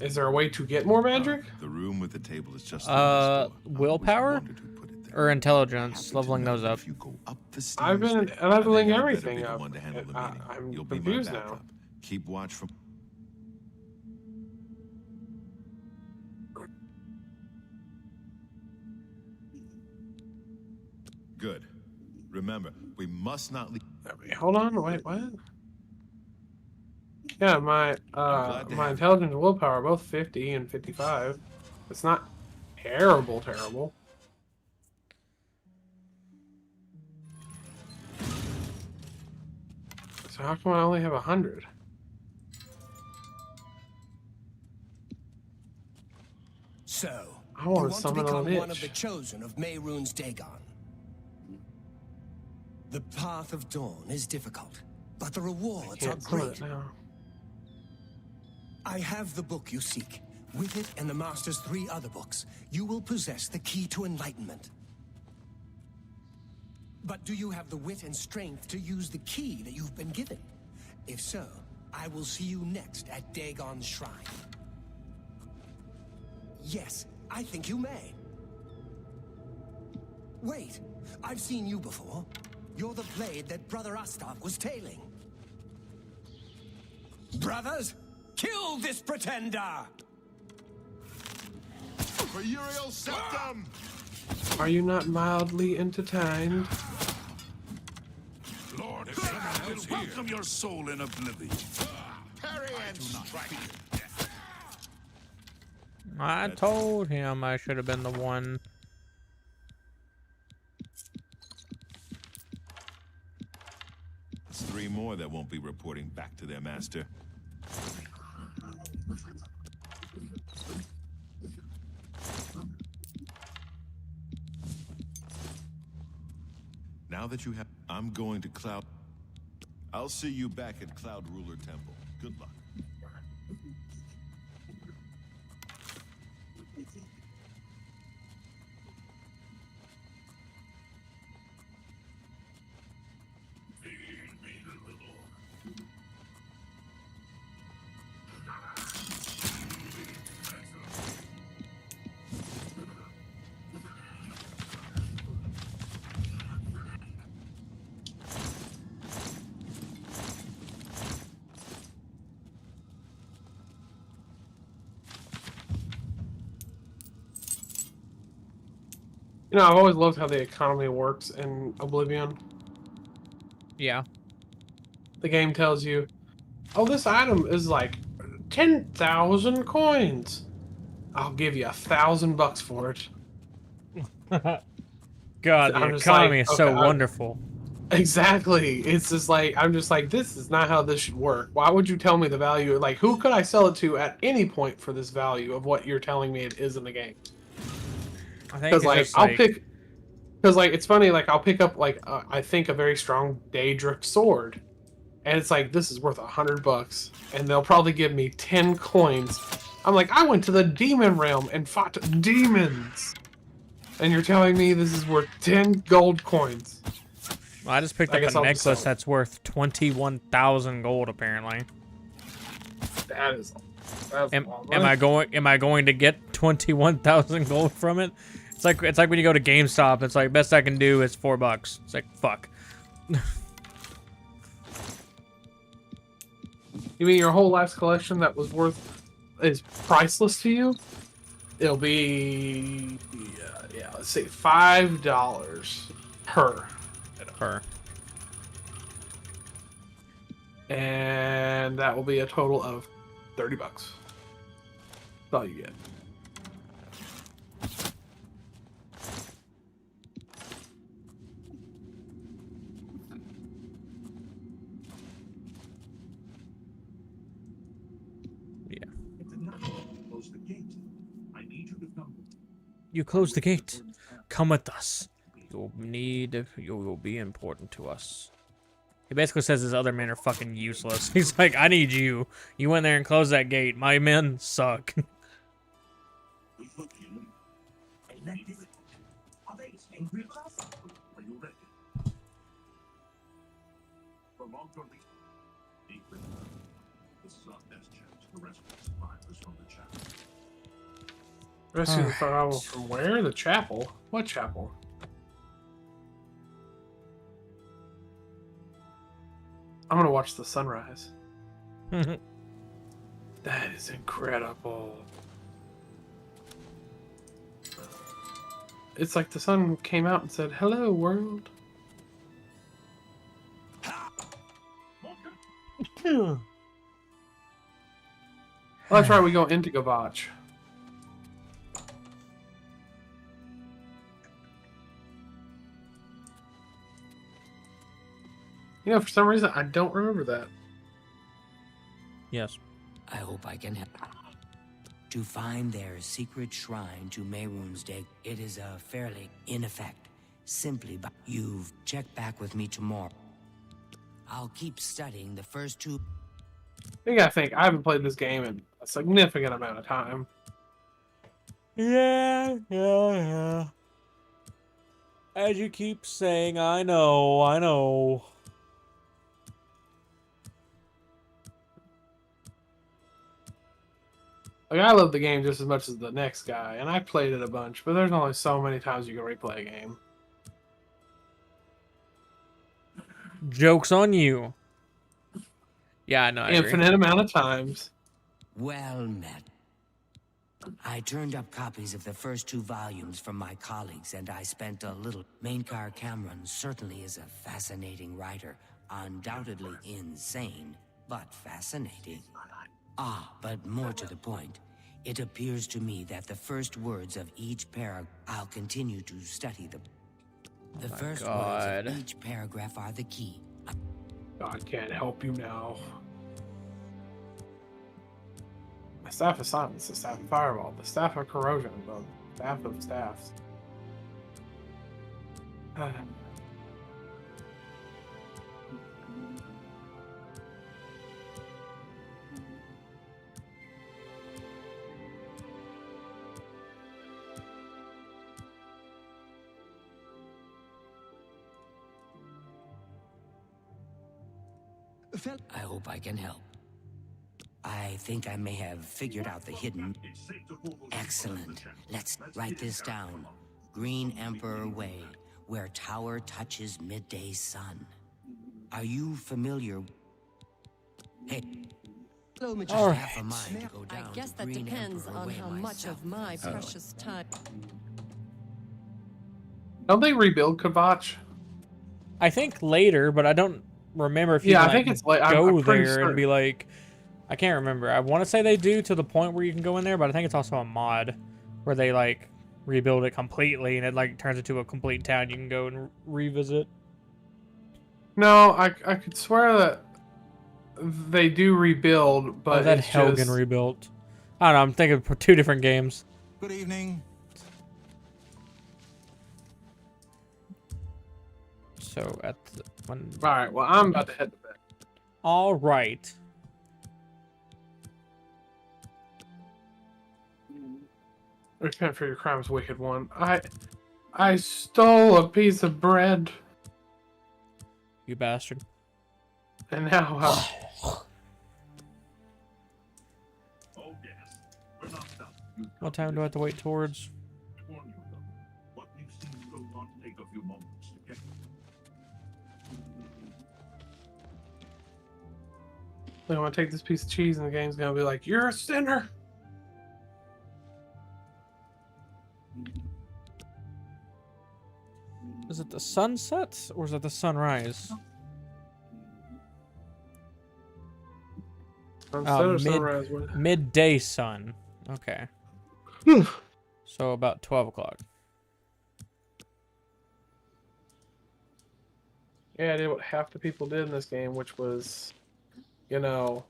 Is there a way to get more magic? The room with the table is just willpower? Or intelligence, leveling those up. I've been leveling I better be everything the up. one to handle the meeting. I'm You'll be my confused backup. now. Keep watch from. Good. Remember, we must not leave. Wait, hold on, wait, what? Yeah, my glad to my have intelligence and willpower are both 50 and 55. It's not terrible. So how come I only have 100? So, I you want to want to summon become an one of itch. the chosen of Mehrunes Dagon. The path of dawn is difficult, but the rewards are Can't summon great. it now. I have the book you seek. With it and the Master's 3 other books, you will possess the key to enlightenment. But do you have the wit and strength to use the key that you've been given? If so, I will see you next at Dagon's shrine. Yes, I think you may. Wait, I've seen you before. You're the blade that Brother Astak was tailing. Brothers, kill this pretender! For Uriel Septum! Are you not mildly entertained? Lord, if someone will welcome your soul in oblivion. Parry and strike. I told him I should have been the one. It's 3 more that won't be reporting back to their master. Now that you have, I'm going to Cloud. I'll see you back at Cloud Ruler Temple. Good luck. You know, I've always loved how the economy works in Oblivion. Yeah. The game tells you, oh, this item is like 10,000 coins. I'll give you $1,000 for it. God, the economy is so wonderful. Exactly. It's just like, I'm just like, this is not how this should work. Why would you tell me the value? Like, who could I sell it to at any point for this value of what you're telling me it is in the game? I think Because like I'll pick, because like it's funny, like I'll pick up like I think a very strong Daedric sword, and it's like this is worth $100, and they'll probably give me 10 coins. I'm like, I went to the demon realm and fought demons, and you're telling me this is worth 10 gold coins. Well, I just picked up a necklace that's worth 21,000 gold apparently. That is. Am I going to get 21,000 gold from it? It's like when you go to GameStop. It's like best I can do is $4. It's like fuck. You mean your whole last collection that was is priceless to you? It'll be yeah, let's say $5 per. And that will be a total of $30. That's all you get. Yeah. Close the gate. I need you to come. You close the gate. Come with us. You will be important to us. He basically says his other men are fucking useless. He's like, I need you. You went there and closed that gate. My men suck. Rescue the survivor from where? The chapel? What chapel? I'm gonna watch the sunrise. That is incredible. It's like the sun came out and said, "Hello, world." Well, that's right. We go into Gavach. You know, for some reason, I don't remember that. Yes. I hope I can help. To find their secret shrine to Mehrunes Day, it is a fairly in effect. Simply by you've checked back with me tomorrow. I'll keep studying the first two. You gotta think, I haven't played this game in a significant amount of time. Yeah. As you keep saying, I know. Like, I love the game just as much as the next guy, and I played it a bunch, but there's only so many times you can replay a game. Joke's on you. Yeah, no, I agree. Infinite amount of times. Well met. I turned up copies of the first two volumes from my colleagues, and I spent a little. Mainkar Cameron certainly is a fascinating writer. Undoubtedly insane, but fascinating. Ah, but more to the point. It appears to me that the first words of each paragraph. I'll continue to study them. The first words of each paragraph are the key. God can't help you now. The staff of silence, the staff of fireball, the staff of corrosion, the staff of staffs. I hope I can help. I think I may have figured out the hidden. Excellent. Let's write this down. Green Emperor Way, where tower touches midday sun. Are you familiar? Hey. All Half a mind to go down I guess to that Green depends Emperor on Way how much myself. of my precious time. Don't they rebuild Kavach? I think later, but I don't remember if you Yeah, can, I think it's like go I'm pretty there and be certain. like, I can't remember. I want to say they do to the point where you can go in there, but I think it's also a mod where they like rebuild it completely and it like turns into a complete town you can go and revisit. No, I could swear that they do rebuild, but that it's Helgen just rebuilt. I don't know. I'm thinking for two different games. Good evening. So at the one. All right. Well, I'm about to head to bed. All right. Repent for your crimes, wicked one. I stole a piece of bread, You bastard. and now I'm. Oh yes, we're not done. What time do I have to wait towards? Warn you though, what you've seen will not take a few moments to get. I'm gonna take this piece of cheese, and the game's gonna be like, "You're a sinner." Is it the sunset or is it the sunrise? Sunset or sunrise? Midday sun. Okay. So about 12 o'clock. Yeah, I did what half the people did in this game, which was, you know,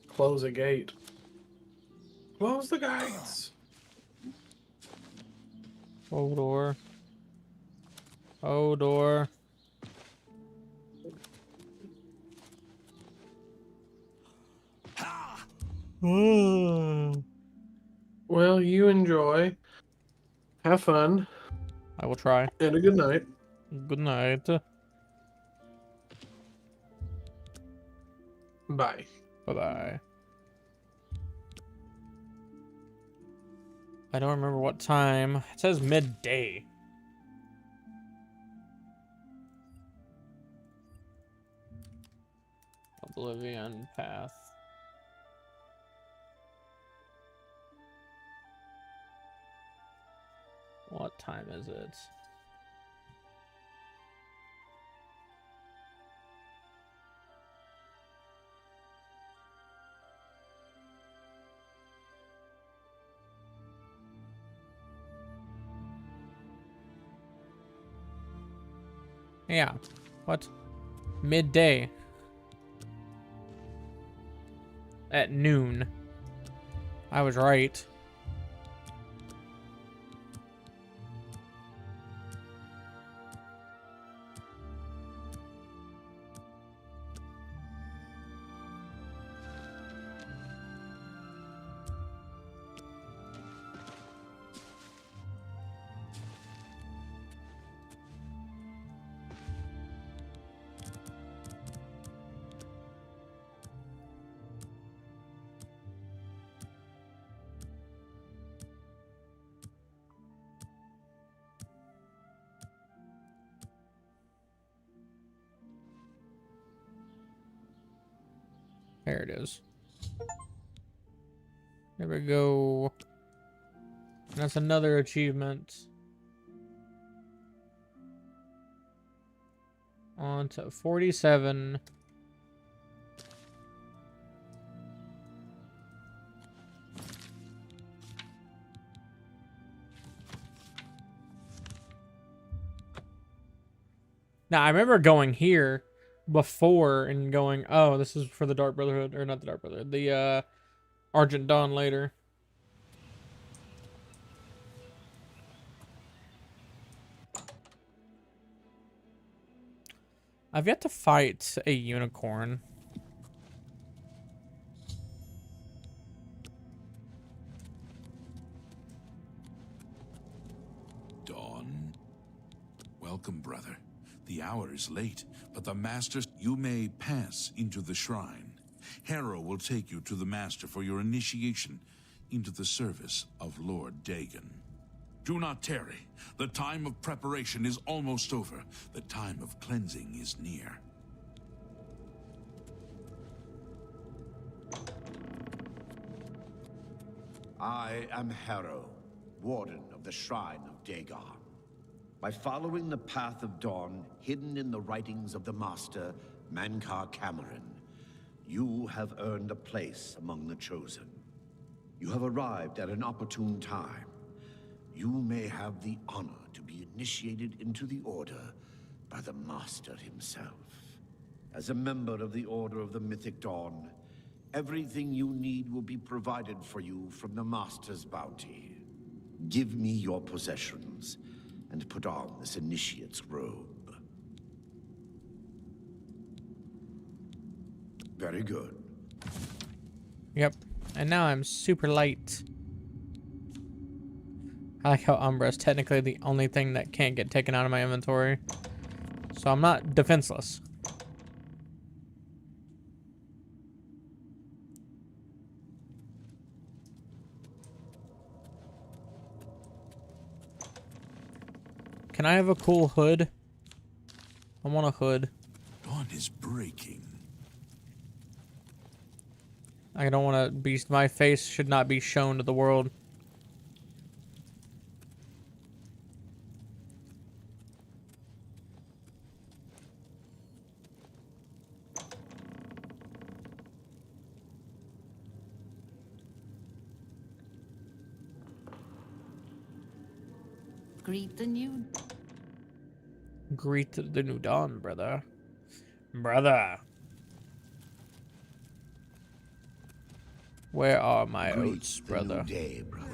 close a gate. Close the gates. Hodor. Hodor. Well, you enjoy. Have fun. I will try. And a good night. Good night. Bye. Bye-bye. I don't remember what time. It says midday. Oblivion path. What time is it? Yeah. What? Midday. At noon. I was right. There it is. There we go. That's another achievement. On to 47. Now, I remember going here before and going, oh, this is for the Dark Brotherhood, or not the Dark Brotherhood, the Argent Dawn later. I've yet to fight a unicorn. Dawn? Welcome, brother. The hour is late, but the Master... You may pass into the shrine. Harrow will take you to the Master for your initiation into the service of Lord Dagon. Do not tarry. The time of preparation is almost over. The time of cleansing is near. I am Harrow, Warden of the Shrine of Dagon. By following the path of dawn hidden in the writings of the Master, Mankar Cameron, you have earned a place among the Chosen. You have arrived at an opportune time. You may have the honor to be initiated into the Order by the Master himself. As a member of the Order of the Mythic Dawn, everything you need will be provided for you from the Master's bounty. Give me your possessions, and put on this initiate's robe. Very good. Yep. And now I'm super light. I like how Umbra is technically the only thing that can't get taken out of my inventory. So I'm not defenseless. Can I have a cool hood? I want a hood. Dawn is breaking. I don't want to be... My face should not be shown to the world. Greet the new... Greet the new dawn, brother. Brother. Where are my oats, brother? Day, brother.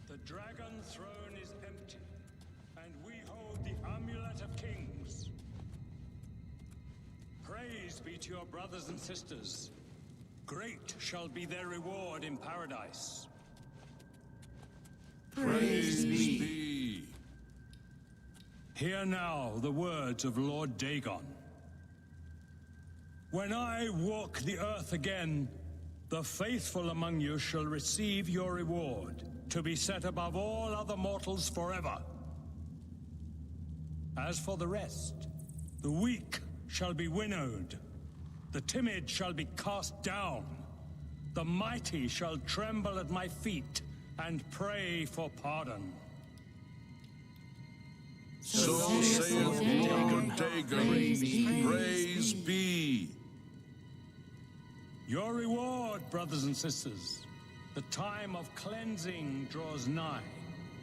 The dragon throne is empty, and we hold the amulet of kings. Praise be to your brothers and sisters. Great shall be their reward in paradise. Praise be. Hear now the words of Lord Dagon. When I walk the earth again, the faithful among you shall receive your reward, to be set above all other mortals forever. As for the rest, the weak shall be winnowed. The timid shall be cast down. The mighty shall tremble at my feet and pray for pardon. So saith Lord Dagon, praise be. Your reward, brothers and sisters. The time of cleansing draws nigh.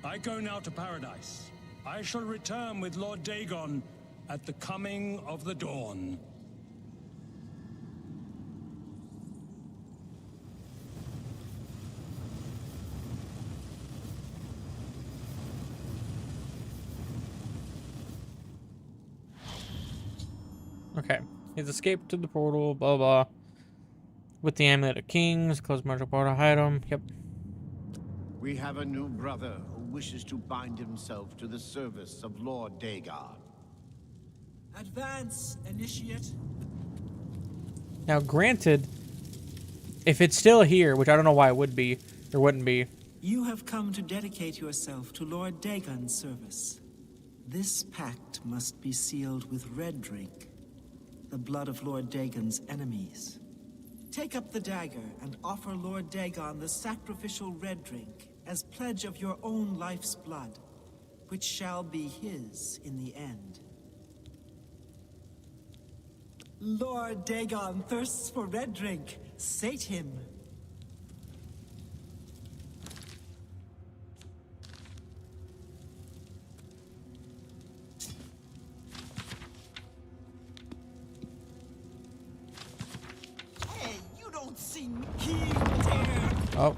I go now to paradise. I shall return with Lord Dagon at the coming of the dawn. Okay. He's escaped to the portal, blah blah. With the Amulet of Kings, close magic portal, hide him. Yep. We have a new brother who wishes to bind himself to the service of Lord Dagon. Advance, initiate. Now, granted, if it's still here, which I don't know why it would be, or wouldn't be. You have come to dedicate yourself to Lord Dagon's service. This pact must be sealed with red drink, the blood of Lord Dagon's enemies. Take up the dagger and offer Lord Dagon the sacrificial red drink as pledge of your own life's blood, which shall be his in the end. Lord Dagon thirsts for red drink. Sate him. Hey, you don't see me. Dear. Oh.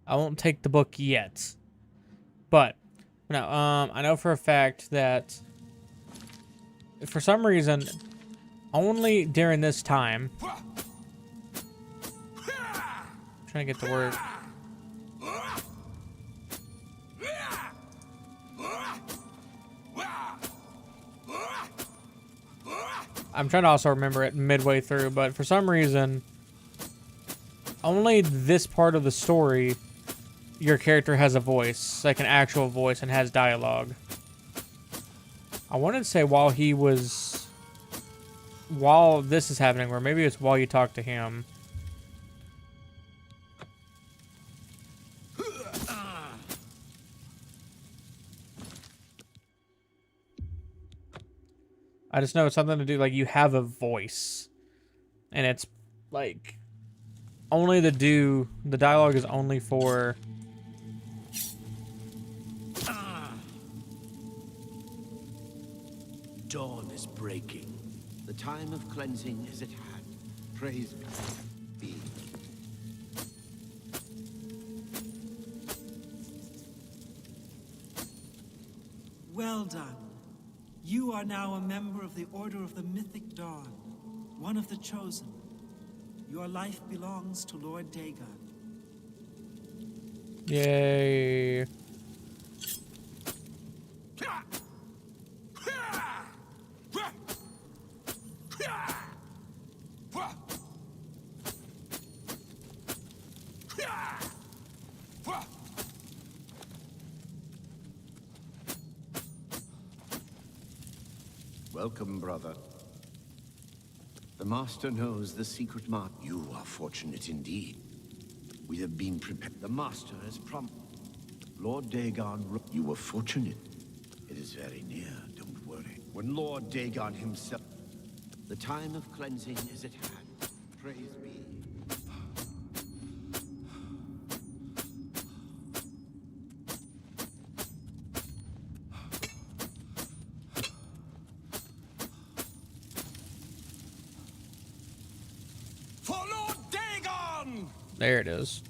I won't take the book yet. But, no, I know for a fact that for some reason, only during this time, trying to get the word. I'm trying to also remember it midway through, but for some reason, only this part of the story, your character has a voice, like an actual voice, and has dialogue. I wanted to say while this is happening, or maybe it's while you talk to him. I just know it's something to do, like, you have a voice. And it's, like, only the dialogue is only for... Dawn is breaking. The time of cleansing is at hand. Praise be. Well done. You are now a member of the Order of the Mythic Dawn, one of the chosen. Your life belongs to Lord Dagon. Yay. Welcome, brother. The Master knows the secret mark. You are fortunate indeed. We have been prepared. The Master has promised. Lord Dagon, you were fortunate. It is very near, don't worry. When Lord Dagon himself... The time of cleansing is at hand. Praise be. There it is.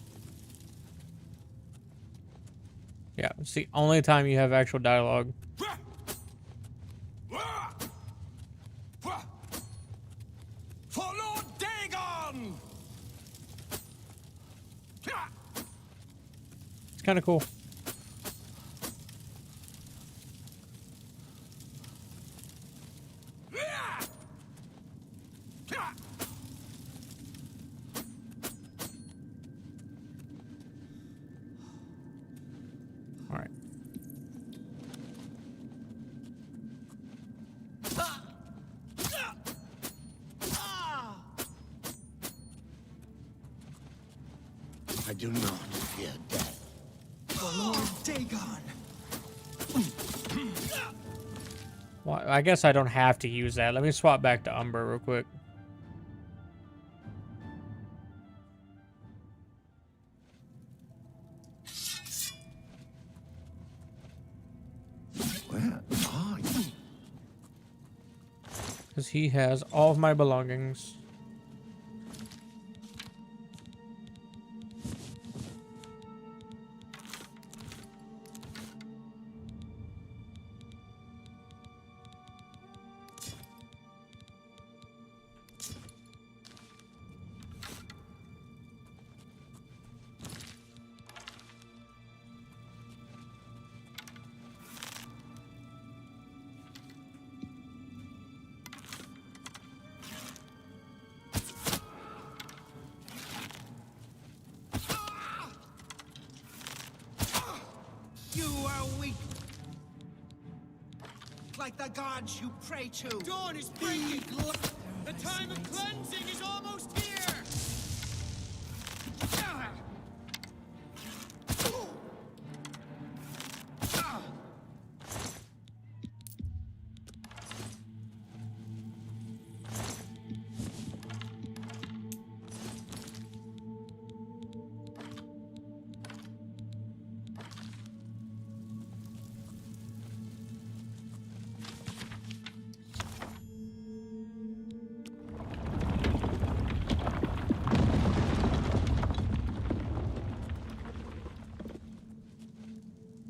Yeah, it's the only time you have actual dialogue. For Lord Dagon! It's kind of cool. I do not fear death. For Lord Dagon. Well, I guess I don't have to use that. Let me swap back to Umber real quick. Where are you? Because he has all of my belongings. You are weak. Like the gods you pray to. Dawn is breaking. The time of cleansing is almost here.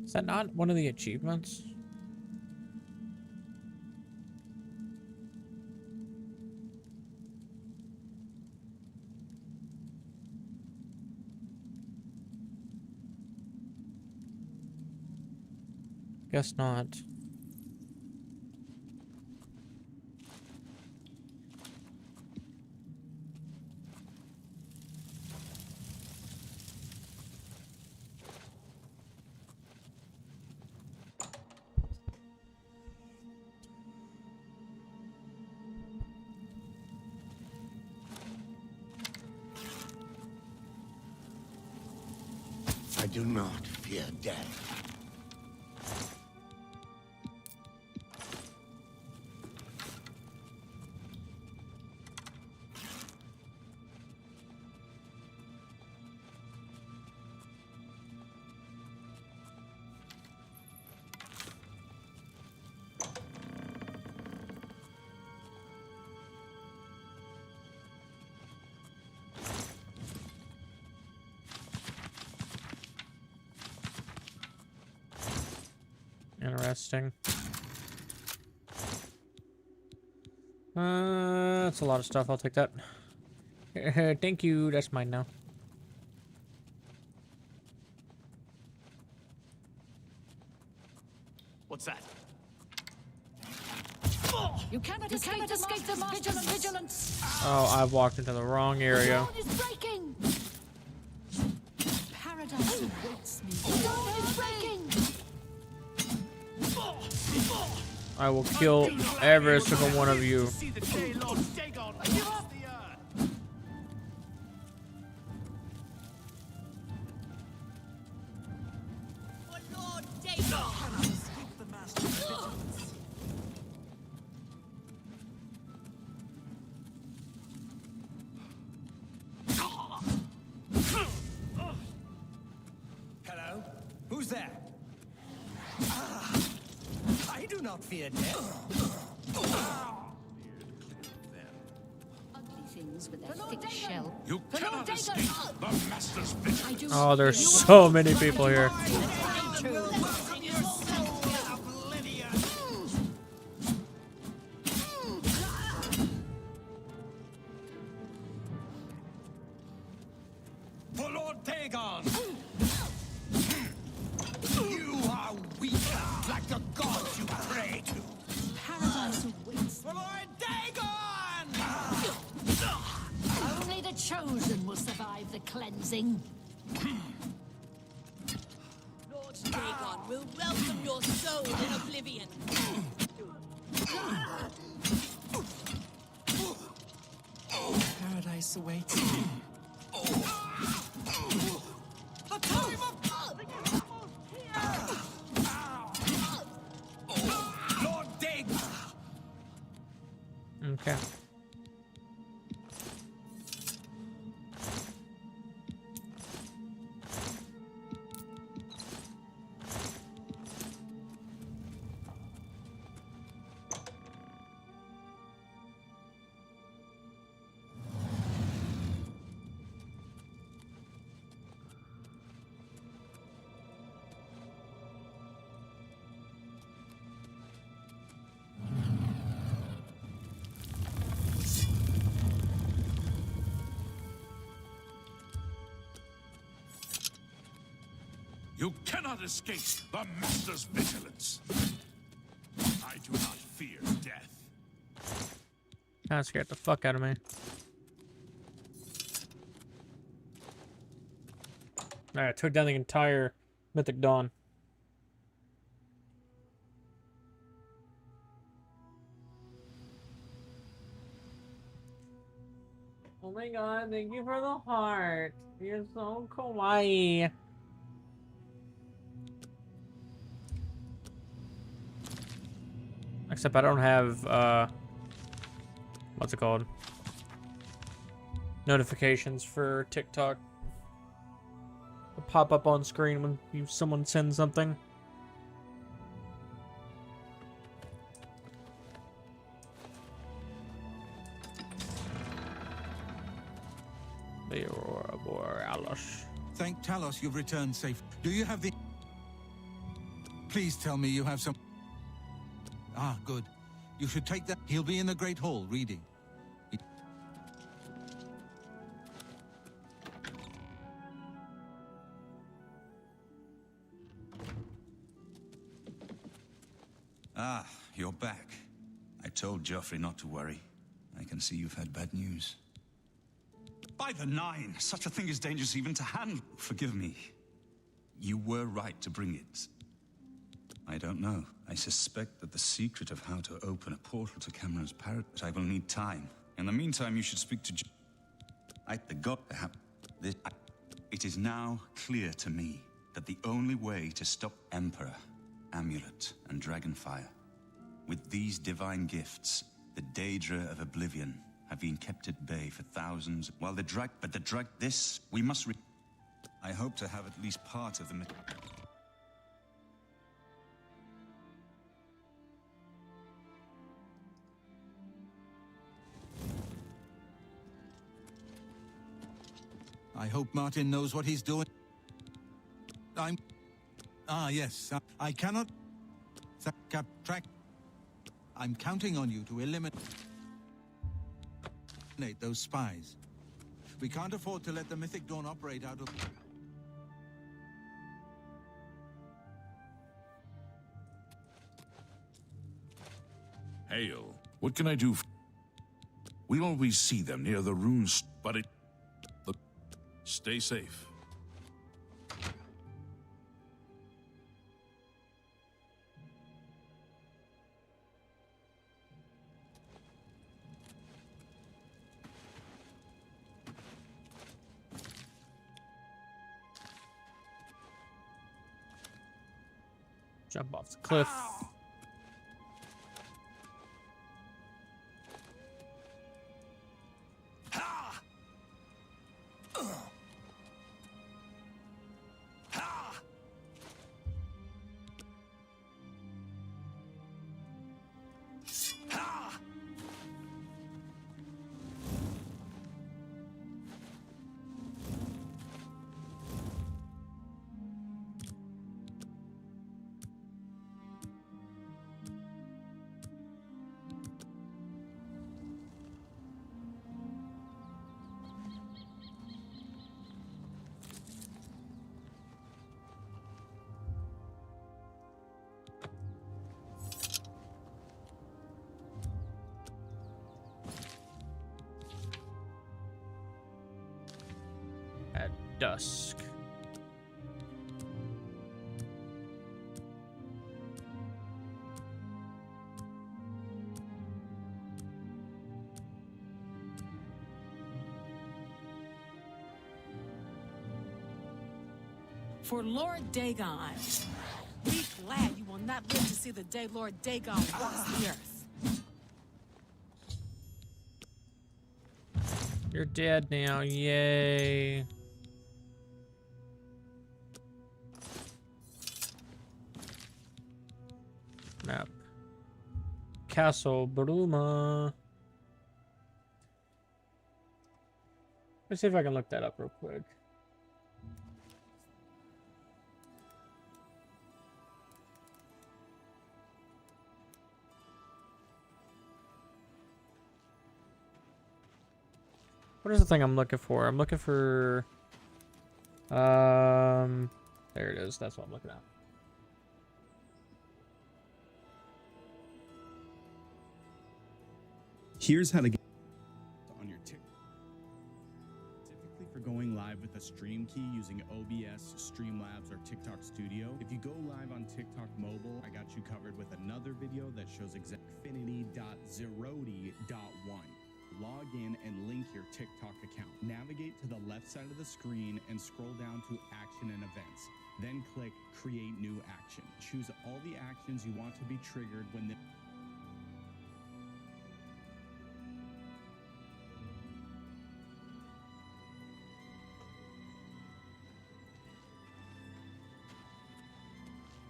Is that not one of the achievements? Guess not. I do not fear death. Interesting. That's a lot of stuff. I'll take that. Thank you. That's mine now. What's that? You cannot escape the master's vigilance. Oh, I've walked into the wrong area. The dawn is breaking. Paradise awaits me. The dawn is breaking. I will kill every single one of you. See the day Lord Dagon walks the earth. Lord Dagon cannot escape the master's vigilance. Hello? Who's there? I do not fear death. Ugly things with their thick shell. You cannot escape the master's vigilance. Oh, there's so many people here. For Lord Dagon! You are weak, like the gods you pray to. Paradise awaits. For Lord Dagon! Only the chosen will survive the cleansing. Lord Dagon will welcome your soul in Oblivion. Paradise awaits me. You cannot escape the Master's vigilance. I do not fear death. Kinda scared the fuck out of me. Alright, took down the entire Mythic Dawn. Oh my god, thank you for the heart. You're so kawaii. Except I don't have, what's it called? Notifications for TikTok. It'll pop up on screen when someone sends something. The Aurora Borealis. Thank Talos you've returned safe. Do you have the... Please tell me you have some... Ah, good. You should take that. He'll be in the Great Hall reading. Ah, you're back. I told Joffrey not to worry. I can see you've had bad news. By the Nine, such a thing is dangerous even to handle. Forgive me. You were right to bring it. I don't know. I suspect that the secret of how to open a portal to Cameron's paradise. I will need time. In the meantime, you should speak to... It is now clear to me that the only way to stop Emperor, Amulet, and Dragonfire, with these divine gifts, the Daedra of Oblivion, have been kept at bay for thousands, while this, we must I hope to have at least part of the... I hope Martin knows what he's doing. Yes. I cannot... Track... I'm counting on you to eliminate those spies. We can't afford to let the Mythic Dawn operate out of... Hail. What can I do? We always see them near the runes, but it... Look, stay safe. Jump off the cliff. At dusk. For Lord Dagon, be glad you will not live to see the day Lord Dagon walks the earth. You're dead now, yay. Map. Castle Bruma. Let's see if I can look that up real quick. What is the thing I'm looking for? I'm looking for There it is. That's what I'm looking at. Here's how to get on your TikTok. Specifically for going live with a stream key using OBS, Streamlabs, or TikTok Studio. If you go live on TikTok mobile, I got you covered with another video that shows Xfinity.0.1. Log in and link your TikTok account. Navigate to the left side of the screen and scroll down to Action and Events. Then click Create New Action. Choose all the actions you want to be triggered when the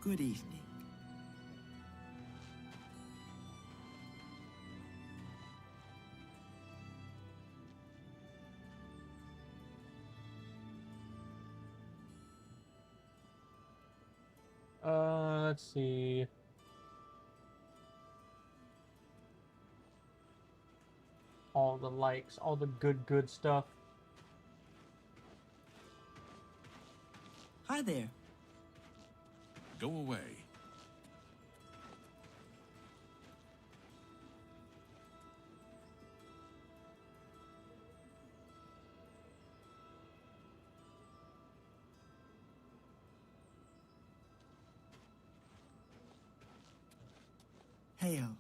Good evening. Let's see. All the likes, all the good stuff. Hi there. Go away. Hail.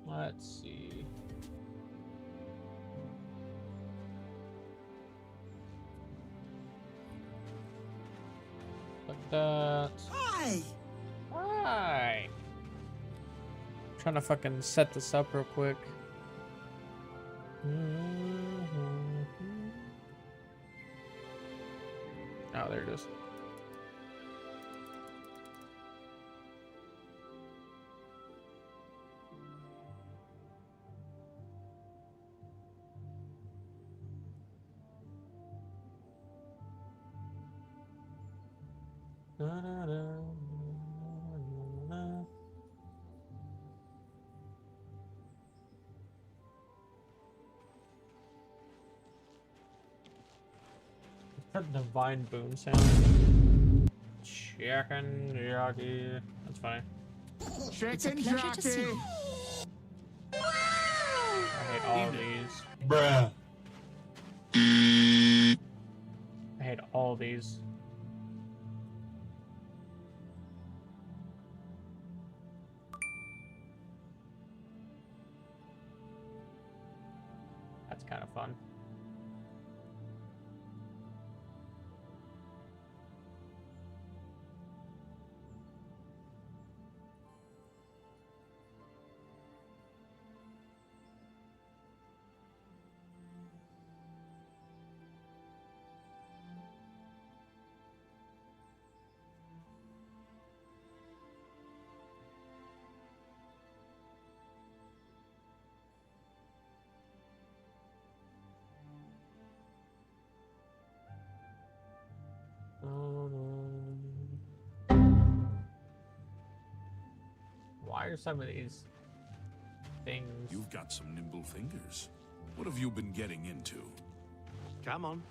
Let's see. Like that. Hi. Hi. Trying to fucking set this up real quick. Oh, there it is. That divine boom sound. Chicken jockey. That's funny. Chicken jockey. I hate all of these. Bruh. I hate all these. That's kind of fun. Why are some of these things? You've got some nimble fingers. What have you been getting into? Come on.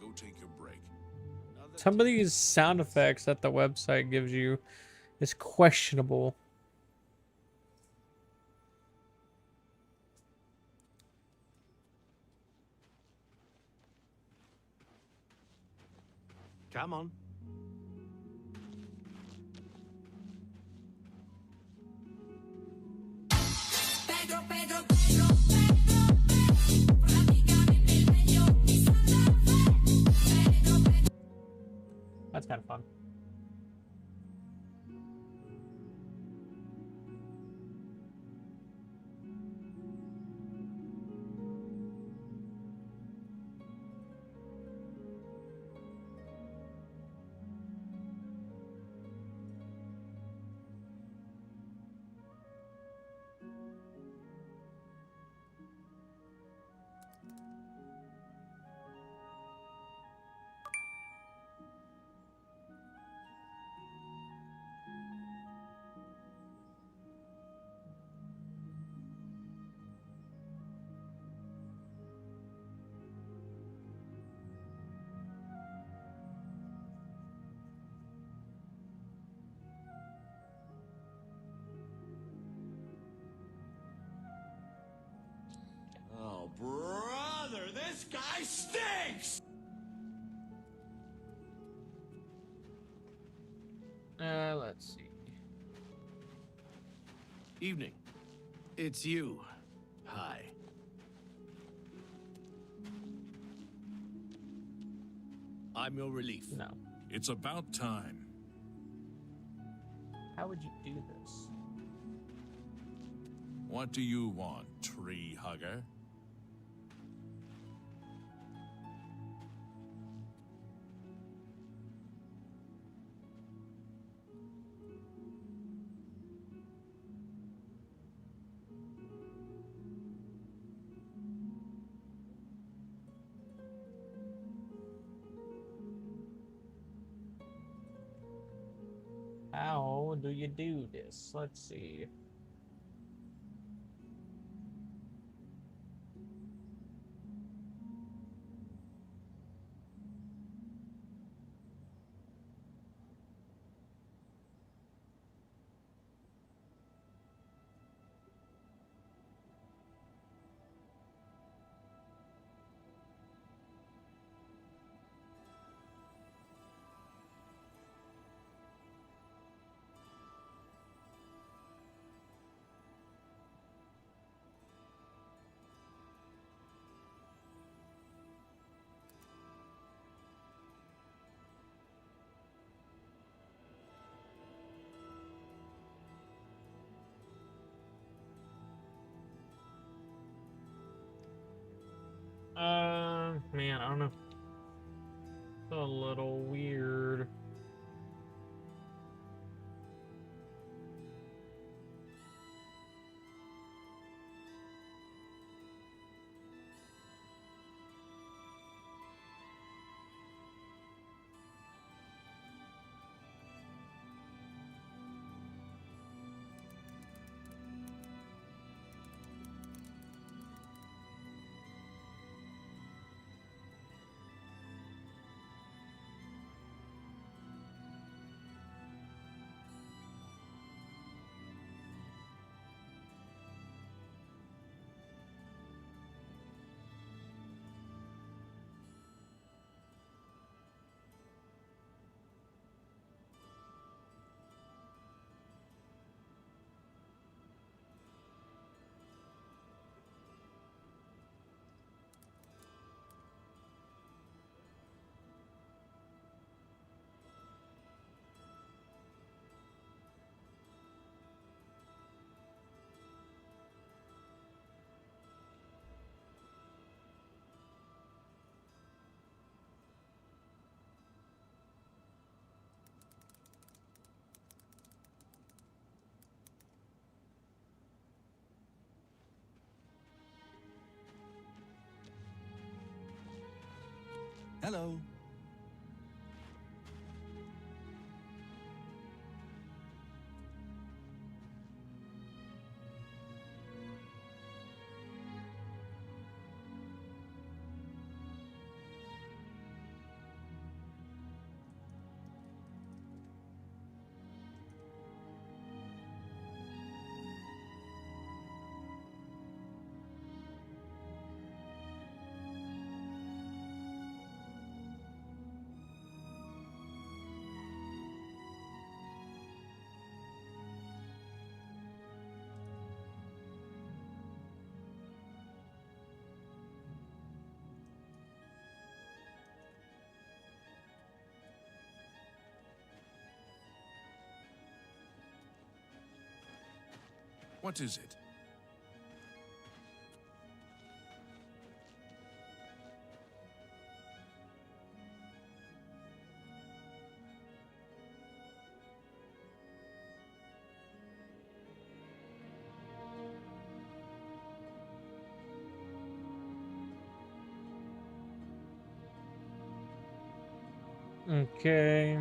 Go take your break. Some of these sound effects that the website gives you is questionable. Come on. That's kind of fun. Oh, brother, this guy stinks! Let's see. Evening. It's you. Hi. I'm your relief. No. It's about time. How would you do this? What do you want, tree hugger? How do you do this? Let's see. Man, I don't know. It's a little weird. Hello. What is it? Okay.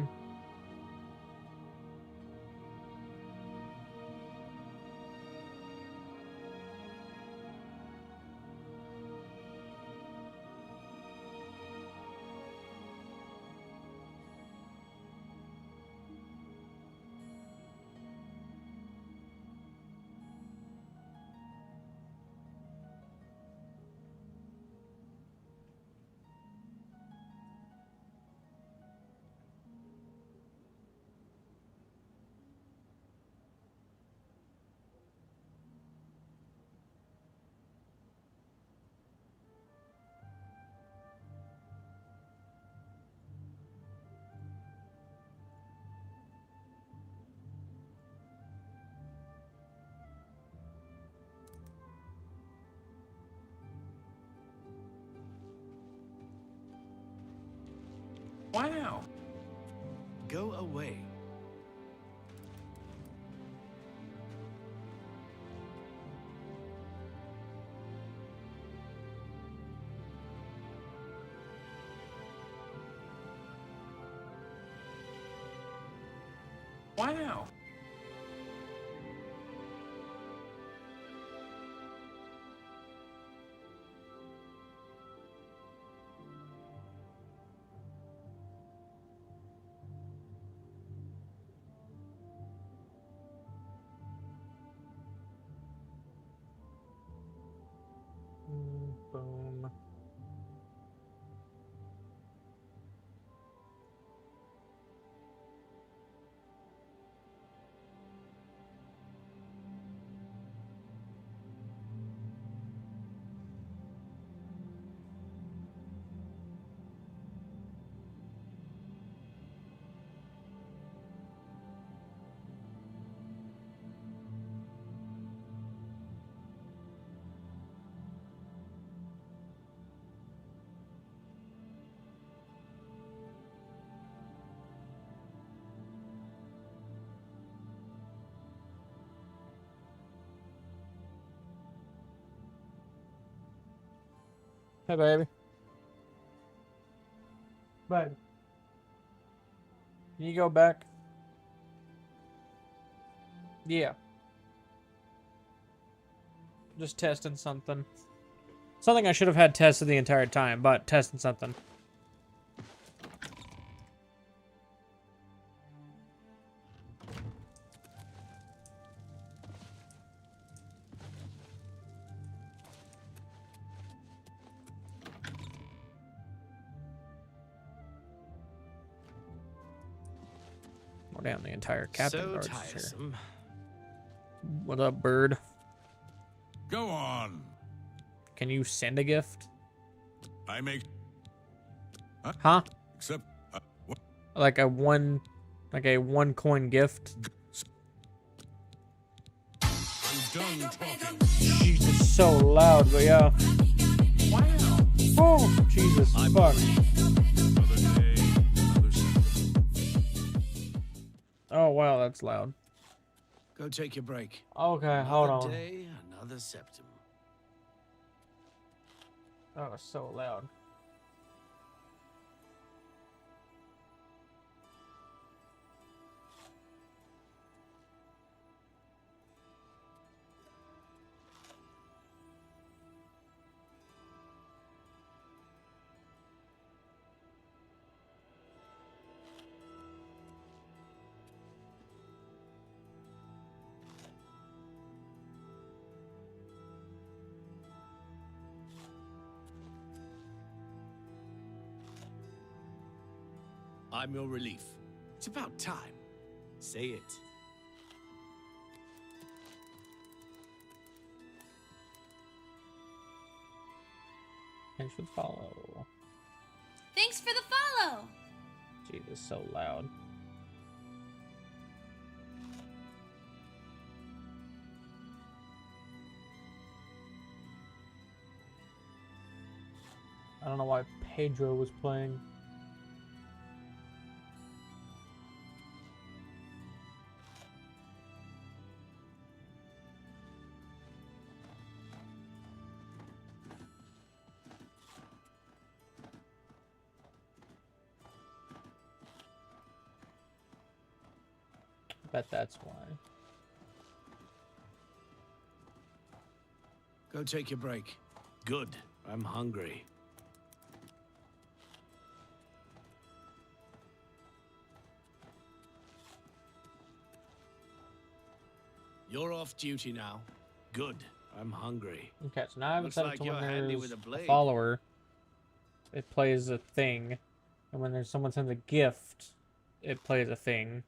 Wow. Go away. Wow. Boom. Hey, baby. Baby. Can you go back? Yeah. Just testing something. Something I should have had tested the entire time, but testing something. More down the entire captain So guard's tiresome. here. What up, bird? Go on. Can you send a gift? I make. Huh? Except. What? Like a one coin gift? I'm done talking. Jesus, so loud, but yeah. Wow. Oh, Jesus, fuck. Oh, wow, that's loud. Go take your break. Okay, hold Another on. day, another septum. That was so loud. I'm your relief. It's about time. Say it. Thanks for the follow. Thanks for the follow. Jesus, so loud. I don't know why Pedro was playing. Bet that's why. Go take your break. Good. I'm hungry. You're off duty now. Good. I'm hungry. Okay, so now I haven't Looks set it like to you're when handy there's with a a blade. follower, it plays a thing. And when there's someone sends a gift, it plays a thing.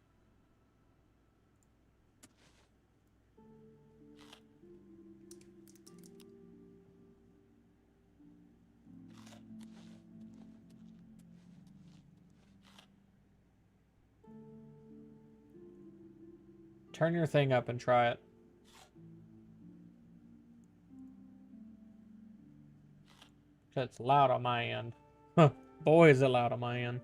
Turn your thing up and try it. It's loud on my end. Boy, is it loud on my end.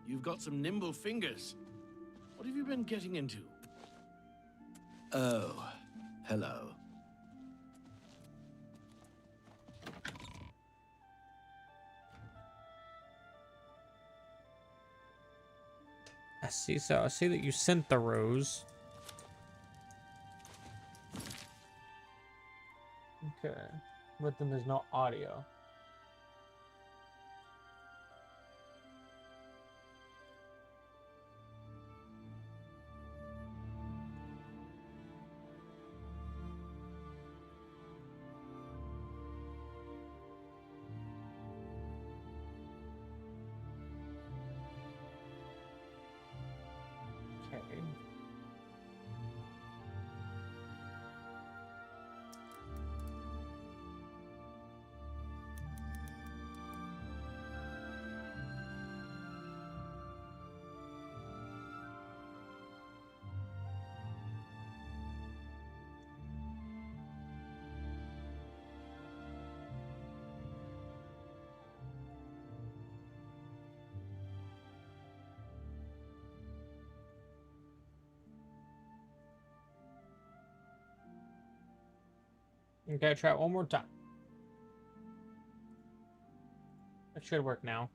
You've got some nimble fingers. What have you been getting into? Oh, hello. I see. So I see that you sent the rose. Okay, but then there's no audio. Okay. Okay, try it one more time. That should work now.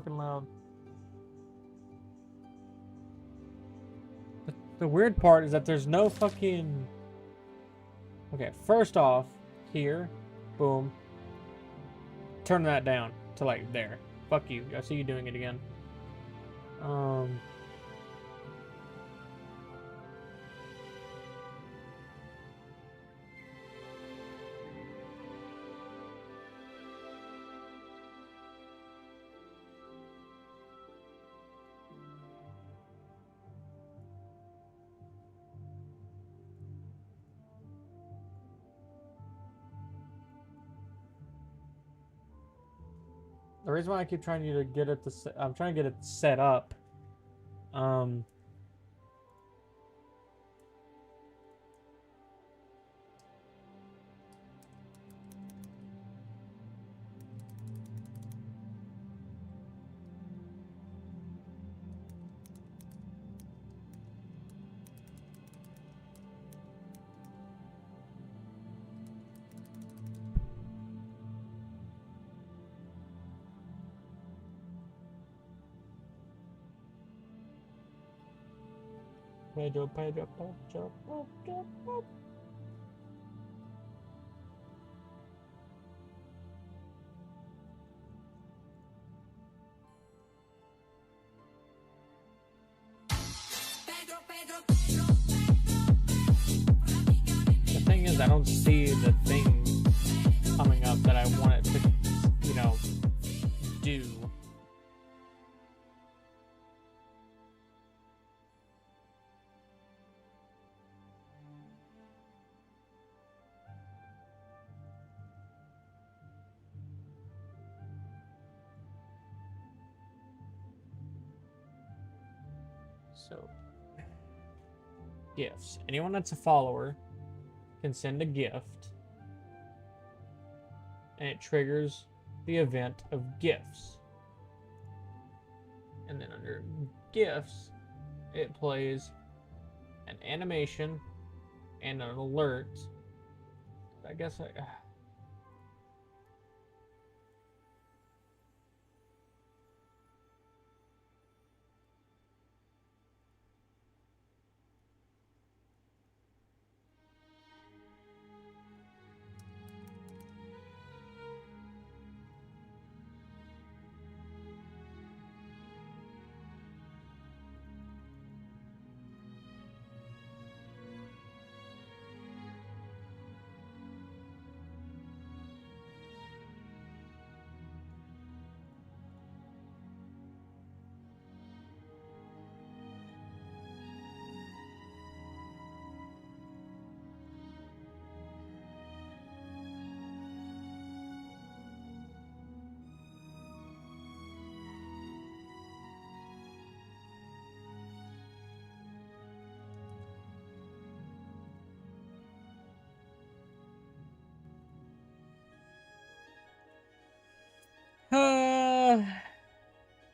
Fucking loud. The weird part is that there's no fucking... Okay, first off, here, boom. Turn that down to like there. Fuck you. I see you doing it again. The reason why I keep trying to get it to, I'm trying to get it set up. Pedro. The thing is, I don't see the thing coming up that I want it to, you know, do. So, gifts. Anyone that's a follower can send a gift, and it triggers the event of gifts. And then under gifts, it plays an animation and an alert. I guess I...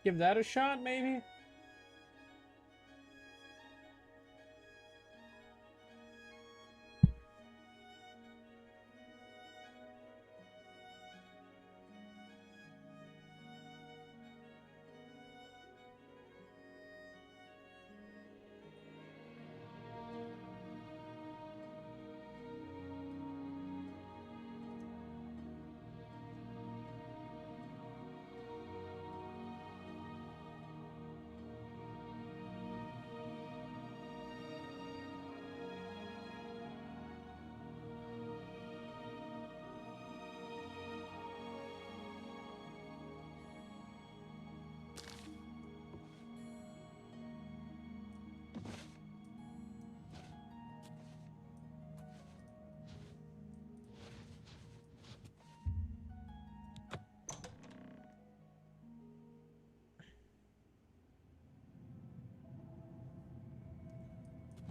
Give that a shot, maybe?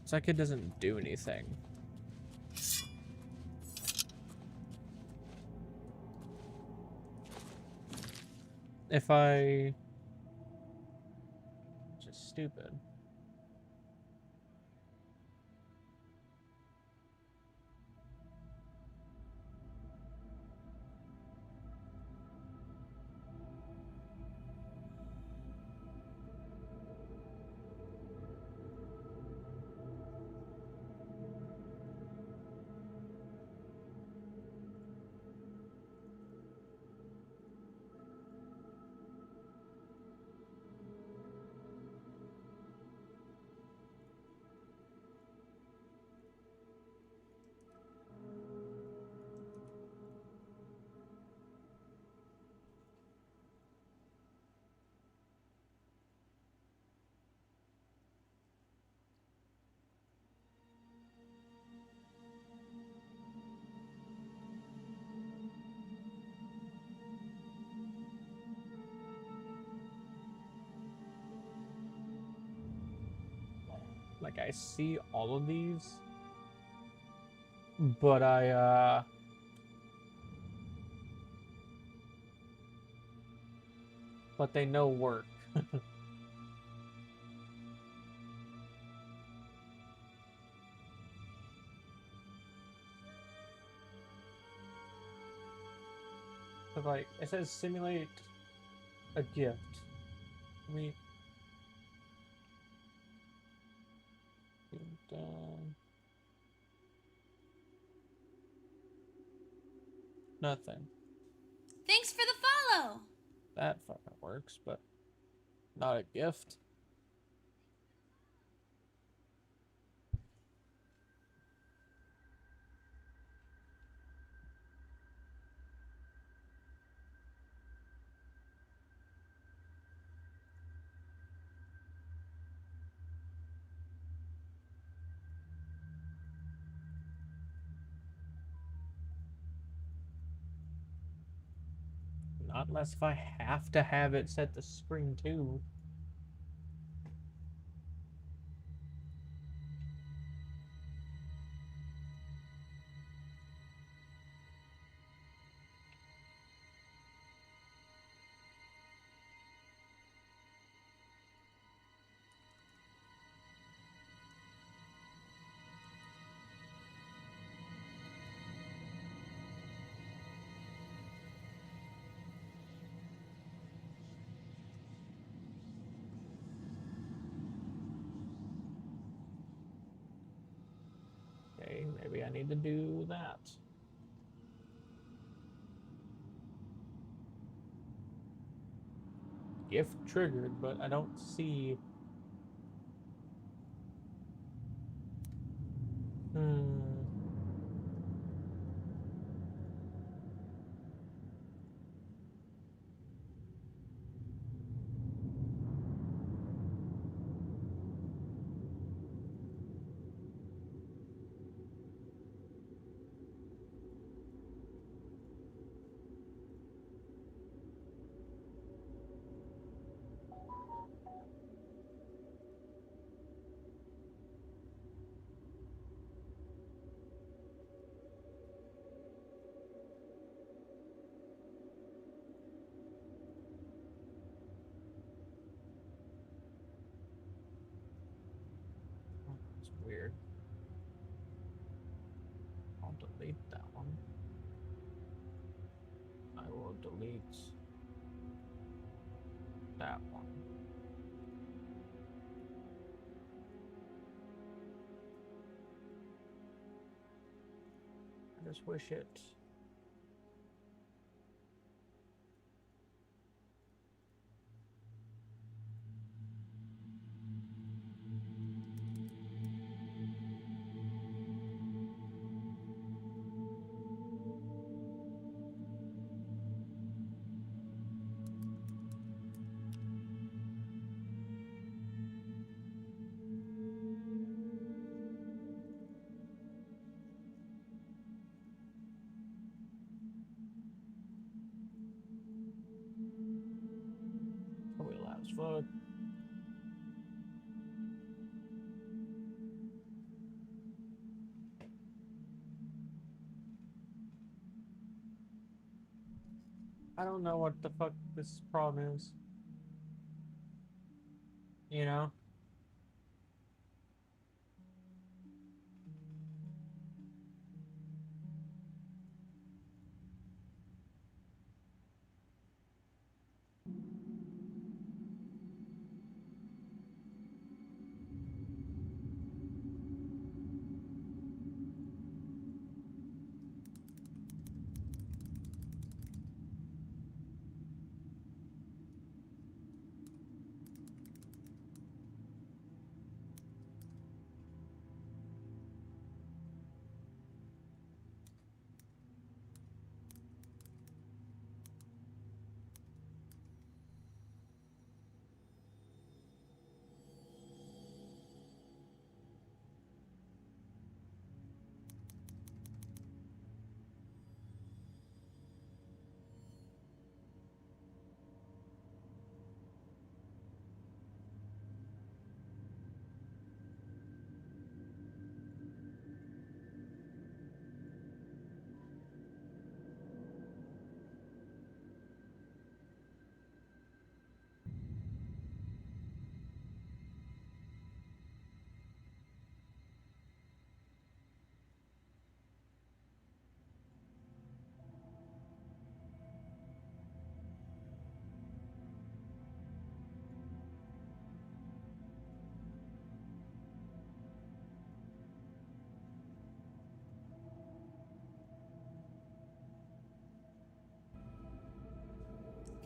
It's like it doesn't do anything. If I... Just stupid. Like, I see all of these, but but they know work. But like, it says simulate a gift. Let me... Nothing. Thanks for the follow. That fucking works, but not a gift. Not unless if I have to have it set to screen too. Okay, maybe I need to do that. Gift triggered, but I don't see... that one. I just wish it. Probably loud as fuck. I don't know what the fuck this problem is. You know?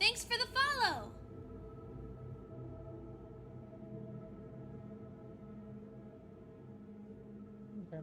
Thanks for the follow! Okay.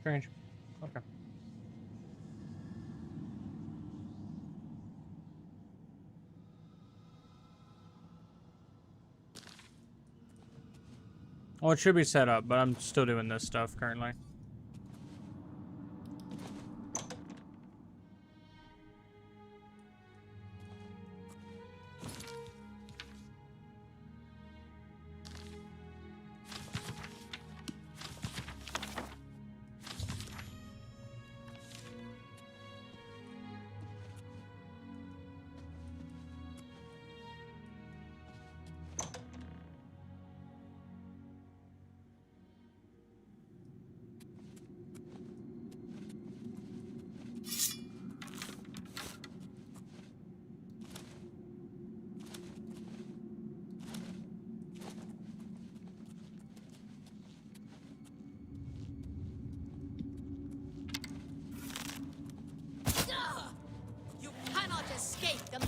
Strange. Okay. Well, it should be set up, but I'm still doing this stuff currently. You cannot escape them.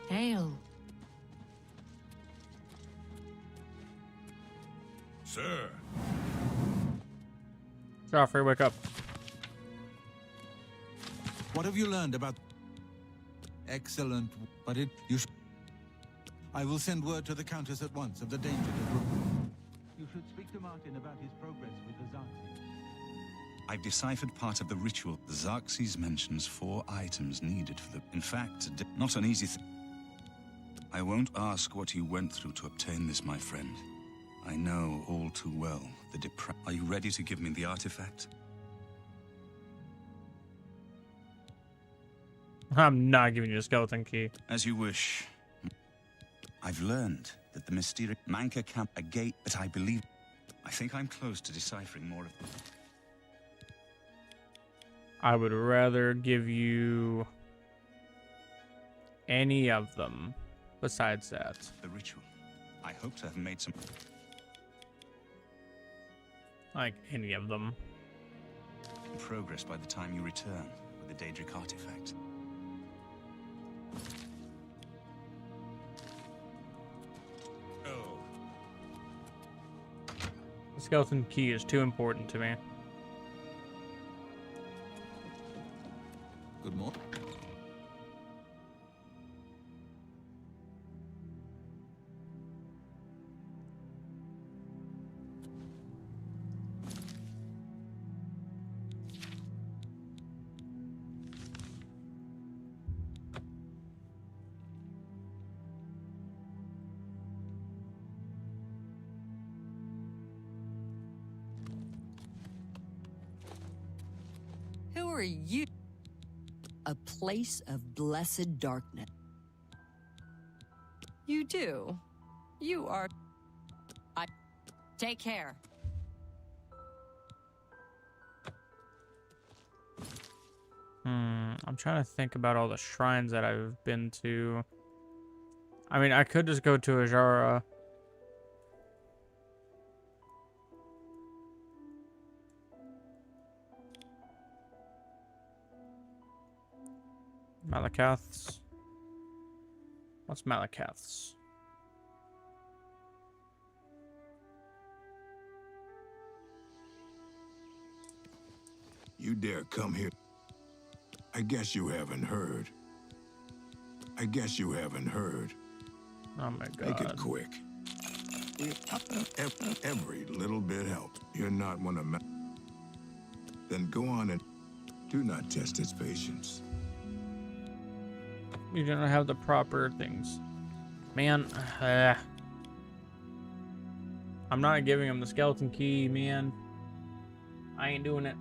Hail. Sir. Joffrey, wake up. What have you learned about... Excellent, but I will send word to the Countess at once of the danger to Brooklyn. You should speak to Martin about his progress with the Xerxes. I've deciphered part of the ritual. The Xerxes mentions 4 items needed for the... In fact, not an easy thing. I won't ask what you went through to obtain this, my friend. I know all too well the Are you ready to give me the artifact? I'm not giving you a skeleton key. As you wish. I've learned that the mysterious Manka camp a gate that I believe... I think I'm close to deciphering more of them. I would rather give you any of them besides that. The ritual. I hope to have made some... Like, any of them. Progress by the time you return with the Daedric artifact. Oh. The skeleton key is too important to me. Good morning. Who are you? A place of blessed darkness. You do. You are... Take care. I'm trying to think about all the shrines that I've been to. I mean, I could just go to Ajara. Malakath's. What's Malakath's? You dare come here? I guess you haven't heard. I guess you haven't heard. Oh my god. Make it quick. Every little bit helps. You're not one of them. Then go on and Do not test its patience. You don't have the proper things. Man, I'm not giving him the skeleton key, man. I ain't doing it.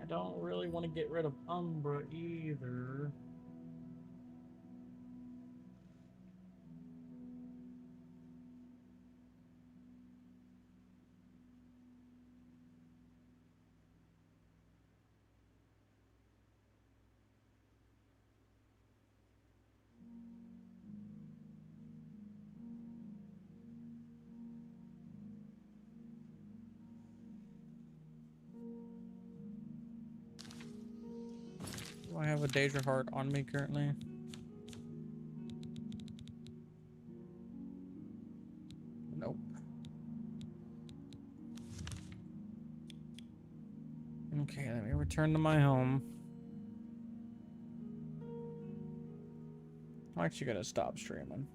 I don't really want to get rid of Umbra either. Do I have a Daedra heart on me currently? Nope. Okay, let me return to my home. I'm actually gonna stop streaming.